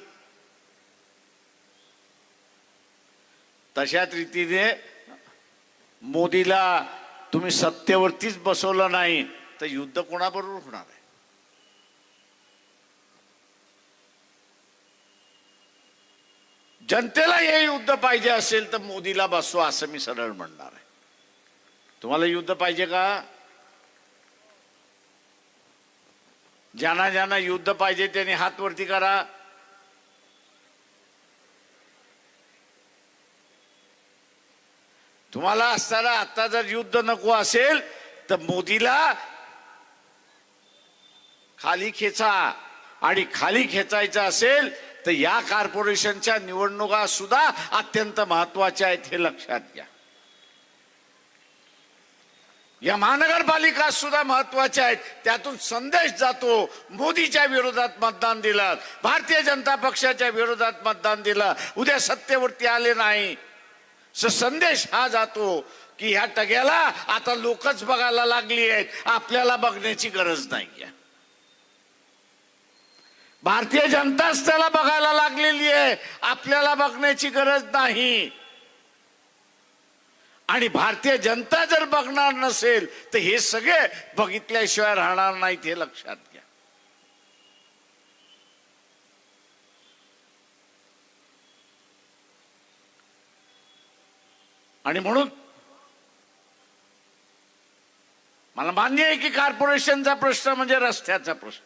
तशाच रीतीने मोदीला तुम्ही सत्तेवरतीच बसवलं नाही तर युद्ध कोणाबरोबर होणार आहे? जनतेला हे युद्ध पाहिजे असेल तर मोदीला बसवा, असं मी सरळ म्हणणार आहे. तुम्हाला युद्ध पाहिजे का? ज्यांना ज्यांना युद्ध पाहिजे त्यांनी हात वरती करा. तुम्हाला असताना आता जर युद्ध नको असेल तर मोदीला खाली खेचा, आणि खाली खेचायचं असेल तर या कॉर्पोरेशनच्या निवडणुका सुद्धा अत्यंत महत्वाच्या आहेत, हे लक्षात घ्या. या महानगरपालिका सुद्धा महत्वाच्या आहेत. त्यातून संदेश जातो, मोदीच्या विरोधात मतदान दिलं, भारतीय जनता पक्षाच्या विरोधात मतदान दिलं, उद्या सत्तेवरती आले नाही, संदेश हा जातो की ह्या टग्याला आता लोकच बघायला लागली आहेत, आपल्याला बघण्याची गरज नाहीये. भारतीय जनताच त्याला बघायला लागलेली आहे, आपल्याला बघण्याची गरज नाही. आणि भारतीय जनता जर बघणार नसेल तर हे सगळे बघितल्याशिवाय राहणार नाहीत, हे लक्षात घ्या. आणि म्हणून मला मान्य आहे की कॉर्पोरेशनचा प्रश्न म्हणजे रस्त्याचा प्रश्न,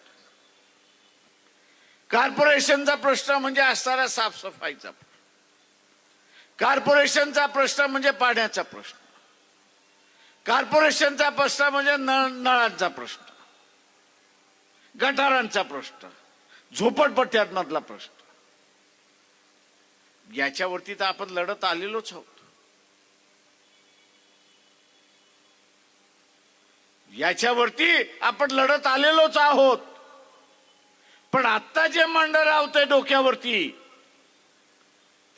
कॉर्पोरेशनचा प्रश्न म्हणजे असणारा साफसफाईचा प्रश्न, कॉर्पोरेशनचा प्रश्न म्हणजे पाण्याचा प्रश्न, कॉर्पोरेशनचा प्रश्न म्हणजे नळांचा प्रश्न, गटारांचा प्रश्न, झोपडपट्ट्यांमधला प्रश्न. याच्यावरती तर आपण लढत आलेलोच आहोत. याच्यावरती आपण लढत आलेलोच आहोत. पण आता जे मांडर आवतंय डोक्यावरती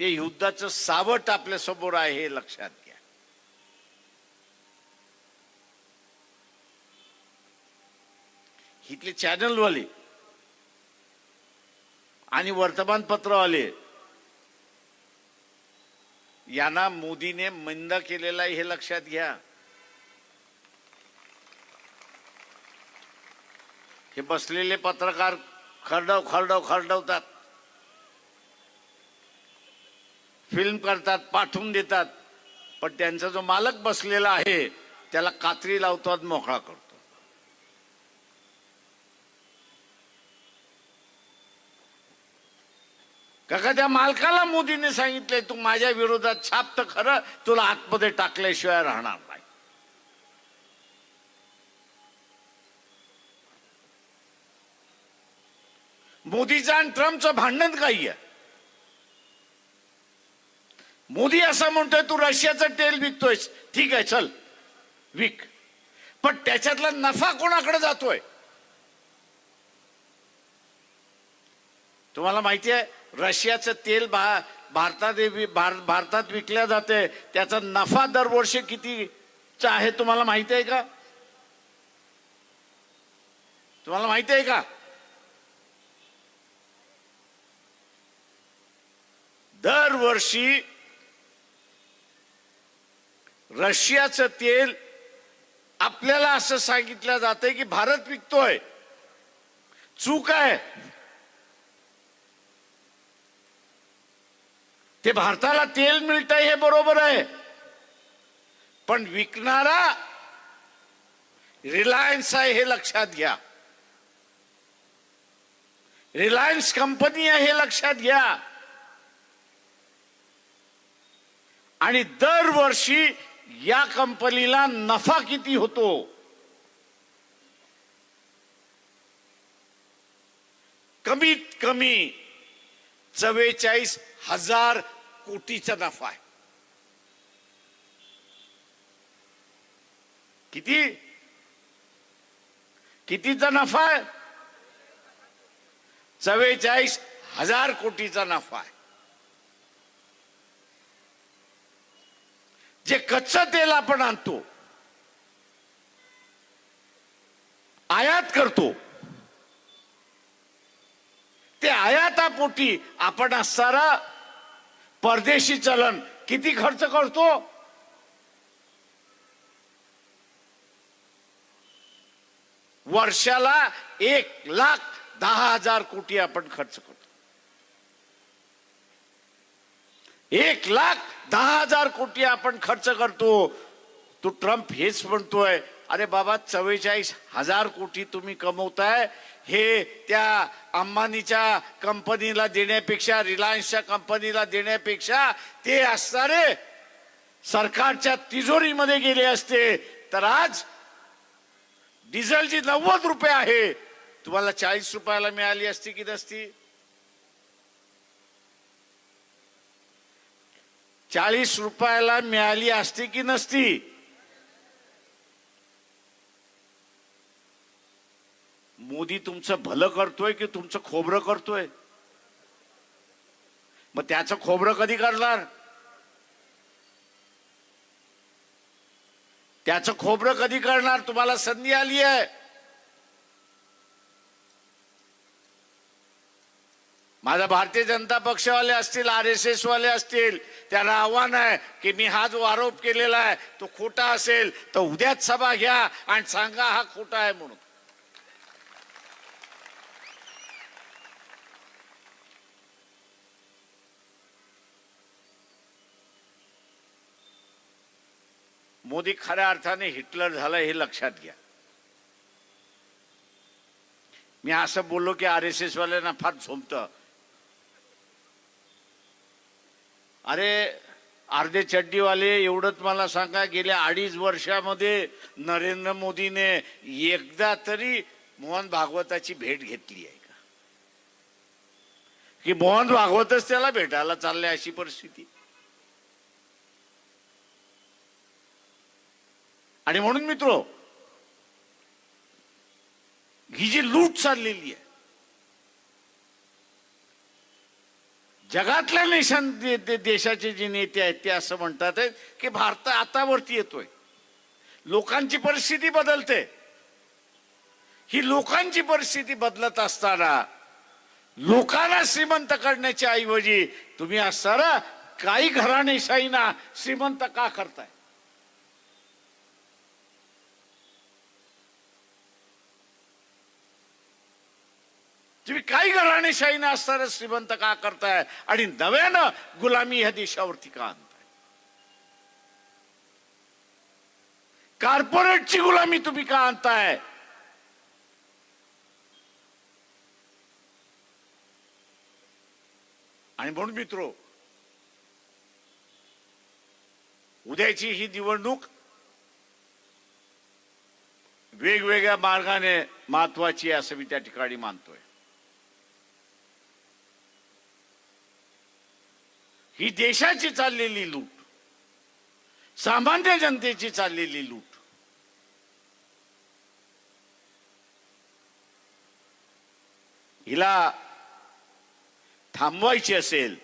ते युद्धाचं सावट आपल्या समोर आहे, हे लक्षात घ्या. इथले चॅनलवाले आणि वर्तमानपत्रवाले यांना मोदीने मंद केलेला आहे, हे लक्षात घ्या. हे बसलेले पत्रकार खरडवतात, फिल्म करतात, पाठवून देतात, पण त्यांचा जो मालक बसलेला आहे त्याला कात्री लावतो, मोकळा करतो. काका त्या मालकाला मोदीने सांगितलंय तू माझ्या विरोधात छाप तर खरं, तुला आतमध्ये टाकल्याशिवाय राहणार नाही. मोदीचं आणि ट्रम्पचं भांडण काही आहे? मोदी असं म्हणतोय तू रशियाचं तेल विकतोयस, ठीक आहे चल विक, पण त्याच्यातला नफा कोणाकडे जातोय? तुम्हाला माहिती आहे रशियाचं तेल भारतात विकल्या जाते, त्याचा नफा दरवर्षी कितीचा आहे तुम्हाला माहिती आहे का? तुम्हाला माहिती आहे का? दरवर्षी रशियाचं तेल आपल्याला असं सांगितलं जातंय की भारत विकतोय, चूक आहे. ते भारताला तेल मिळतंय हे बरोबर आहे, पण विकणारा रिलायन्स आहे हे लक्षात घ्या. रिलायन्स कंपनी आहे हे लक्षात घ्या. आणि दरवर्षी या कंपनीला नफा किती होतो? कमीत कमी 44,000 कोटीचा नफा आहे. कितीचा नफा आहे? 44,000 कोटीचा नफा आहे. जे कच्चं तेल आपण आणतो, आयात करतो, ते आयातापोटी आपण असणारा परदेशी चलन किती खर्च करतो? वर्षाला 1,10,000 कोटी आपण खर्च करतो. 1,10,000 कोटी आपण खर्च करतो. तो ट्रम्प हेच म्हणतोय, अरे बाबा 44,000 कोटी तुम्ही कमवताय, हे त्या अंबानीच्या कंपनीला देण्यापेक्षा, रिलायन्सच्या कंपनीला देण्यापेक्षा ते असणारे सरकारच्या तिजोरीमध्ये गेले असते तर आज डिझेलची 90 रुपये आहे, तुम्हाला 40 रुपयाला मिळाली असती की नसती? 40 रुपयाला मिळाली असती की नसती? मोदी तुमचं भलं करतोय की तुमचं खोबरं करतोय? मग त्याचं खोबरं कधी करणार? त्याचं खोबरं कधी करणार? तुम्हाला संधी आली आहे. माझा भारतीय जनता पक्षवाले असतील, RSS वाले असतील, त्यांना आव्हान आहे की मी हा जो आरोप केलेला आहे तो खोटा असेल तर उद्याच सभा घ्या आणि सांगा हा खोटा आहे म्हणून. मोदी खऱ्या अर्थाने हिटलर झाला हे लक्षात घ्या. मी असं बोललो की RSS वाल्यांना फार झोंबतं. अरे अर्धे चड्डीवाले एवढंच मला सांगा, गेल्या 2.5 वर्षामध्ये नरेंद्र मोदीने एकदा तरी मोहन भागवताची भेट घेतली आहे का? की मोहन भागवतच त्याला भेटायला चालले अशी परिस्थिती? आणि म्हणून मित्रो, ही जी लूट चाललेली आहे, जगातल्या देशाचे जे नेते आहेत ते असं म्हणतात की भारत आता वरती येतोय, लोकांची परिस्थिती बदलते. ही लोकांची परिस्थिती बदलत असताना लोकांना श्रीमंत करण्याच्या ऐवजी तुम्ही असताना काही घराणेशाहीना श्रीमंत का करताय? तुम्ही काही घराणेशाहीनं असताना श्रीमंत का करताय आणि नव्यानं गुलामी ह्या देशावरती का आणताय? कॉर्पोरेटची गुलामी तुम्ही का आणताय? आणि म्हणून मित्रो, उद्याची ही निवडणूक वेगवेगळ्या मार्गाने महत्वाची आहे असं मी त्या ठिकाणी मानतोय. ही देशाची चाललेली लूट, सामान्य जनतेची चाललेली लूट. हिला थांबवायची असेल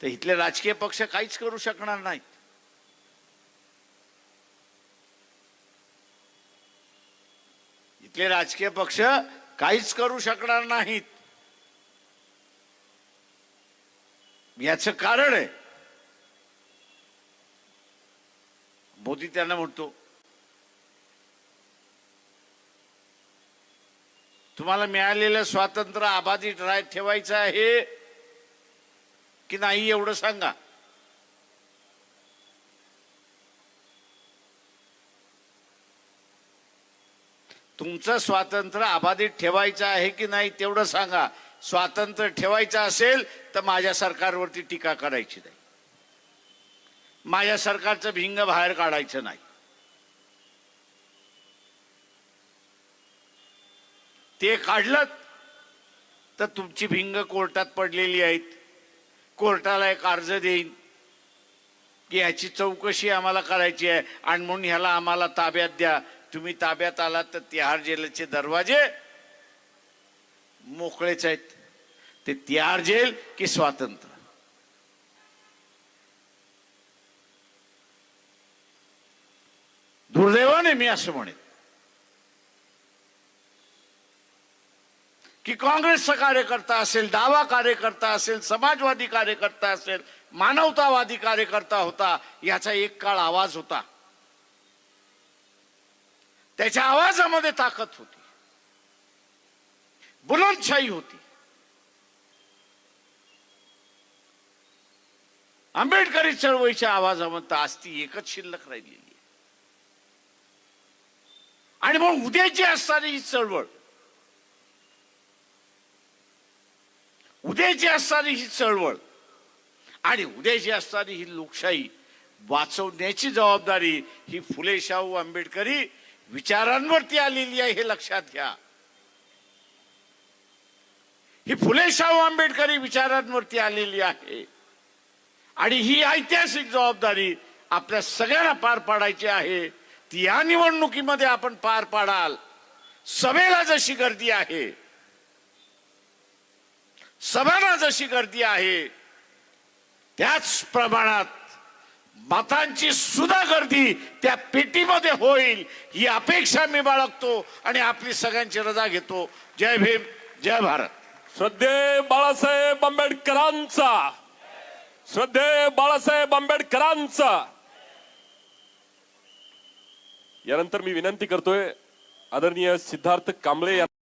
तर इथले राजकीय पक्ष काहीच करू शकणार नाहीत. इथले राजकीय पक्ष काहीच करू शकणार नाहीत. याचं कारण आहे, मोदी त्यांना म्हणतो तुम्हाला मिळालेलं स्वातंत्र्य अबाधित ठेवायचं आहे की नाही एवढं सांगा. तुमचं स्वातंत्र्य अबाधित ठेवायचं आहे की नाही तेवढं सांगा. स्वातंत्र्य ठेवायचं असेल तर माझ्या सरकारवरती टीका करायची नाही, माझ्या सरकारचं भिंग बाहेर काढायचं नाही. ते काढलं तर तुमची भिंग कोर्टात पडलेली आहेत. कोर्टाला एक अर्ज देईन की ह्याची चौकशी आम्हाला करायची आहे आणि म्हणून ह्याला आम्हाला ताब्यात द्या. तुम्ही ताब्यात आलात तर तिहार जेलचे दरवाजे मोकळेच आहेत. ते तिहार जेल की स्वातंत्र्य. दुर्दैवाने मी असं म्हणेन की काँग्रेसचा कार्यकर्ता असेल, डावा कार्यकर्ता असेल, समाजवादी कार्यकर्ता असेल, मानवतावादी कार्यकर्ता होता, याचा एक काळ आवाज होता. त्याच्या आवाजामध्ये ताकद होती, बुलंदशाही होती. आंबेडकरी चळवळीच्या आवाजामध्ये आज ती एकच शिल्लक राहिलेली आहे. आणि मग उद्याची असणारी ही चळवळ, उद्याची असणारी ही चळवळ आणि उद्याची असणारी ही लोकशाही वाचवण्याची जबाबदारी ही फुले शाहू आंबेडकरी विचारांवरती आलेली आहे, हे लक्षात घ्या. ही फुले शाहू आंबेडकरी विचारांवरती आलेली आहे आणि ही ऐतिहासिक जबाबदारी आपल्या सगळ्यांना पार पाडायची आहे. ती या निवडणुकीमध्ये आपण पार पाडाल. सभेला जशी गर्दी आहे, सभांना जशी गर्दी आहे, त्याच प्रमाणात मतांची सुद्धा गर्दी त्या पेटीमध्ये होईल ही अपेक्षा मी बाळगतो आणि आपली सगळ्यांची रजा घेतो. जय भीम, जय भारत. श्रद्धेय बाळासाहेब आंबेडकरांचा, श्रद्धेय बाळासाहेब आंबेडकरांचा. यानंतर मी विनंती करतोय आदरणीय सिद्धार्थ कांबळे